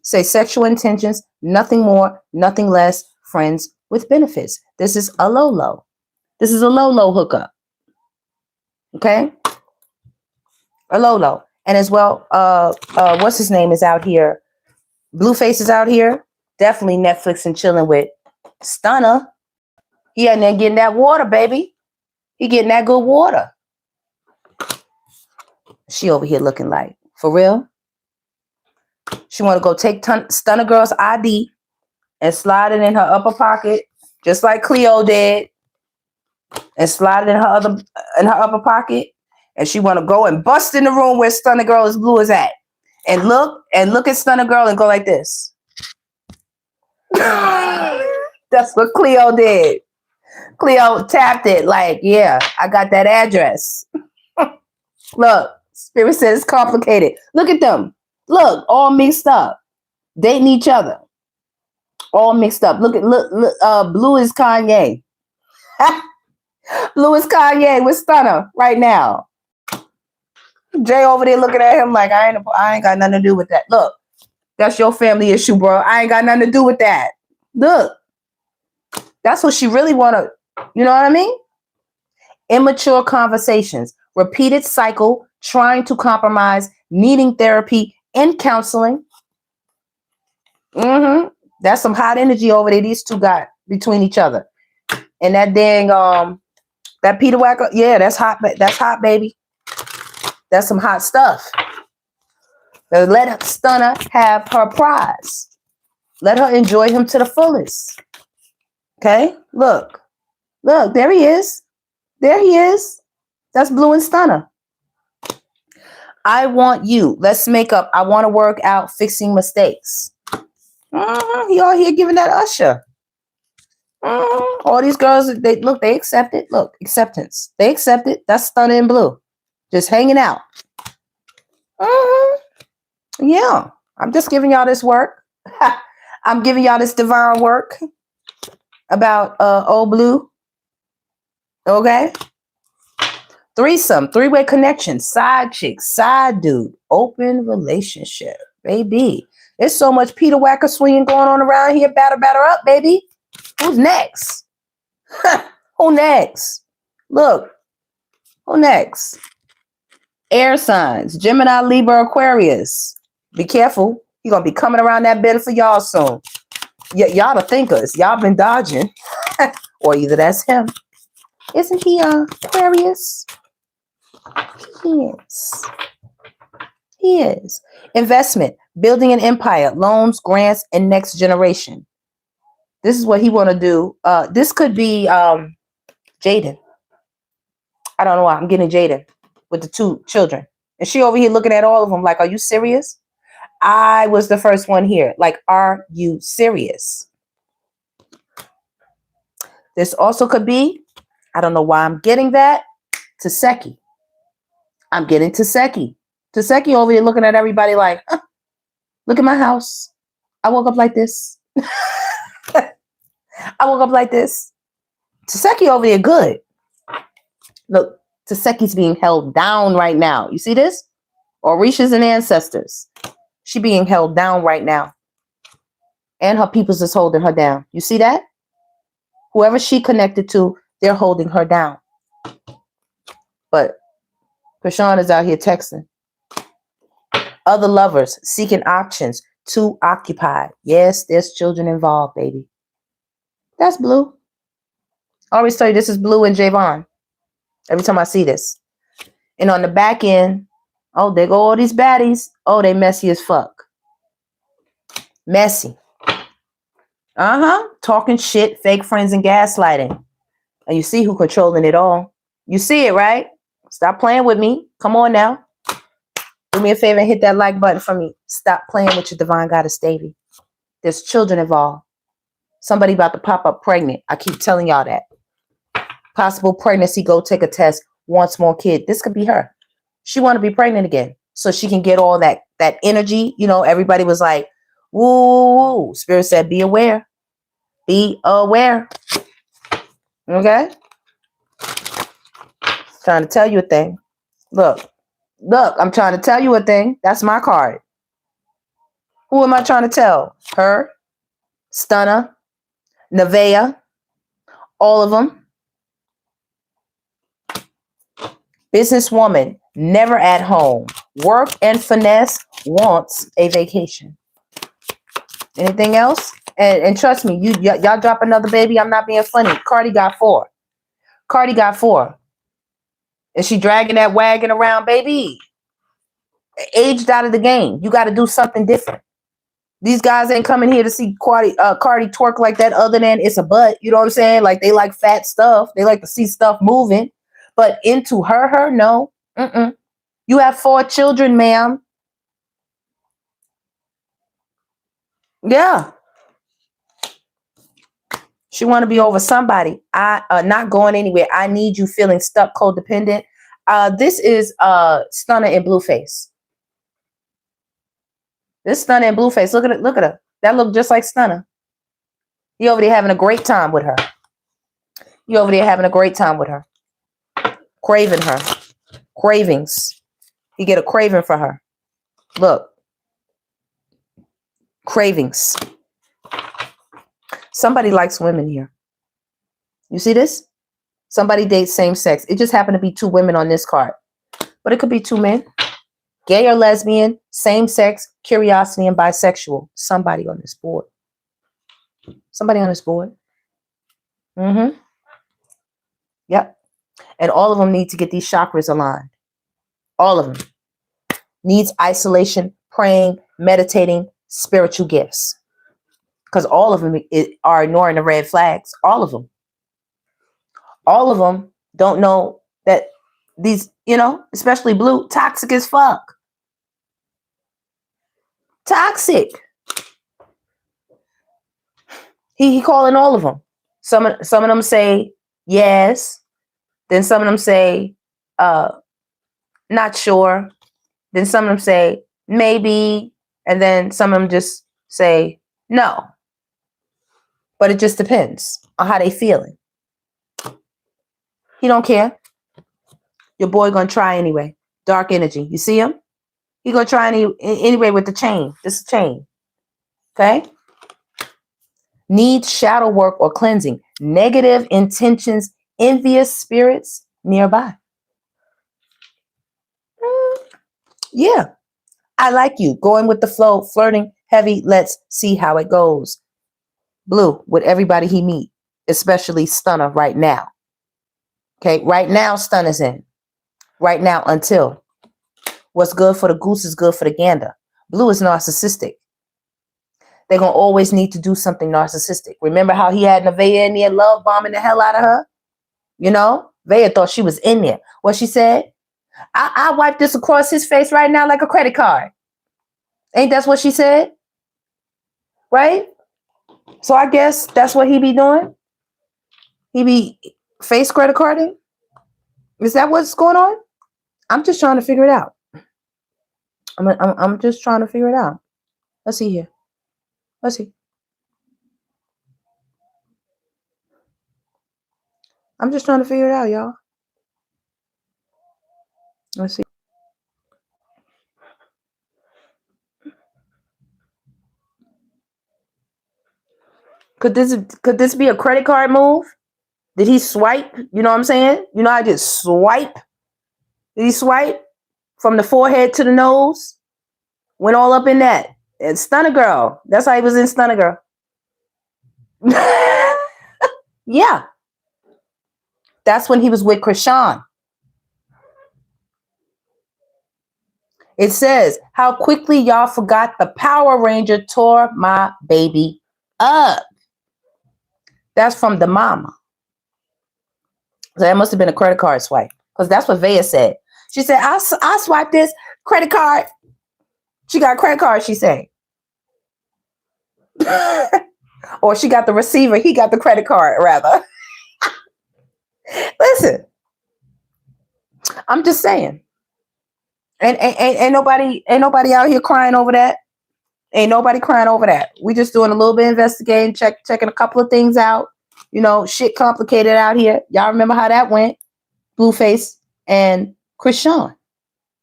Say sexual intentions, nothing more, nothing less, friends with benefits. This is a low-low. This is a low-low hookup. Okay? A low-low. And as well, what's his name is out here? Blueface is out here. Definitely Netflix and chilling with Stunner. He in there getting that water, baby. He getting that good water. She over here looking like, for real? She want to go take Stunner Girl's ID and slide it in her upper pocket, just like Cleo did, and slide it in her upper pocket. And she want to go and bust in the room where Stunner Girl is blue is at, and look at Stunner Girl and go like this. That's what Cleo did. Cleo tapped it like, yeah, I got that address. Look, Spirit says it's complicated. Look at them. Look, all mixed up. Dating each other. All mixed up. Look, Blue is Kanye. Blue is Kanye with Stunner right now. Jay over there looking at him like, I ain't got nothing to do with that. Look, that's your family issue, bro. I ain't got nothing to do with that. Look. That's what she really want to, you know what I mean? Immature conversations. Repeated cycle, trying to compromise, needing therapy and counseling. That's some hot energy over there these two got between each other. And that dang, that Peter Wacker, yeah, that's hot. That's hot, baby. That's some hot stuff. Let Stunner have her prize. Let her enjoy him to the fullest. Okay, look, there he is. There he is. That's Blue and Stunner. I want you. Let's make up. I want to work out fixing mistakes. He all here giving that usher. All these girls, they accept it. Look, acceptance. They accept it. That's Stunner and Blue. Just hanging out. Yeah, I'm just giving y'all this work. I'm giving y'all this divine work about old Blue. Okay. Threesome, three-way connection, side chick, side dude, open relationship, baby. There's so much Peter Wacker swinging going on around here. Batter up, baby. Who's next? Who next? Look. Who next? Air signs, Gemini, Libra, Aquarius. Be careful. He's going to be coming around that bend for y'all soon. Y'all the thinkers. Y'all been dodging. Or either that's him. Isn't he Aquarius? He is. Investment, building an empire, loans, grants, and next generation. This is what he want to do. This could be Jaden. I don't know why. I'm getting Jaden with the two children. And she over here looking at all of them like, are you serious? I was the first one here. Like, are you serious? This also could be, I don't know why I'm getting that, Taseki. I'm getting Taseki. Taseki over here looking at everybody like, look at my house. I woke up like this. I woke up like this. Taseki over there good. Look, Taseki's being held down right now. You see this? Orishas and ancestors. She being held down right now. And her peoples is holding her down. You see that? Whoever she connected to, they're holding her down. But Chrisean is out here texting. Other lovers seeking options, too occupied. Yes, there's children involved, baby. That's Blue. I always tell you this is Blue and Javon. Every time I see this. And on the back end, oh, there go all these baddies. Oh, they messy as fuck. Messy. Talking shit, fake friends, and gaslighting. And you see who controlling it all. You see it, right? Stop playing with me. Come on now. Do me a favor and hit that like button for me. Stop playing with your divine goddess, Davy. There's children involved. Somebody about to pop up pregnant. I keep telling y'all that. Possible pregnancy, go take a test. Wants more kid. This could be her. She want to be pregnant again. So she can get all that energy. You know, everybody was like, woo, woo. Spirit said, be aware. Be aware. Okay? Trying to tell you a thing. Look, I'm trying to tell you a thing. That's my card. Who am I trying to tell? Her, Stunner, Nevaeh, all of them. Businesswoman, never at home. Work and finesse, wants a vacation. Anything else? And trust me, y'all drop another baby, I'm not being funny. Cardi got 4. Is she dragging that wagon around, baby? Aged out of the game. You got to do something different. These guys ain't coming here to see Cardi twerk like that other than it's a butt. You know what I'm saying? Like, they like fat stuff. They like to see stuff moving. But into her, no. You have 4 children, ma'am. Yeah. She want to be over somebody. Not going anywhere. I need you feeling stuck, codependent. This is Stunner in Blueface. This Stunner in Blueface. Look at her. That look just like Stunner. You over there having a great time with her. Craving her. Cravings. You get a craving for her. Look. Cravings. Somebody likes women here. You see this? Somebody dates same sex. It just happened to be 2 women on this card. But it could be 2 men. Gay or lesbian, same sex, curiosity, and bisexual. Somebody on this board. Yep. And all of them need to get these chakras aligned. All of them. Needs isolation, praying, meditating, spiritual gifts. Because all of them are ignoring the red flags. All of them. All of them don't know that these, especially Blue, toxic as fuck. Toxic. He calling all of them. Some of them say yes. Then some of them say not sure. Then some of them say maybe. And then some of them just say no. But it just depends on how they feeling. He don't care. Your boy gonna try anyway. Dark energy. You see him? He gonna try anyway with the chain. This chain. Okay? Needs shadow work or cleansing. Negative intentions, envious spirits nearby. Yeah. I like you. Going with the flow, flirting, heavy. Let's see how it goes. Blue with everybody he meet, especially Stunner right now. Okay, right now Stunner's in. Right now until. What's good for the goose is good for the gander. Blue is narcissistic. They're going to always need to do something narcissistic. Remember how he had Nevaeh in there love bombing the hell out of her? Veya thought she was in there. What she said? I wipe this across his face right now like a credit card. Ain't that what she said? Right? So I guess that's what he be doing. He be face credit carding. Is that what's going on? I'm just trying to figure it out. I'm just trying to figure it out. Let's see here. Let's see. I'm just trying to figure it out, y'all. Let's see. Could this be a credit card move? Did he swipe? You know what I'm saying? You know, I just swipe. Did he swipe from the forehead to the nose? Went all up in that. And Stunner Girl. That's how he was in Stunner Girl. Yeah. That's when he was with Chrisean. It says, how quickly y'all forgot the Power Ranger tore my baby up. That's from the mama. So that must have been a credit card swipe. Because that's what Vea said. She said, I swiped this credit card. She got a credit card, she said. Or she got the receiver. He got the credit card, rather. Listen. I'm just saying. And ain't nobody out here crying over that. Ain't nobody crying over that. We just doing a little bit of investigating, checking a couple of things out. You know, shit complicated out here. Y'all remember how that went? Blueface and Chrisean.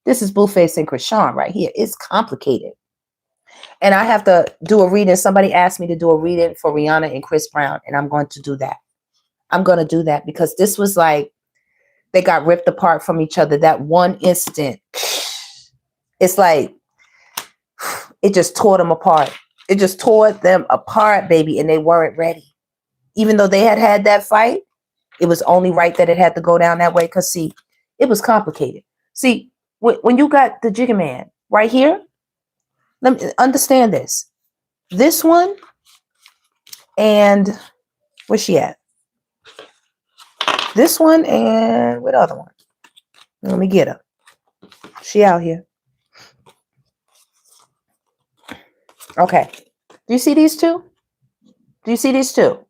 This is Blueface and Chrisean right here. It's complicated. And I have to do a reading. Somebody asked me to do a reading for Rihanna and Chris Brown, and I'm going to do that. I'm going to do that because this was like they got ripped apart from each other. That one instant, it's like it just tore them apart. It just tore them apart, baby, and they weren't ready. Even though they had that fight, it was only right that it had to go down that way because, see, it was complicated. See, when you got the Jigga Man right here, let me understand this. This one and where's she at? This one and what other one? Let me get her. She out here. Okay. Do you see these two? Do you see these two?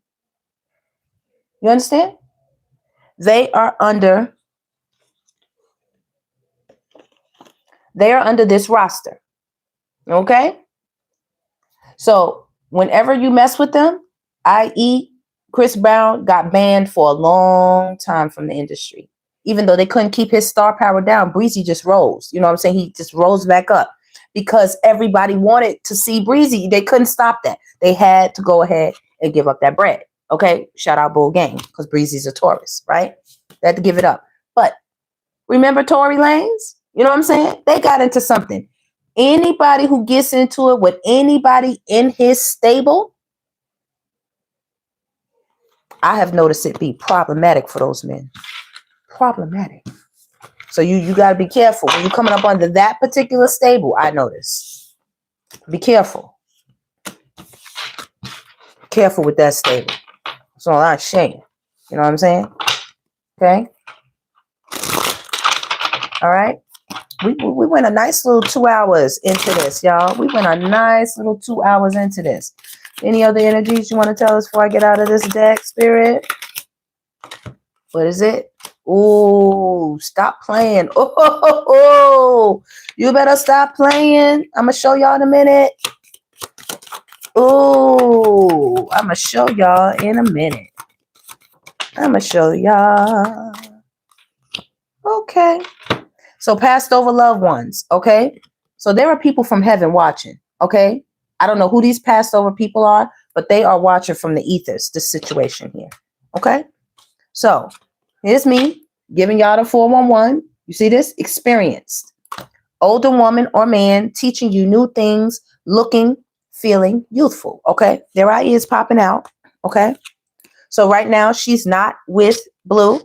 You understand? They are under this roster. Okay? So whenever you mess with them, i.e. Chris Brown got banned for a long time from the industry. Even though they couldn't keep his star power down, Breezy just rose. You know what I'm saying? He just rose back up because everybody wanted to see Breezy. They couldn't stop that. They had to go ahead and give up that bread. Okay? Shout out Bull Gang because Breezy's a Taurus, right? They had to give it up. But remember Tory Lanez? You know what I'm saying? They got into something. Anybody who gets into it with anybody in his stable, I have noticed it be problematic for those men. Problematic. So you got to be careful. When you're coming up under that particular stable, I notice. Be careful. Careful with that stable. It's a lot of shame. You know what I'm saying? Okay? All right? We went a nice little 2 hours into this, y'all. We went a nice little 2 hours into this. Any other energies you want to tell us before I get out of this deck, Spirit? What is it? Oh, stop playing. Oh, you better stop playing. I'm going to show y'all in a minute. Oh, I'm going to show y'all in a minute. I'm going to show y'all. Okay. So passed over loved ones, okay? So there are people from heaven watching, okay? I don't know who these passed over people are, but they are watching from the ethers, this situation here, okay? So here's me giving y'all the 411. You see this? Experienced. Older woman or man teaching you new things, looking, feeling youthful, okay? Their eye is popping out, okay? So right now she's not with Blue.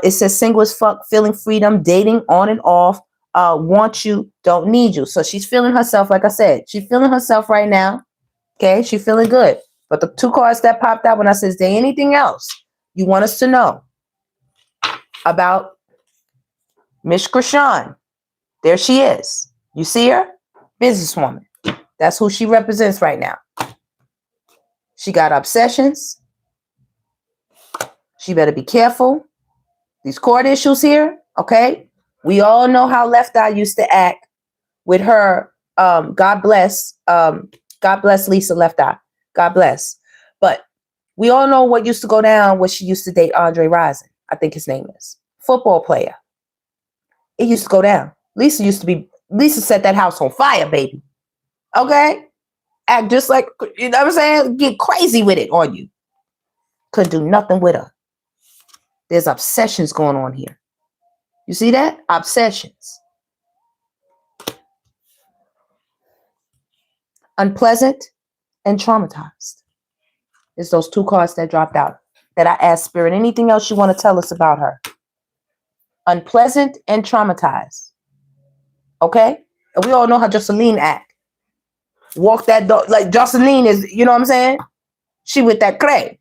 It says single as fuck, feeling freedom, dating on and off, want you, don't need you. So she's feeling herself, like I said. She's feeling herself right now. Okay, she's feeling good. But the two cards that popped out when I said, is there anything else you want us to know about Miss Chrisean? There she is. You see her? Businesswoman. That's who she represents right now. She got obsessions. She better be careful. These court issues here, okay? We all know how Left Eye used to act with her. God bless Lisa Left Eye. God bless. But we all know what used to go down when she used to date Andre Rison. I think his name is. Football player. It used to go down. Lisa set that house on fire, baby. Okay? Act just like, you know what I'm saying? Get crazy with it on you. Couldn't do nothing with her. There's obsessions going on here. You see that? Obsessions. Unpleasant and traumatized. It's those two cards that dropped out that I asked Spirit. Anything else you want to tell us about her? Unpleasant and traumatized. Okay? And we all know how Jocelyn act. Walk that dog. Like Jocelyn is, you know what I'm saying? She with that cray.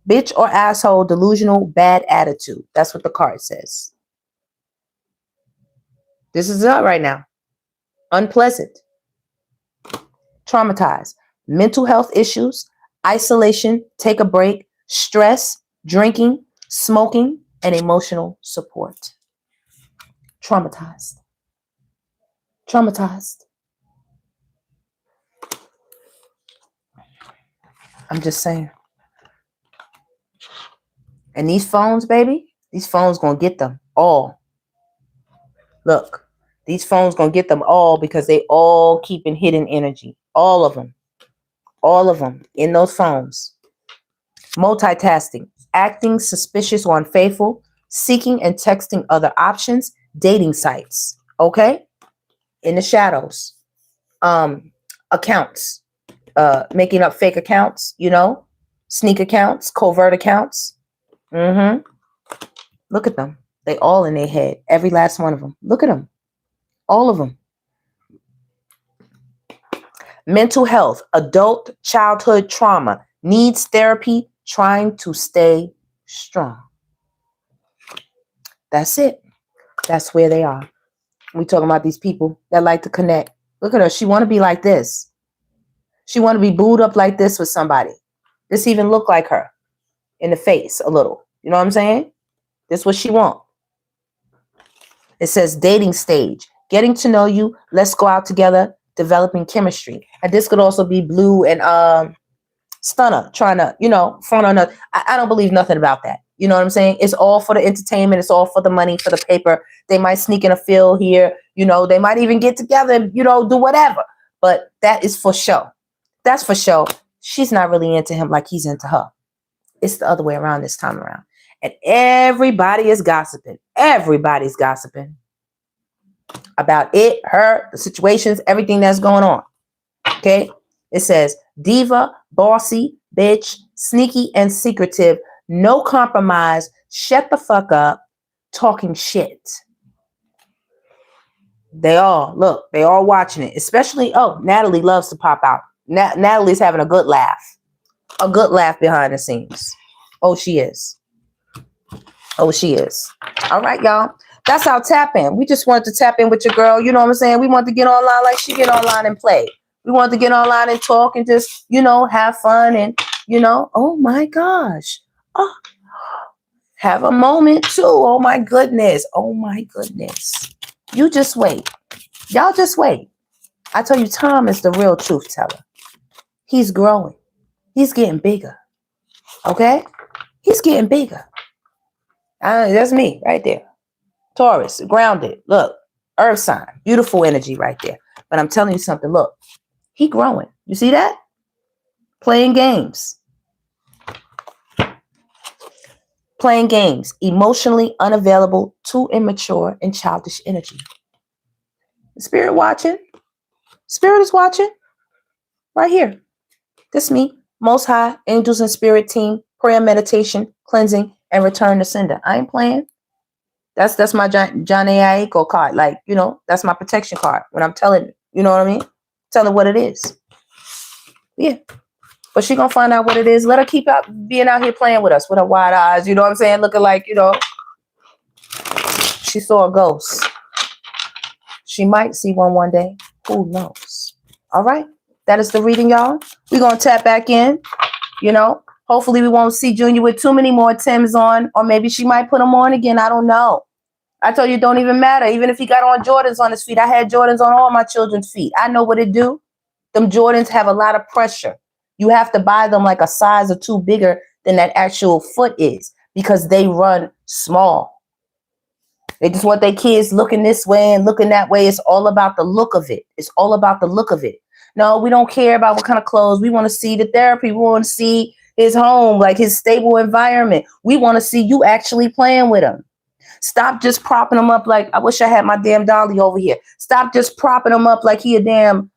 Bitch or asshole, delusional, bad attitude. That's what the card says. This is up right now. Unpleasant. Traumatized. Mental health issues, isolation, take a break, stress, drinking, smoking, and emotional support. Traumatized. Traumatized. I'm just saying. And these phones, baby, these phones gonna get them all. Look, these phones gonna get them all because they all keeping hidden energy. All of them. All of them in those phones. Multitasking, acting suspicious or unfaithful, seeking and texting other options, dating sites. Okay? In the shadows. Accounts. Making up fake accounts, you know, sneak accounts, covert accounts. Look at them. They all in their head. Every last one of them. Look at them. All of them. Mental health, adult childhood trauma, needs therapy, trying to stay strong. That's it. That's where they are. We talking about these people that like to connect. Look at her. She want to be like this. She want to be booed up like this with somebody. This even look like her in the face a little. You know what I'm saying? This is what she want. It says dating stage, getting to know you. Let's go out together, developing chemistry. And this could also be Blue and Stunner trying to, you know, front on her. I don't believe nothing about that. You know what I'm saying? It's all for the entertainment. It's all for the money, for the paper. They might sneak in a feel here. You know, they might even get together and, you know, do whatever. But that is for show. That's for show. She's not really into him like he's into her. It's the other way around this time around. And everybody is gossiping. Everybody's gossiping about it, her, the situations, everything that's going on. Okay? It says, diva, bossy, bitch, sneaky and secretive, no compromise, shut the fuck up, talking shit. They all watching it. Especially, Natalie loves to pop out. Natalie's having a good laugh. A good laugh behind the scenes. Oh, she is. Oh, she is. All right, y'all. That's our tap in. We just wanted to tap in with your girl. You know what I'm saying? We want to get online like she get online and play. We want to get online and talk and just, you know, have fun and, you know, oh my gosh. Oh, have a moment too. Oh my goodness. Oh my goodness. You just wait. Y'all just wait. I tell you, Tom is the real truth teller. He's growing. He's getting bigger. Okay? He's getting bigger. That's me right there. Taurus, grounded. Look, earth sign. Beautiful energy right there. But I'm telling you something. Look, he growing. You see that? Playing games. Playing games. Emotionally unavailable, too immature, and childish energy. Spirit watching. Spirit is watching. Right here. This me. Most High, Angels and Spirit Team, prayer, meditation, cleansing, and return to sender. I ain't playing. That's my John A. Aiko card. Like, you know, that's my protection card. When I'm telling, you know what I mean? Telling what it is. Yeah. But she gonna find out what it is. Let her keep being out here playing with us with her wide eyes. You know what I'm saying? Looking like, you know, she saw a ghost. She might see one day. Who knows? All right. That is the reading, y'all. We're going to tap back in. You know, hopefully we won't see Junior with too many more Tims on. Or maybe she might put them on again. I don't know. I told you it don't even matter. Even if he got on Jordans on his feet. I had Jordans on all my children's feet. I know what it do. Them Jordans have a lot of pressure. You have to buy them like a size or two bigger than that actual foot is. Because they run small. They just want their kids looking this way and looking that way. It's all about the look of it. It's all about the look of it. No, we don't care about what kind of clothes. We want to see the therapy. We want to see his home, like his stable environment. We want to see you actually playing with him. Stop just propping him up like, I wish I had my damn dolly over here. Stop just propping him up like he a damn,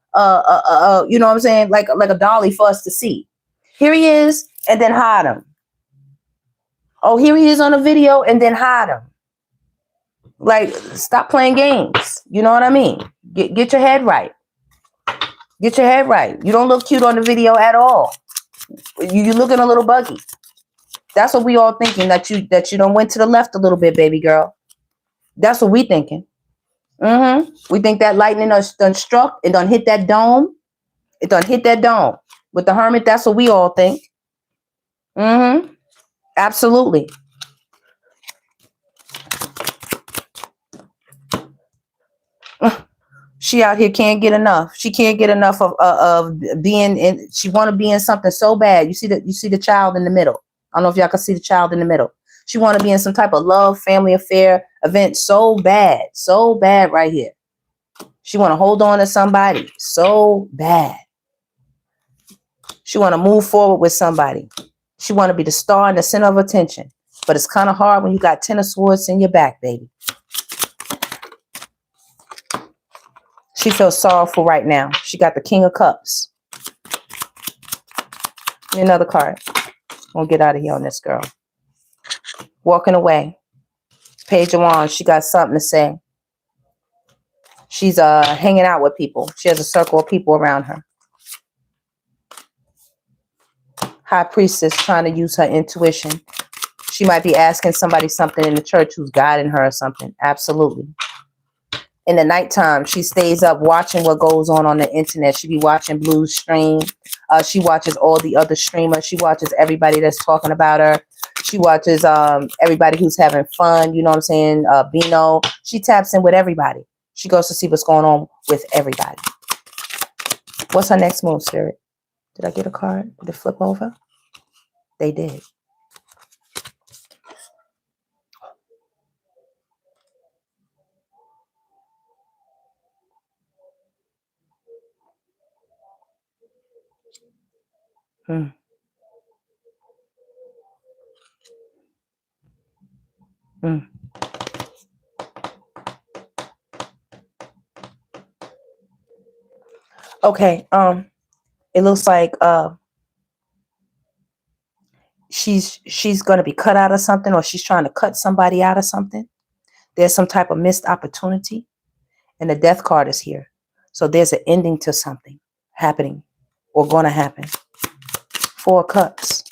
you know what I'm saying? Like a dolly for us to see. Here he is, and then hide him. Oh, here he is on a video, and then hide him. Like, stop playing games. You know what I mean? Get your head right. Get your head right. You don't look cute on the video at all. You looking a little buggy. That's what we all thinking, that you done went to the left a little bit, baby girl. That's what we thinking. We think that lightning done struck. It done hit that dome. It done hit that dome. With the hermit, that's what we all think. Absolutely. She out here can't get enough. She can't get enough of being in. She want to be in something so bad. You see the child in the middle. I don't know if y'all can see the child in the middle. She want to be in some type of love, family affair event so bad right here. She want to hold on to somebody so bad. She want to move forward with somebody. She want to be the star and the center of attention. But it's kind of hard when you got 10 of swords in your back, baby. She feels sorrowful right now. She got the King of Cups. Another card. We'll get out of here on this girl. Walking away. Page of Wands. She got something to say. She's hanging out with people. She has a circle of people around her. High Priestess trying to use her intuition. She might be asking somebody something in the church who's guiding her or something. Absolutely. In the nighttime, she stays up watching what goes on the internet. She be watching Blue Stream. She watches all the other streamers. She watches everybody that's talking about her. She watches everybody who's having fun. You know what I'm saying? Bino. She taps in with everybody. She goes to see what's going on with everybody. What's her next move, Spirit? Did I get a card? Did it flip over? They did. Okay, it looks like she's gonna be cut out of something, or she's trying to cut somebody out of something. There's some type of missed opportunity, and the Death card is here. So there's an ending to something happening or gonna happen. 4 of Cups.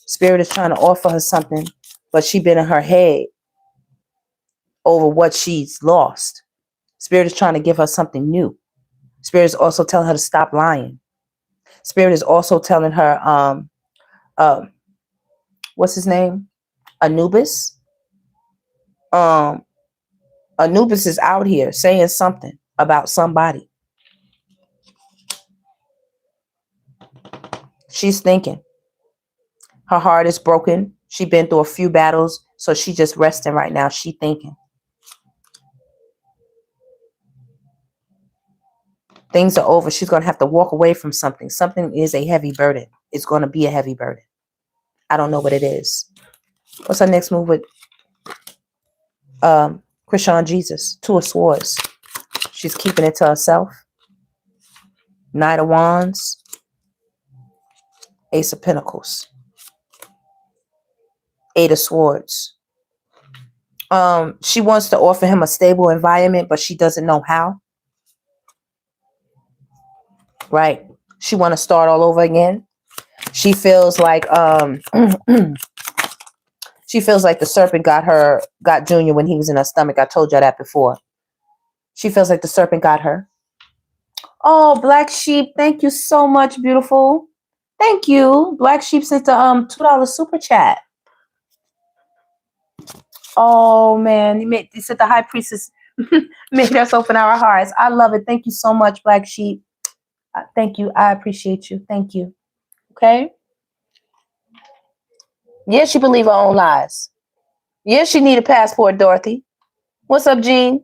Spirit is trying to offer her something, but she's been in her head over what she's lost. Spirit is trying to give her something new. Spirit is also telling her to stop lying. Spirit is also telling her, what's his name? Anubis. Anubis is out here saying something about somebody. She's thinking. Her heart is broken. She's been through a few battles, so she's just resting right now. She's thinking. Things are over. She's going to have to walk away from something. Something is a heavy burden. It's going to be a heavy burden. I don't know what it is. What's her next move with Chrisean Jesus? 2 of Swords. She's keeping it to herself. Knight of Wands. Ace of Pentacles. 8 of Swords. She wants to offer him a stable environment, but she doesn't know how. Right. She want to start all over again. She feels like she feels like the serpent got Junior when he was in her stomach. I told you that before. She feels like the serpent got her. Oh, Black Sheep, thank you so much, beautiful. Thank you. Black Sheep sent the $2 super chat. Oh man, you said the High Priestess made us open our hearts. I love it. Thank you so much, Black Sheep. Thank you. I appreciate you. Thank you. Okay. Yes, she believe her own lies. Yes, she need a passport, Dorothy. What's up, Jean?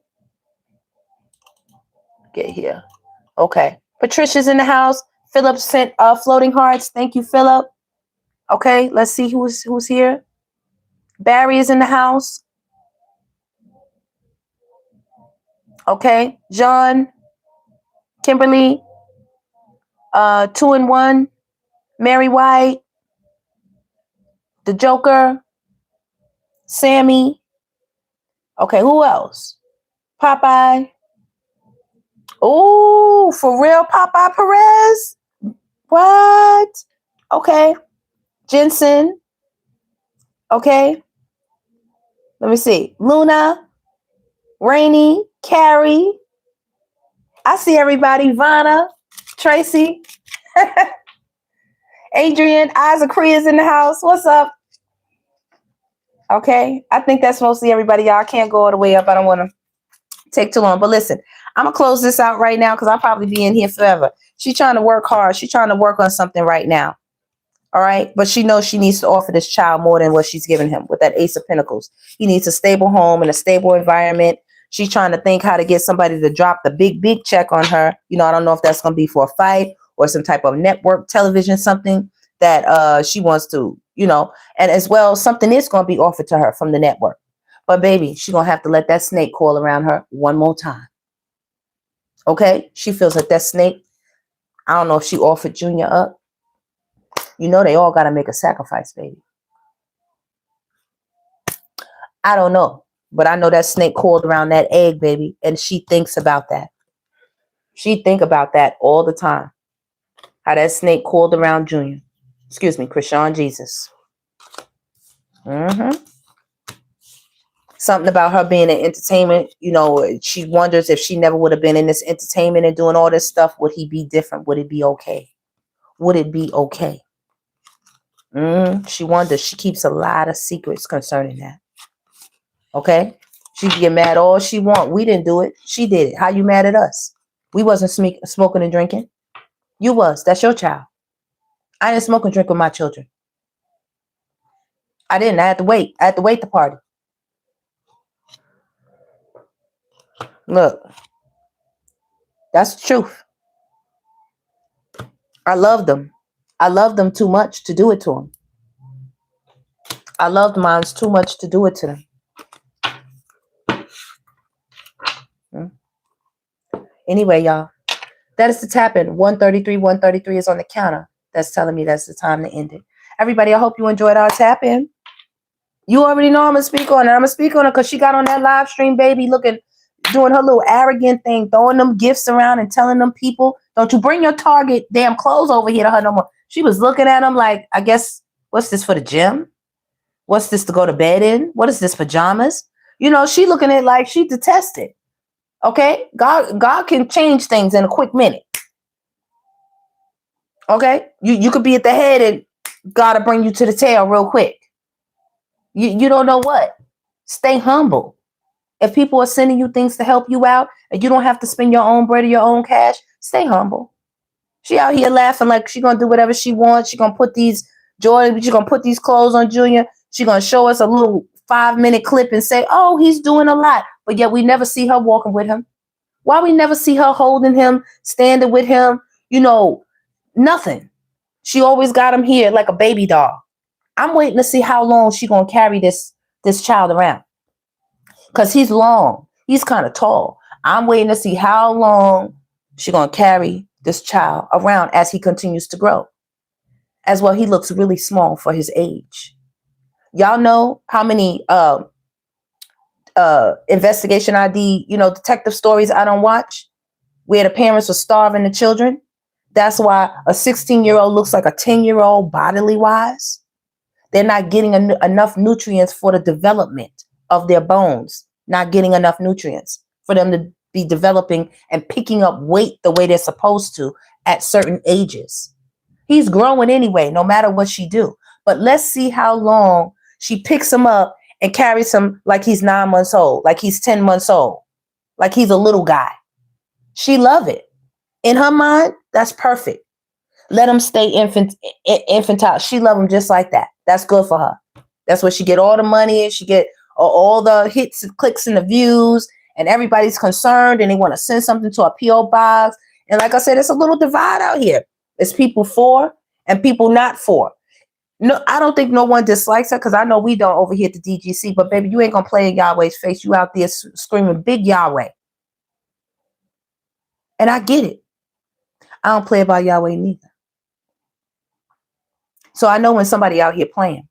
Get here. Okay. Patricia's in the house. Philip sent floating hearts. Thank you, Philip. Okay, let's see who's here. Barry is in the house. Okay, John, Kimberly, 2-in-1, Mary White, the Joker, Sammy. Okay, who else? Popeye. Oh, for real, Popeye Perez? What? Okay. Jensen. Okay. Let me see. Luna, Rainy, Carrie. I see everybody. Vanna, Tracy, Adrian, Isaac Cree is in the house. What's up? Okay. I think that's mostly everybody. Y'all can't go all the way up. I don't want to take too long. But listen, I'm going to close this out right now because I'll probably be in here forever. She's trying to work hard. She's trying to work on something right now. All right. But she knows she needs to offer this child more than what she's giving him with that Ace of Pentacles. He needs a stable home and a stable environment. She's trying to think how to get somebody to drop the big check on her. You know, I don't know if that's going to be for a fight or some type of network television, something that she wants to, you know, and as well, something is going to be offered to her from the network. But baby, she's going to have to let that snake coil around her one more time. Okay. She feels like that snake. I don't know if she offered Junior up. You know, they all got to make a sacrifice, baby. I don't know. But I know that snake coiled around that egg, baby. And she thinks about that. She think about that all the time. How that snake coiled around Junior. Excuse me, Chrisean Jesus. Something about her being in entertainment. You know, she wonders if she never would have been in this entertainment and doing all this stuff. Would he be different? Would it be okay? Would it be okay? She wonders. She keeps a lot of secrets concerning that. Okay? She can get mad all she want. We didn't do it. She did it. How you mad at us? We wasn't smoking and drinking. You was. That's your child. I didn't smoke and drink with my children. I didn't. I had to wait. I had to wait the party. Look. That's the truth. I loved them. I loved them too much to do it to them. I loved mine too much to do it to them. Anyway, y'all, that is the tap-in. 133, 133 is on the counter. That's telling me that's the time to end it. Everybody, I hope you enjoyed our tap-in. You already know I'm going to speak on it. I'm going to speak on it because she got on that live stream, baby, doing her little arrogant thing, throwing them gifts around and telling them people, don't you bring your Target damn clothes over here to her no more. She was looking at them like, I guess, what's this for the gym? What's this to go to bed in? What is this, pajamas? You know, she looking at it like she detested. Okay? God can change things in a quick minute. Okay? You could be at the head and God will bring you to the tail real quick. You don't know what. Stay humble. If people are sending you things to help you out and you don't have to spend your own bread or your own cash, stay humble. She out here laughing like she going to do whatever she wants. She going to put these Jordans, she going to put these clothes on Junior. She going to show us a little 5-minute clip and say, oh, he's doing a lot. But yet we never see her walking with him. Why we never see her holding him, standing with him? You know, nothing. She always got him here like a baby doll. I'm waiting to see how long she going to carry this child around. Because he's long. He's kind of tall. I'm waiting to see how long she going to carry this child around as he continues to grow. As well, he looks really small for his age. Y'all know how many investigation ID, detective stories I don't watch where the parents are starving the children. That's why a 16-year-old looks like a 10-year-old bodily wise. They're not getting enough nutrients for the development of their bones, not getting enough nutrients for them to be developing and picking up weight the way they're supposed to at certain ages. He's growing anyway, no matter what she do. But let's see how long she picks him up and carries him like he's 9 months old, like he's 10 months old, like he's a little guy. She love it. In her mind, that's perfect. Let him stay infantile. She love him just like that. That's good for her. That's where she get all the money and she get all the hits and clicks and the views, and everybody's concerned and they want to send something to a P.O. box And like I said, it's a little divide out here. It's people for and people not for. No, I don't think no one dislikes her because I know we don't over here at the DGC. But baby, you ain't gonna play in Yahweh's face. You out there screaming big Yahweh, and I get it. I don't play about Yahweh neither. So I know when somebody out here playing,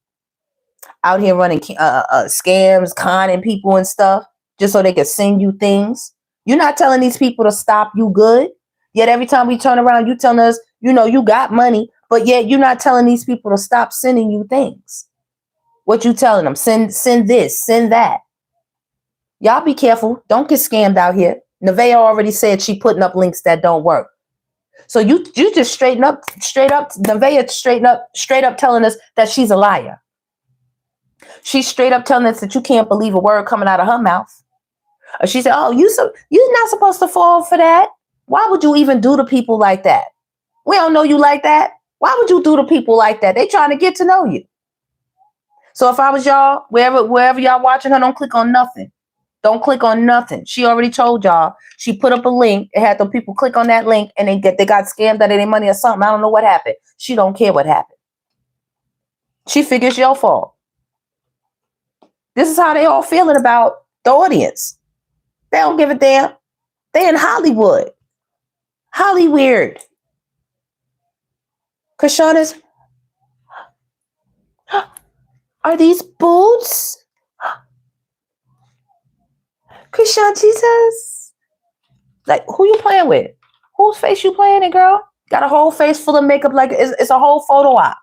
out here running scams, conning people and stuff, just so they can send you things. You're not telling these people to stop you good. Yet every time we turn around, you telling us, you got money, but yet you're not telling these people to stop sending you things. What you telling them? Send this, send that. Y'all be careful. Don't get scammed out here. Nevaeh already said she putting up links that don't work. So you just straight up, Nevaeh straight up telling us that she's a liar. She's straight up telling us that you can't believe a word coming out of her mouth. She said, "Oh, you're not supposed to fall for that. Why would you even do to people like that? We don't know you like that. Why would you do to people like that? They trying to get to know you." So if I was y'all, wherever y'all watching her, don't click on nothing. Don't click on nothing. She already told y'all. She put up a link. It had the people click on that link and they got scammed out of their money or something. I don't know what happened. She don't care what happened. She figures your fault. This is how they all feeling about the audience. They don't give a damn. They in Hollywood. Hollyweird. Chrisean is, are these boots? Chrisean, Jesus. Like, who you playing with? Whose face you playing in, girl? Got a whole face full of makeup like it's a whole photo op.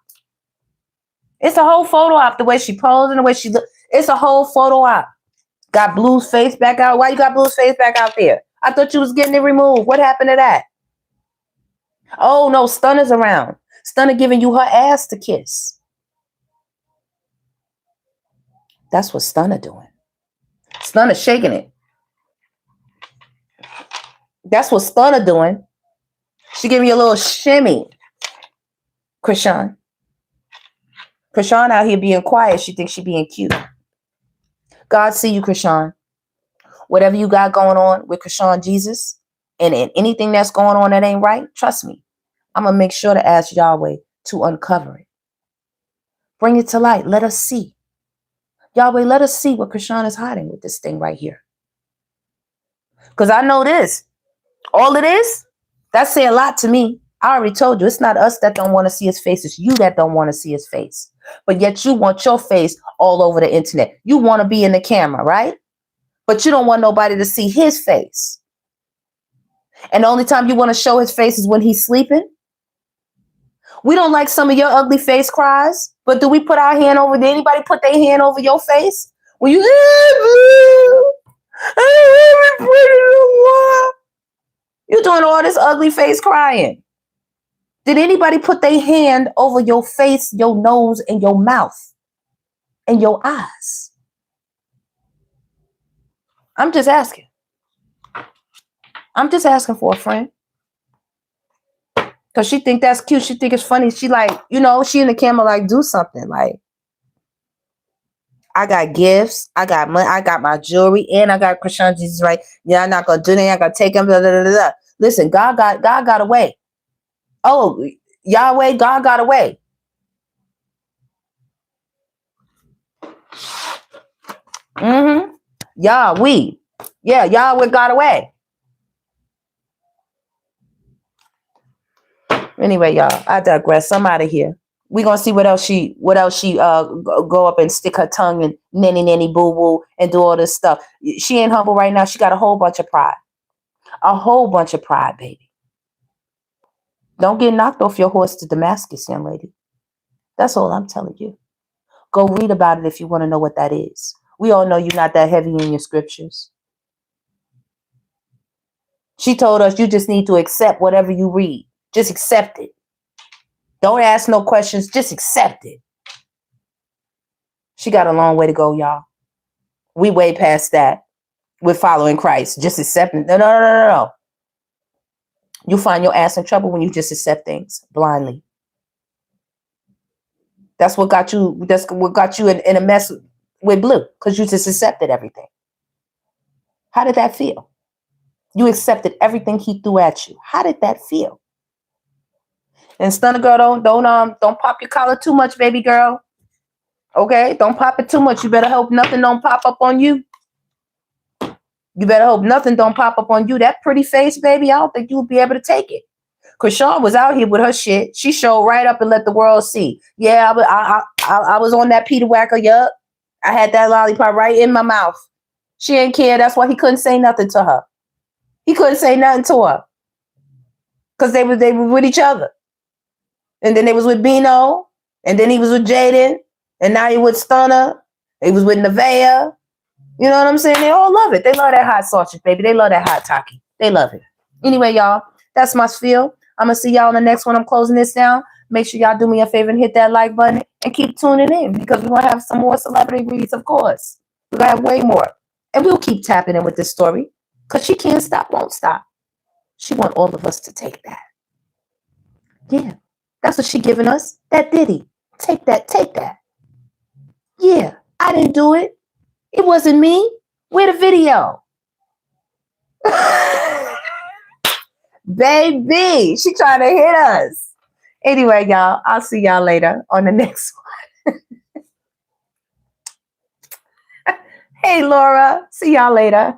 It's a whole photo op, the way she posed and the way she look. It's a whole photo op. Got Blue's face back out. Why you got Blue's face back out there? I thought you was getting it removed. What happened to that? Oh, no, Stunner's around. Stunner giving you her ass to kiss. That's what Stunner doing. Stunner shaking it. That's what Stunner doing. She giving you a little shimmy. Chrisean. Chrisean out here being quiet. She thinks she being cute. God see you, Chrisean. Whatever you got going on with Chrisean Jesus and anything that's going on that ain't right, trust me. I'm going to make sure to ask Yahweh to uncover it. Bring it to light. Let us see. Yahweh, let us see what Chrisean is hiding with this thing right here. Because I know this. All it is, that's saying a lot to me. I already told you, it's not us that don't want to see his face. It's you that don't want to see his face. But yet you want your face all over the internet. You want to be in the camera, right? But you don't want nobody to see his face. And the only time you want to show his face is when he's sleeping. We don't like some of your ugly face cries, but do we put our hand over? Did anybody put their hand over your face? When you, you're doing all this ugly face crying. Did anybody put their hand over your face, your nose, and your mouth, and your eyes? I'm just asking. I'm just asking for a friend. Because she think that's cute. She think it's funny. She like, she in the camera like, do something. Like, I got gifts. I got money. I got my jewelry. And I got Chrisean Jesus, right? Yeah, I'm not going to do that. I got to take him. Blah, blah, blah, blah. Listen, God got away. Oh, Yahweh, God got away. Yahweh. Yeah, Yahweh got away. Anyway, y'all, I digress. I'm out of here. We're gonna see what else she go up and stick her tongue and nanny boo boo and do all this stuff. She ain't humble right now. She got a whole bunch of pride. A whole bunch of pride, baby. Don't get knocked off your horse to Damascus, young lady. That's all I'm telling you. Go read about it if you want to know what that is. We all know you're not that heavy in your scriptures. She told us you just need to accept whatever you read. Just accept it. Don't ask no questions. Just accept it. She got a long way to go, y'all. We way past that. We're following Christ. Just accepting. No. You find your ass in trouble when you just accept things blindly. That's what got you. That's what got you in a mess with Blue, because you just accepted everything. How did that feel? You accepted everything he threw at you. How did that feel? And stunner girl, don't pop your collar too much, baby girl. Okay, don't pop it too much. You better hope nothing don't pop up on you. You better hope nothing don't pop up on you. That pretty face, baby, I don't think you'll be able to take it. Chrisean was out here with her shit. She showed right up and let the world see. Yeah, I was on that Peter Whacker. Yup, I had that lollipop right in my mouth. She didn't care. That's why he couldn't say nothing to her. He couldn't say nothing to her because they were with each other. And then they was with Bino, and then he was with Jaden, and now he with Stunner. He was with Nevaeh. You know what I'm saying? They all love it. They love that hot sausage, baby. They love that hot taki. They love it. Anyway, y'all, that's my spiel. I'm going to see y'all in the next one. I'm closing this down. Make sure y'all do me a favor and hit that like button and keep tuning in because we're going to have some more celebrity reads, of course. We're going to have way more. And we'll keep tapping in with this story because she can't stop, won't stop. She want all of us to take that. Yeah, that's what she giving us. That ditty. Take that, take that. Yeah, I didn't do it. It wasn't me. Where the video? Baby, she trying to hit us. Anyway, y'all, I'll see y'all later on the next one. Hey, Laura. See y'all later.